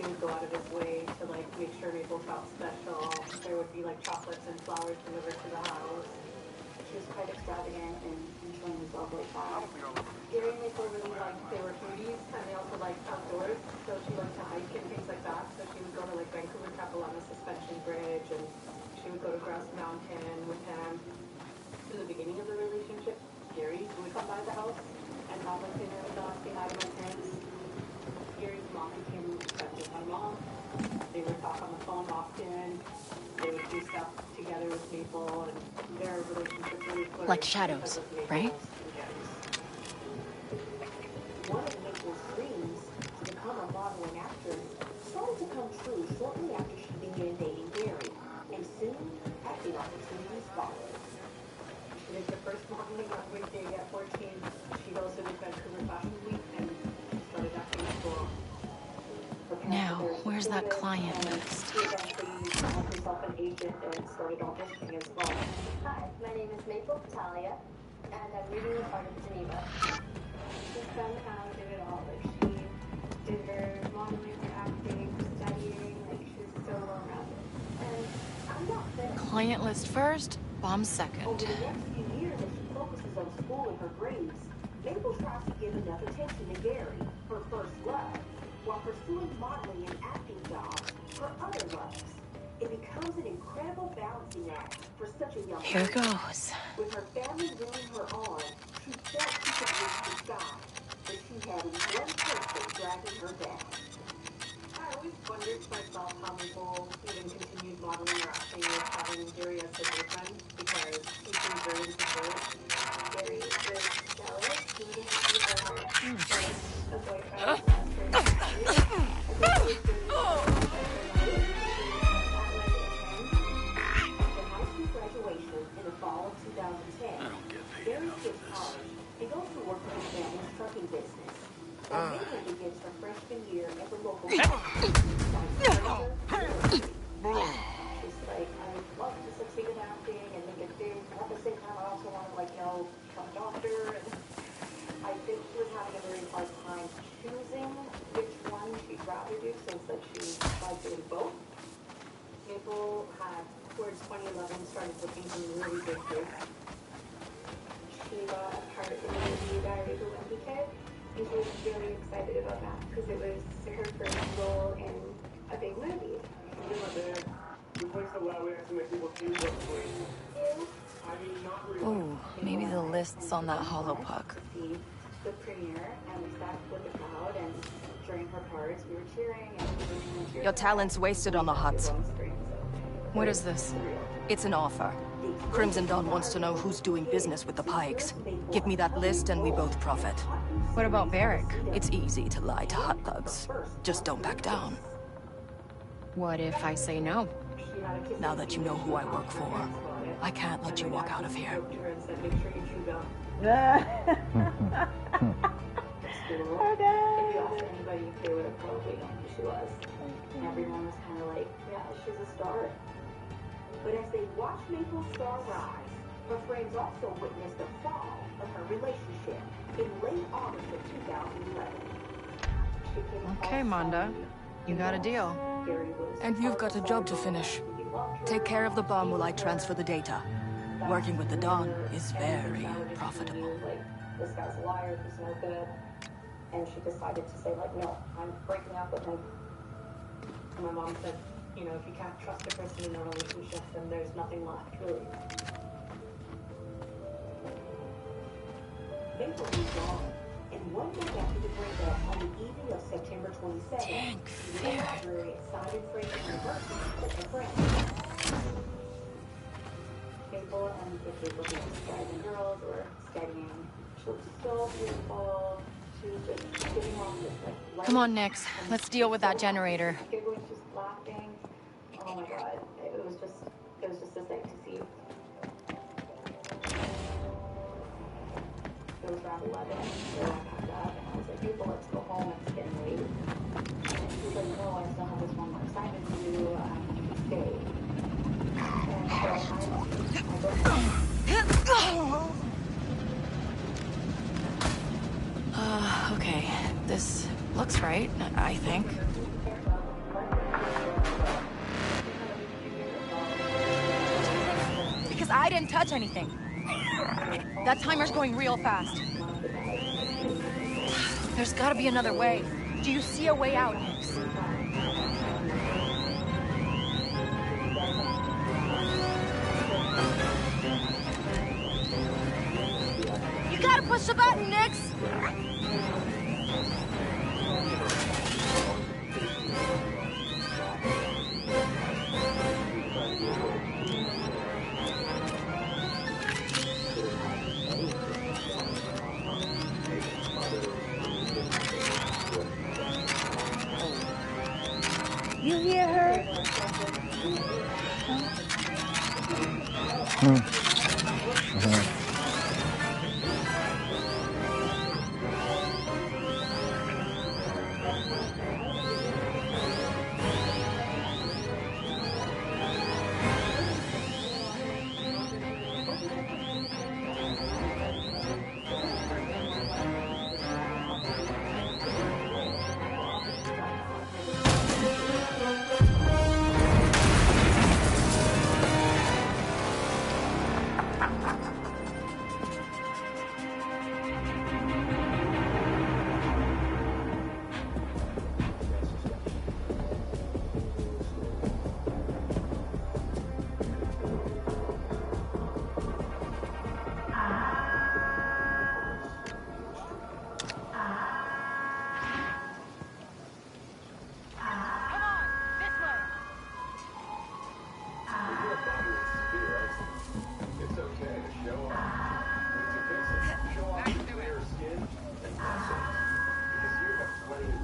He would go out of his way to like make sure Maple felt special. There would be like chocolates and flowers delivered to the house. She was quite extravagant and showing herself like that. Gary and Maple really liked, they were foodies and they also liked outdoors. So she liked to hike and things like that. So she would go to like Vancouver Capilano Suspension Bridge and she would go to Grouse Mountain with him. In the beginning of the relationship, Gary would come by the house and have like dinner with us, say hi to my parents. Gary's mom became friends with my mom. They would talk on the phone often. They would do stuff together with Maple, and their relationship really flourished. Like shadows, right? One of Maple's dreams to become a model and actress started to come true shortly after she began dating Gary, and soon acting opportunities followed. She did her first modeling on Weekday at 14. She also did Vancouver Fashion Week and she started acting school. Now, where's that client list? She eventually found herself an agent and started auditioning as well. Hi, my name is Maple Talia, and I'm reading the part of Geneva. She somehow did it all. Like she did her modeling, her acting, her studying. Like she was so well-rounded. And I'm not finished. Client list first, bomb second. Over the next few years, as she focuses on school and her grades, Maple tries to give enough attention to Gary, her first love, while pursuing modeling and acting jobs, her other loves. It becomes an incredible balancing act for such a young Here woman. goes. With her family rooting her on, she felt she could reach the sky, but she had one person dragging her down. I always wondered to myself how Maple even continued modeling or acting with having Gary as her boyfriend, because he seems very into her. Gary is jealous. He didn't see her A boyfriend as her After high school graduation in the fall of 2010, Gary skips college and goes to work with his family's trucking business. While Maple begins her freshman year at the local She's like, I would love to succeed in acting and make it big, but at the same time I also want to, like, you know, become a doctor. And I think she was having a very hard time choosing which one she'd rather do, since like she tried doing both. Maple had, towards 2011, started booking some really big gigs. She got a part in the movie Diary of a Wimpy Kid, and she was really excited about that because it was her first role in a big movie. Ooh, maybe the list's on that hollow puck. The premiere, and we sat with the crowd, and during her parts we were cheering and Your talent's wasted on the huts. What is this? It's an offer. Crimson Dawn wants to know who's doing business with the Pikes. Give me that list and we both profit. What about Barrick? It's easy to lie to hot thugs. Just don't back down. What if I say no? Now that you know who I work for, I can't let you walk out of here. If you asked anybody if they would have probably known who she was. And everyone was kind of like, yeah, she's a star. But as they watch Maple's star rise, her friends also witnessed the fall of her relationship in late August of 2011. Okay, Manda. You got a deal. And you've got a job to finish. Take care of the bomb while I transfer the data. Working with the Dawn is very profitable. This guy's a liar, he's no good. And she decided to say, like, no, I'm breaking up with him. And my mom said, you know, if you can't trust a person in a relationship, then there's nothing left, really. Maple moved on, and one night after the breakup, on the evening of September 27th, she went to the library at Simon Fraser University with her friends. Maple and the kids were being guys and girls were studying. She looked so beautiful. She was just giving off this like. Come on, Nix. Let's deal with that generator. Everyone was just laughing. Oh my god, it was just a sight to see. It was around 11, so I packed up and I was like, Maple, let's go home. It's getting late. And she was like, no, I still have this one more assignment to do. I need to stay. Okay. This looks right, I think. Because I didn't touch anything. That timer's going real fast. There's gotta be another way. Do you see a way out, Nix? You gotta push the button, Nix! You hear her?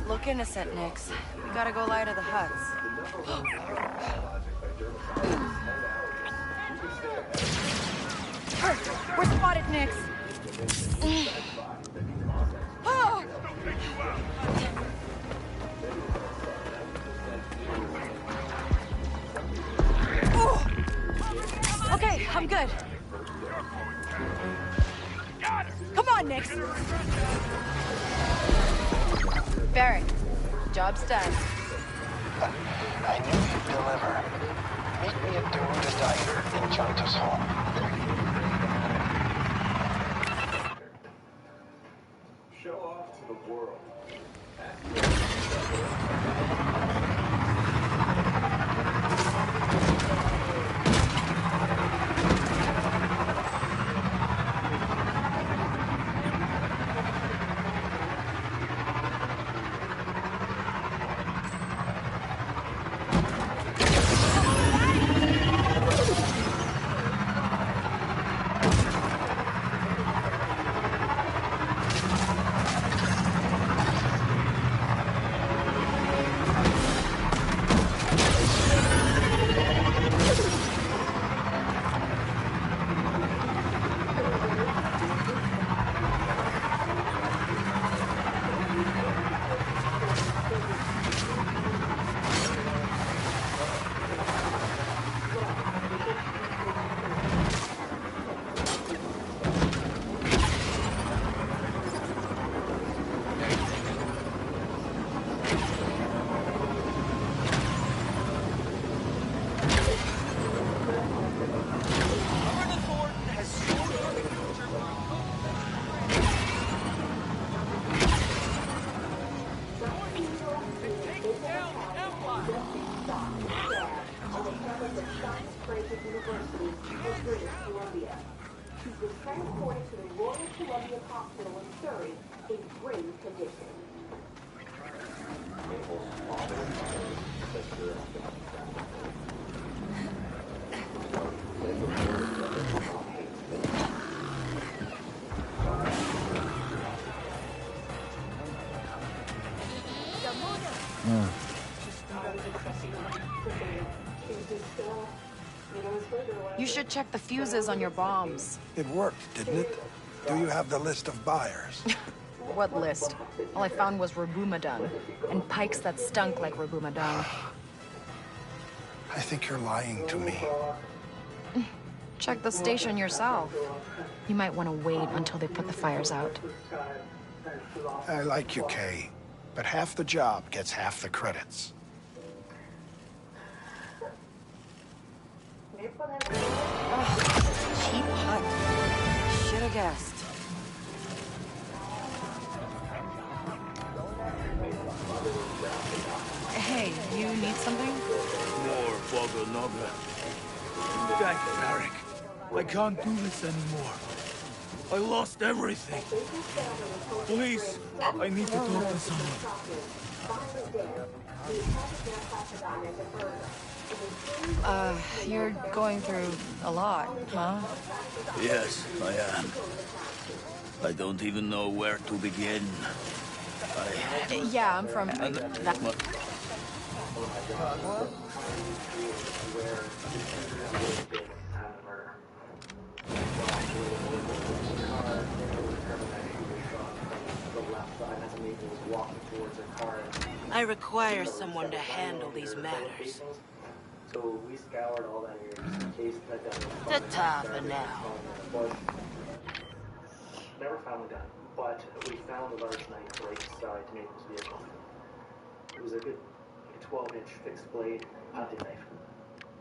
Look innocent, Nix. You gotta go lie to the huts. We're spotted, Nix. Oh! Oh! Okay, I'm good. Come on, Nix. Barrick, job's done. I knew you'd deliver. Meet me at Daruda Diner in Jonta's home. Show off to the world. State University in British Columbia. She's been transported to the Royal Columbian Hospital in Surrey in grave condition. You should check the fuses on your bombs. It worked, didn't it? Do you have the list of buyers? What list? All I found was Rabumadung, and pikes that stunk like Rabumadung. I think you're lying to me. Check the station yourself. You might want to wait until they put the fires out. I like you, Kay, but half the job gets half the credits. Cheap hunt. Should have guessed. Hey, you need something? More bugger nugger. Thank you, Varric. I can't do this anymore. I lost everything. Please, I need to talk to someone. You're going through a lot, huh? Yes, I am. I don't even know where to begin. Yeah, I'm from that. I require someone to handle these matters. So we scoured all that area just in case that gun was The top for now. Never found the gun, but we found a large knife right beside Maple's vehicle. It was a good 12-inch fixed blade hunting knife.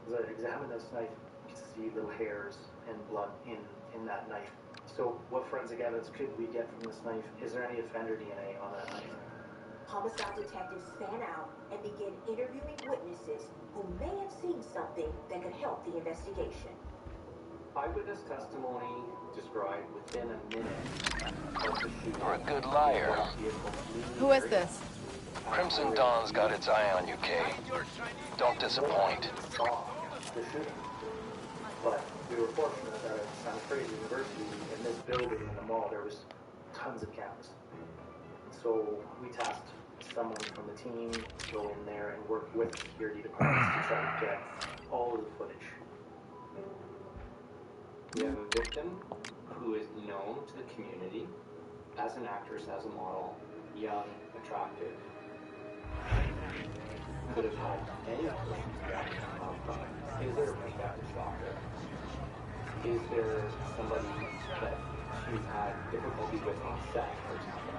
As I examined this knife, you could see little hairs and blood in that knife. So what forensic evidence could we get from this knife? Is there any offender DNA on that knife? Homicide detectives fan out and begin interviewing witnesses who may have seen something that could help the investigation. Eyewitness testimony described within a minute of the shooting. You're a good liar. Who is this? Crimson Dawn's got its eye on you, Kay. Don't disappoint. The shooting. But we were fortunate that at Santa Cruz University, in this building in the mall, there was tons of cameras. So we tasked someone from the team to go in there and work with security departments to try to get all of the footage. We have a victim who is known to the community as an actress, as a model, young, attractive. Could have had any person's background. Is there a prospective stalker? Is there somebody that she's had difficulty with on set, for example?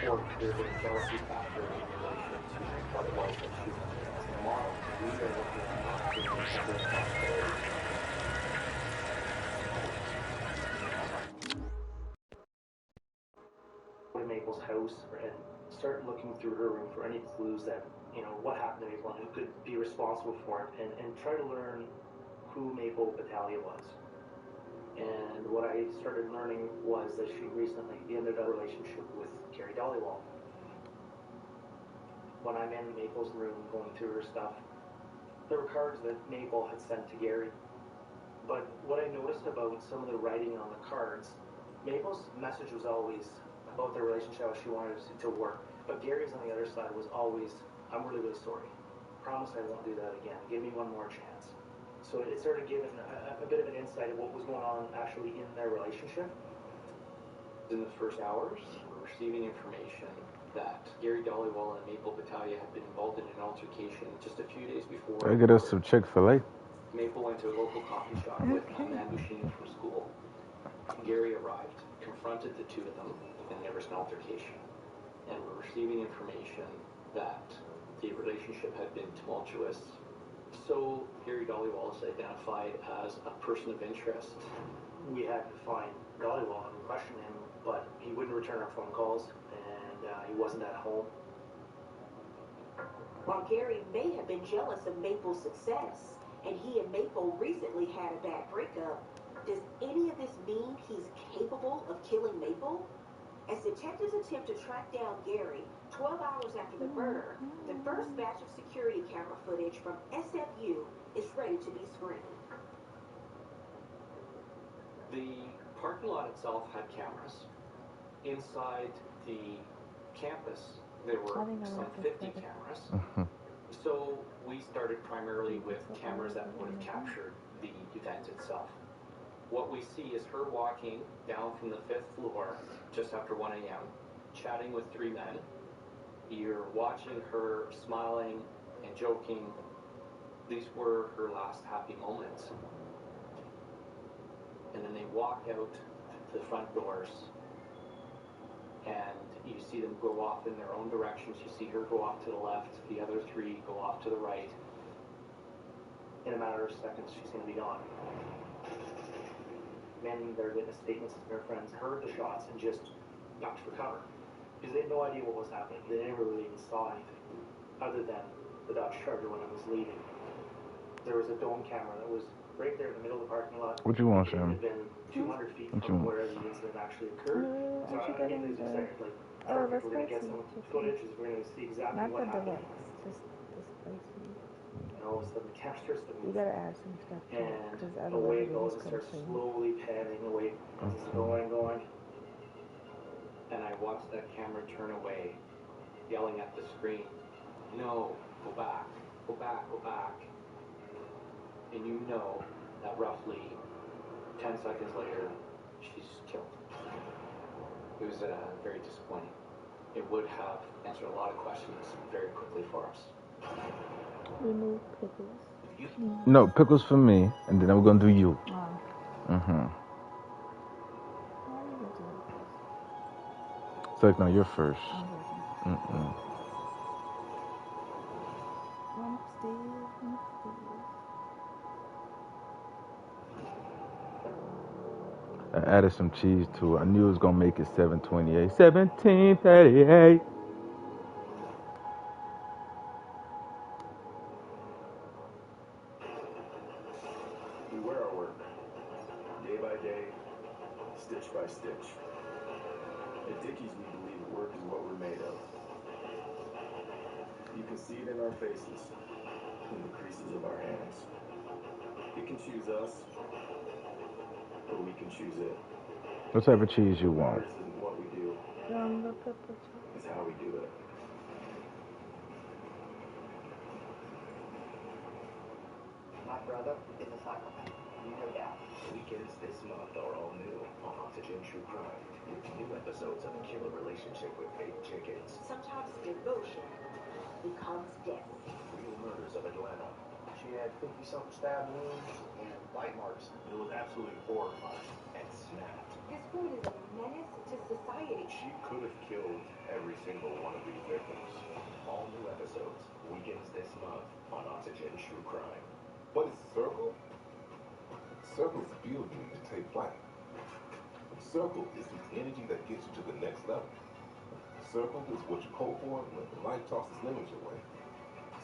Or could there have been a jealousy factor in relation to what it was that she was doing as a model? We are looking at different possibilities. Go to Maple's house and start looking through her room for any clues that, what happened to Maple and who could be responsible for it, and try to learn who Maple Battaglia was. And what I started learning was that she recently ended a relationship with Gary Dollywall. When I'm in Maple's room going through her stuff, there were cards that Maple had sent to Gary. But what I noticed about some of the writing on the cards, Maple's message was always about their relationship, how she wanted it to work. But Gary's on the other side was always, I'm really, really sorry. Promise I won't do that again. Give me one more chance. So it started giving a bit of an insight of what was going on actually in their relationship. In the first hours, we're receiving information that Gary Dollywall and Maple Battaglia had been involved in an altercation just a few days before. I get us some Chick-fil-A. Maple went to a local coffee shop with a man who she knew from school. Gary arrived, confronted the two of them, and there was an altercation. And we're receiving information that the relationship had been tumultuous. So Gary Dollywall is identified as a person of interest. We had to find Dollywall and question him, but he wouldn't return our phone calls, and he wasn't at home. While Gary may have been jealous of Maple's success, and he and Maple recently had a bad breakup, does any of this mean he's capable of killing Maple? As detectives attempt to track down Gary 12 hours after the murder, the first batch of security camera footage from SFU is ready to be screened. The parking lot itself had cameras. Inside the campus, there were some 50 cameras. So we started primarily with cameras that would have captured the event itself. What we see is her walking down from the 5th floor just after 1 a.m., chatting with 3 men. You're watching her smiling and joking. These were her last happy moments. And then they walk out to the front doors, and you see them go off in their own directions. You see her go off to the left, the other 3 go off to the right. In a matter of seconds, she's going to be gone. Men that are witness statements and their friends heard the shots and just ducked for cover because they had no idea what was happening. They never really even saw anything other than the Dodge Charger when it was leaving. There was a dome camera that was right there in the middle of the parking lot. What you want, Sam? It had been 200 feet from where the incident actually occurred. So I think there's a second, like, perfect. We're going to get some footage. We're going to see exactly what happened. Just displacement. And all of a sudden the camera starts to move. You gotta add some stuff to it, because And otherwise away it it goes. is It starts clean. slowly panning away. It's going. And I watched that camera turn away, yelling at the screen, "No, go back, go back, go back." And you know that roughly 10 seconds later, she's killed. It was very disappointing. It would have answered a lot of questions very quickly for us. Remove pickles. No, pickles for me, and then we're gonna do you. So like, no, you're first. I added some cheese to it. I knew it was gonna make it 728. 1738. We wear our work, day by day, stitch by stitch. At Dickies, we believe work is what we're made of. You can see it in our faces, in the creases of our hands. It can choose us, or we can choose it. What type of cheese you want? This isn't what we do, it's how we do it. My brother is a psychopath, no doubt. Weekends this month are all new on Oxygen True Crime, with new episodes of a killer relationship with fake chickens. Sometimes devotion becomes death. Real murders of Atlanta. She had 50-something stab wounds and bite marks. It was absolutely horrifying. And snapped. This woman is a menace to society. She could have killed every single one of these victims. All new episodes, weekends this month on Oxygen True Crime. What is Circle? Circle is fuel you need to take flight. Circle is the energy that gets you to the next level. Circle is what you hope for when life tosses lemons your way.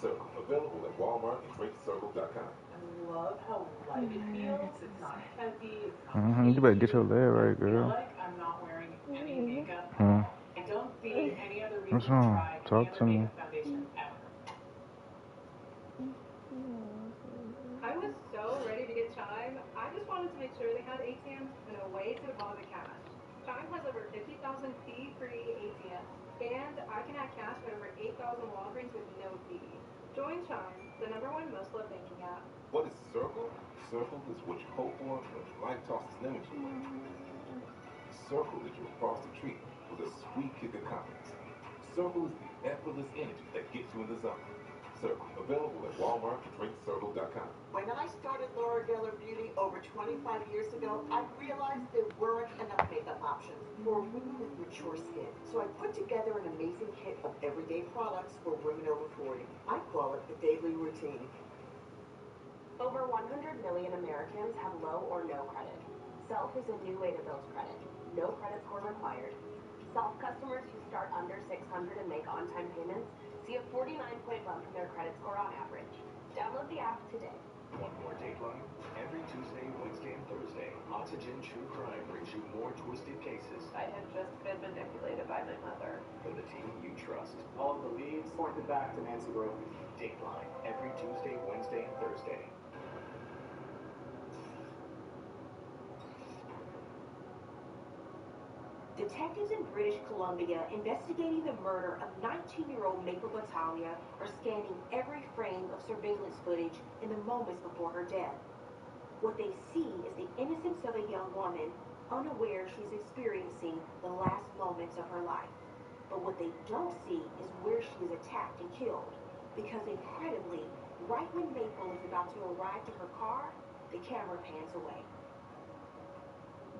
Circle, available at Walmart and DrakeCircle.com. I love how light it feels. It's not heavy. It's not You better get your leg right, I feel girl. like I'm not wearing any makeup at all. I don't see any other reason What's to wrong? try any Talk other to me. makeup foundation ever. I was so ready to get Chime. I just wanted to make sure they had ATMs and a way to deposit cash. Chime has over 50,000 fee-free ATMs, and I can add cash at over 8,000 Walgreens with no fee. Join Chime, the #1 most loved banking app. What is Circle? Circle is what you hope for when life tosses lemons your way. Circle is your frosted treat with a sweet kick of confidence. Circle is the effortless energy that gets you in the zone. Circle, available at Walmart and DrakeCircle.com. When I started Laura Geller Beauty over 25 years ago, I realized there weren't enough makeup options for women with mature skin. So I put together an amazing kit of everyday products for women over 40. I call it the daily routine. Over 100 million Americans have low or no credit. Self is a new way to build credit. No credit score required. Self customers who start under $600 and make on-time payments see a 49-point bump in their credit score on average. Download the app today. 100 Oxygen True Crime brings you more twisted cases I had just been manipulated by my mother. from the team you trust. All of the leads pointed back to Nancy Grove. Dateline, every Tuesday, Wednesday, and Thursday. Detectives in British Columbia investigating the murder of 19-year-old Maple Battaglia are scanning every frame of surveillance footage in the moments before her death. What they see is the innocence of a young woman, unaware she's experiencing the last moments of her life. But what they don't see is where she is attacked and killed. Because incredibly, right when Maple is about to arrive to her car, the camera pans away.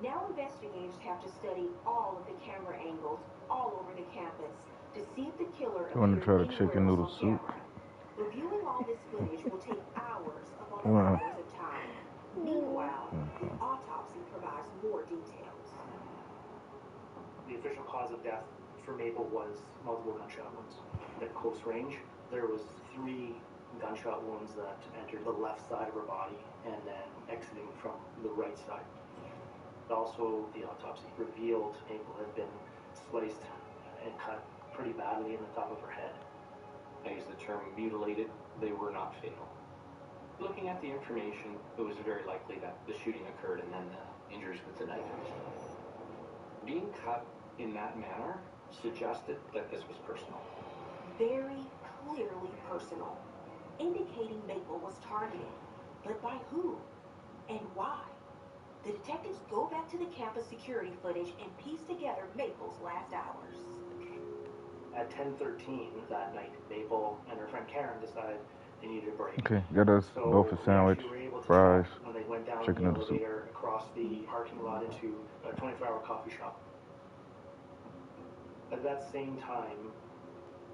Now investigators have to study all of the camera angles all over the campus to see if the killer You want to try the appeared chicken anywhere noodle else on soup? camera. Reviewing all this footage will take hours upon hours of time. Meanwhile, the autopsy provides more details. The official cause of death for Maple was multiple gunshot wounds. At close range, there was 3 gunshot wounds that entered the left side of her body and then exiting from the right side. Also, the autopsy revealed Maple had been sliced and cut pretty badly in the top of her head. I use the term mutilated. They were not fatal. Looking at the information, it was very likely that the shooting occurred and then the injuries with the knife. Being cut in that manner suggested that this was personal. Very clearly personal, indicating Maple was targeted. But by who? And why? The detectives go back to the campus security footage and piece together Maple's last hours. At 10:13 that night, Maple and her friend Karen decided they needed a break. Okay, get us both a sandwich, fries, When they went down chicken the noodle soup. elevator across the parking lot into a 24-hour coffee shop. At that same time,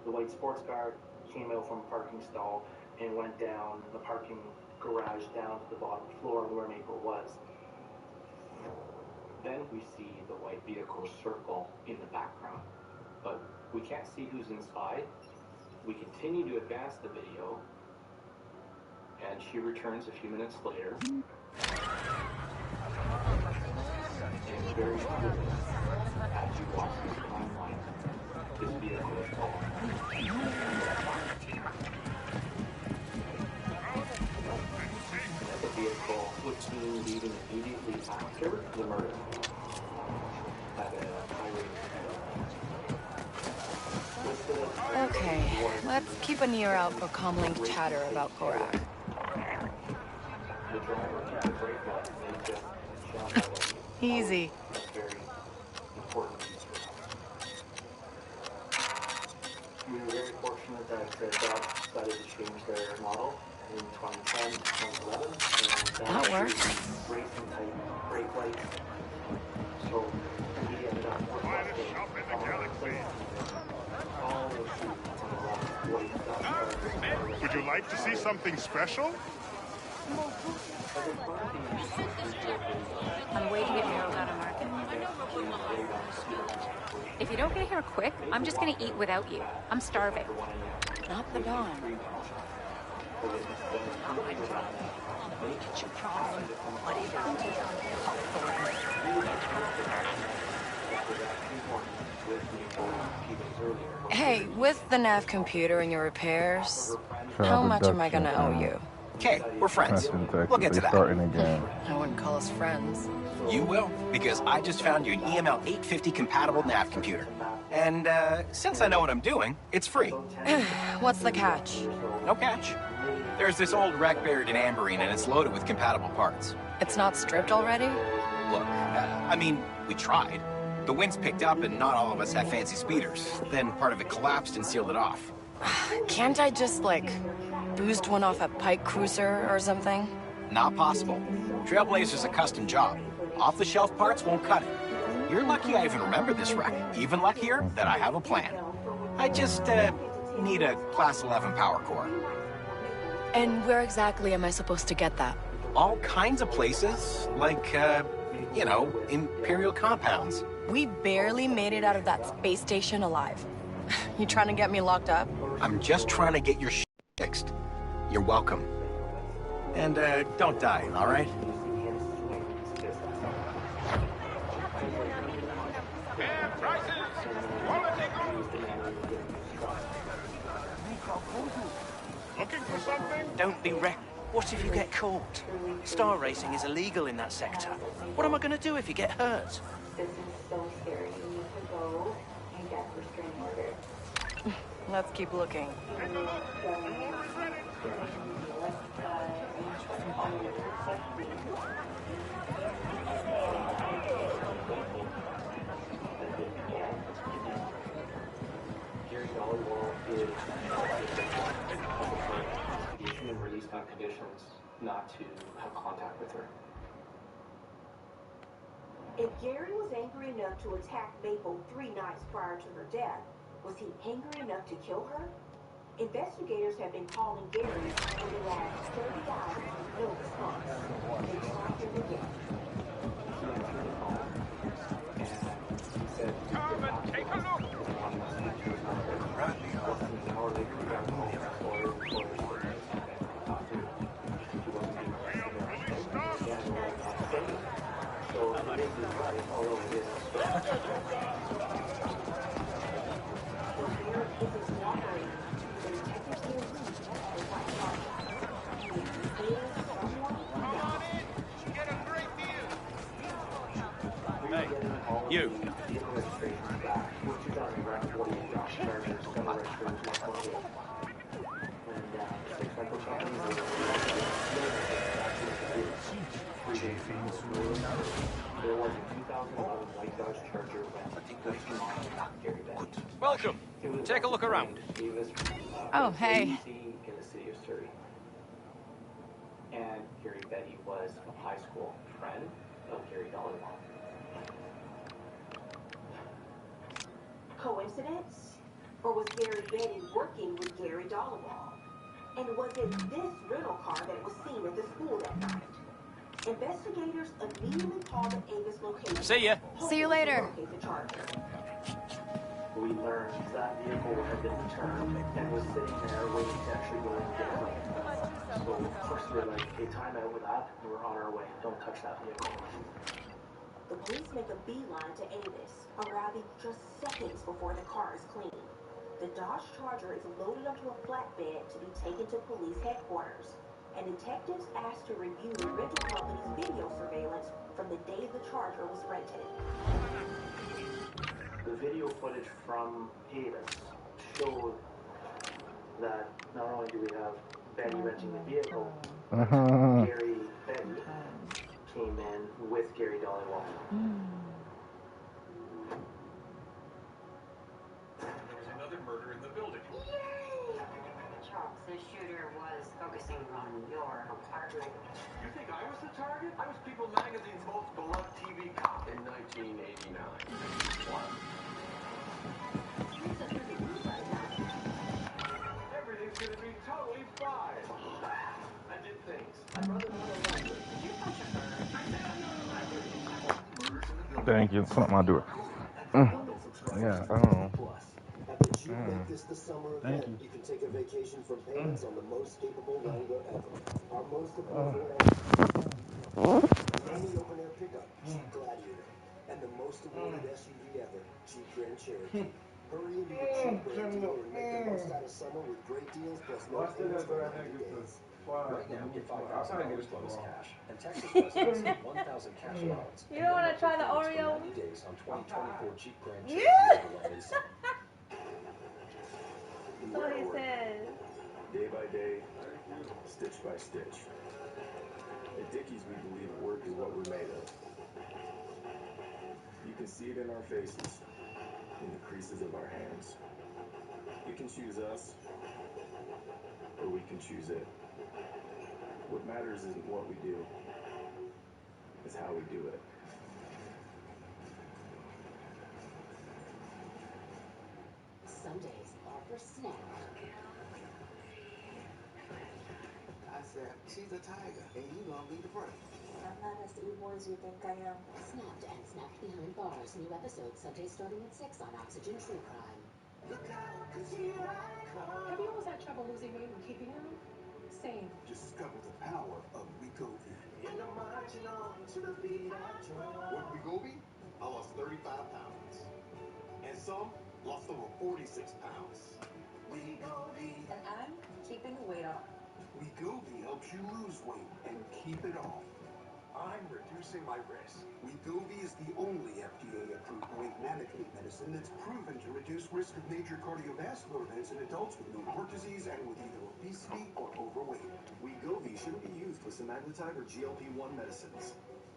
the white sports car came out from a parking stall and went down the parking garage down to the bottom floor where Maple was. Then we see the white vehicle circle in the background, but we can't see who's inside. We continue to advance the video, and she returns a few minutes later. And very quickly, as you watch this timeline, this vehicle is gone. The vehicle was seen leaving immediately after the murder at a highway. Okay, let's keep an ear out for comlink chatter about Korak. Easy. We were very fortunate that Dodge decided to change their model in 2010, 2011, and That works. racing type brake lights. So we ended up with all those Would you like to see something special? On the way to get narrowed out of market. If you don't get here quick, I'm just gonna eat without you. I'm starving. Not the dawn. Hey, with the nav computer and your repairs, how much am I gonna owe you? Okay, we're friends. We'll get to that. Starting again. I wouldn't call us friends. You will, because I just found you an EML 850 compatible nav computer. And since I know what I'm doing, it's free. What's the catch? No catch. There's this old wreck buried in Amberine, and it's loaded with compatible parts. It's not stripped already? Look, I mean, we tried. The winds picked up, and not all of us have fancy speeders. Then part of it collapsed and sealed it off. Can't I just, like, boost one off a Pike Cruiser or something? Not possible. Trailblazer's a custom job. Off-the-shelf parts won't cut it. You're lucky I even remember this wreck. Even luckier that I have a plan. I just, need a Class 11 power core. And where exactly am I supposed to get that? All kinds of places, like, you know, Imperial compounds. We barely made it out of that space station alive. You trying to get me locked up? I'm just trying to get your shit fixed. You're welcome. And, don't die, all right? Looking for something? Don't be wrecked. What if you get caught? Star racing is illegal in that sector. What am I going to do if you get hurt? This is so scary. You need to go and get a restraining order. Let's keep looking. Gary Dollywall is investigation and released on conditions not to have contact with her. If Gary was angry enough to attack Maple 3 nights prior to her death, was he angry enough to kill her? Investigators have been calling Gary for the last 30 hours with no response. They tried him again. Come and take a look! Hey, you. Welcome. Take a look around. Oh, hey. In the city of Surrey. And Gary Betty was a high school friend of Gary Dollywall. Coincidence? Or was Gary Betty working with Gary Dollywall? And was it this rental car that was seen at the school that night? Investigators immediately called the Avis location. See ya. See you later. We learned that vehicle had been returned and was sitting there waiting to actually go and get it. So of course we were like, hey, time out with that. And we're on our way. Don't touch that vehicle. The police make a beeline to Avis, arriving just seconds before the car is cleaned. The Dodge Charger is loaded onto a flatbed to be taken to police headquarters, and detectives asked to review the rental company's video surveillance from the day the Charger was rented. The video footage from Avis showed that not only do we have Betty renting the vehicle, Gary Betty came in with Gary Dollywall. There was another murder in the building. Charles, the shooter was focusing on your apartment. You think I was the target? I was People Magazine's most beloved TV cop in 1989. What? Everything's gonna be totally fine. I did things. I'd rather not elaborate. Did you punch a bird? I said I'm not elaborating. Thank you. It's not my door. Yeah, I don't know. If you make this the summer event, you can take a vacation from payments on the most capable Wrangler ever. Our most affordable only open-air pickup, Jeep Gladiator. And the most awarded SUV ever, Jeep Grand Cherokee. Hurry into your Jeep Grand dealer and make the most out of summer with great deals plus no payments for 90 days. Right now, get $5,000 bonus cash. And Texas residents get 1,000 cash allowance. You don't want to try the Oreo? 90 days on 2024 Jeep Grand Cherokee Yeah. Overland in summer. That's what he says. Day by day, stitch by stitch. At Dickies, we believe work is what we're made of. You can see it in our faces, in the creases of our hands. You can choose us, or we can choose it. What matters isn't what we do, it's how we do it. Some days are for snack. I said, she's a tiger, and you gonna be the prey. I'm not as evil as you think I am. Snapped and snapped behind bars. New episode Sunday starting at 6 on Oxygen True Crime. Have you always had trouble losing weight and keeping it? Same. Discover the power of Wegovy. With Wegovy, I lost 35 pounds. And some lost over 46 pounds. Wegovy. And I'm keeping the weight off. Wegovy helps you lose weight and keep it off. I'm reducing my risk. Wegovy is the only FDA-approved weight management medicine that's proven to reduce risk of major cardiovascular events in adults with known heart disease and with either obesity or overweight. Wegovy shouldn't be used with semaglutide or GLP-1 medicines.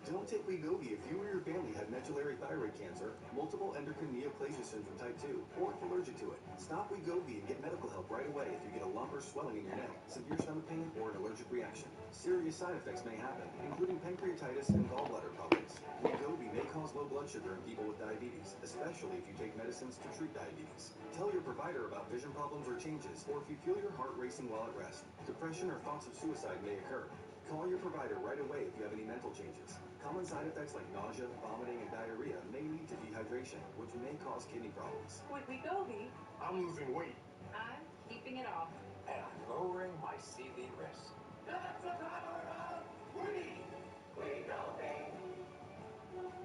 Don't take Wegovy if you or your family have medullary thyroid cancer, multiple endocrine neoplasia syndrome type 2, or if allergic to it. Stop Wegovy and get medical help right away if you get a lump or swelling in your neck, severe stomach pain, or an allergic reaction. Serious side effects may happen, including pancreatitis and gallbladder problems. Wegovy may cause low blood sugar in people with diabetes, especially if you take medicines to treat diabetes. Tell your provider about vision problems or changes, or if you feel your heart racing while at rest. Depression or thoughts of suicide may occur. Call your provider right away if you have any mental changes. Common side effects like nausea, vomiting, and diarrhea may lead to dehydration, which may cause kidney problems. With Wegovy, I'm losing weight. I'm keeping it off. And I'm lowering my CV risk. That's the power of Wegovy.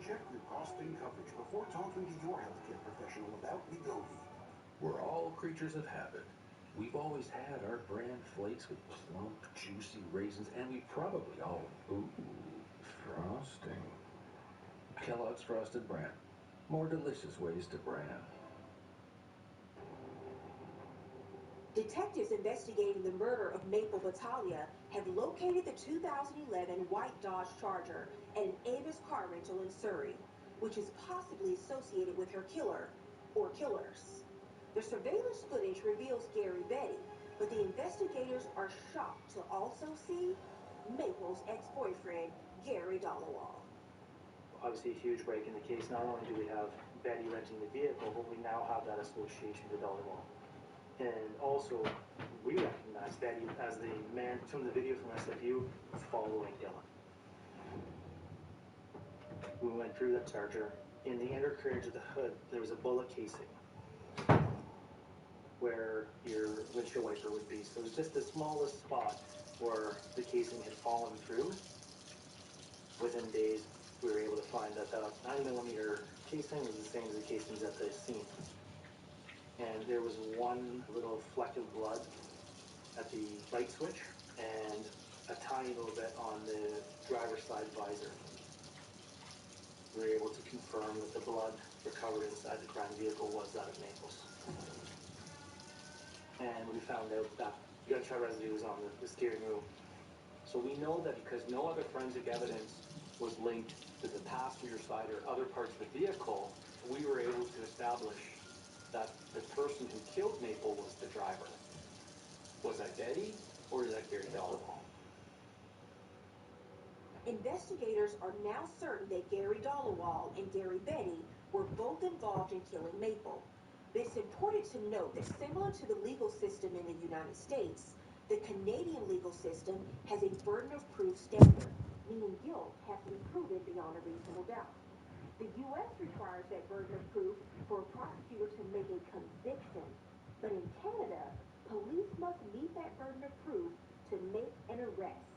Check your cost and coverage before talking to your healthcare professional about Wegovy. We're all creatures of habit. We've always had our brand flakes with plump, juicy raisins, and we probably all... Ooh, frosting. Kellogg's Frosted Bran. More delicious ways to bran. Detectives investigating the murder of Maple Battaglia have located the 2011 white Dodge Charger at an Avis car rental in Surrey, which is possibly associated with her killer or killers. The surveillance footage reveals Gary Betty, but the investigators are shocked to also see Maple's ex-boyfriend, Gary Dollawall. Obviously a huge break in the case. Not only do we have Betty renting the vehicle, but we now have that association with Outlaws. And also, we recognize Betty as the man from the video from SFU following Dylan. We went through the Charger. In the undercarriage of the hood, there was a bullet casing where your windshield wiper would be. So it was just the smallest spot where the casing had fallen through. Within days, we were able to find that the 9mm casing was the same as the casings at the scene. And there was one little fleck of blood at the light switch and a tiny little bit on the driver's side visor. We were able to confirm that the blood recovered inside the crime vehicle was that of Maples. And we found out that gunshot residue was on the steering wheel. So we know that because no other forensic evidence was linked to the passenger side or other parts of the vehicle, we were able to establish that the person who killed Maple was the driver. Was that Betty or is that Gary Dollawall? Investigators are now certain that Gary Dollawall and Gary Betty were both involved in killing Maple. But it's important to note that similar to the legal system in the United States, the Canadian legal system has a burden of proof standard, meaning guilt has to be proven beyond a reasonable doubt. The U.S. requires that burden of proof for a prosecutor to make a conviction. But in Canada, police must meet that burden of proof to make an arrest.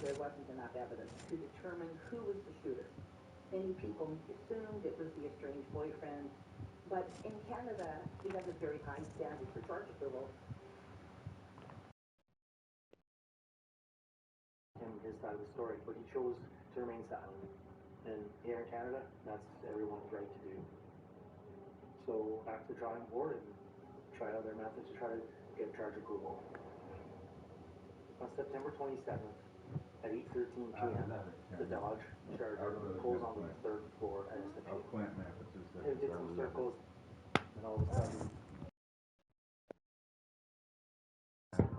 There wasn't enough evidence to determine who was the shooter. Many people assumed it was the estranged boyfriend, but in Canada, we have a very high standard for charge approval. His side of the story, but he chose to remain silent. And here in Canada, that's everyone's right to do. So back to the drawing board and try other methods to try to get charge approval. On September 27th at 8:13 p.m., the Dodge Charger pulls onto the third floor at SFU. It did some circles, and all of a sudden,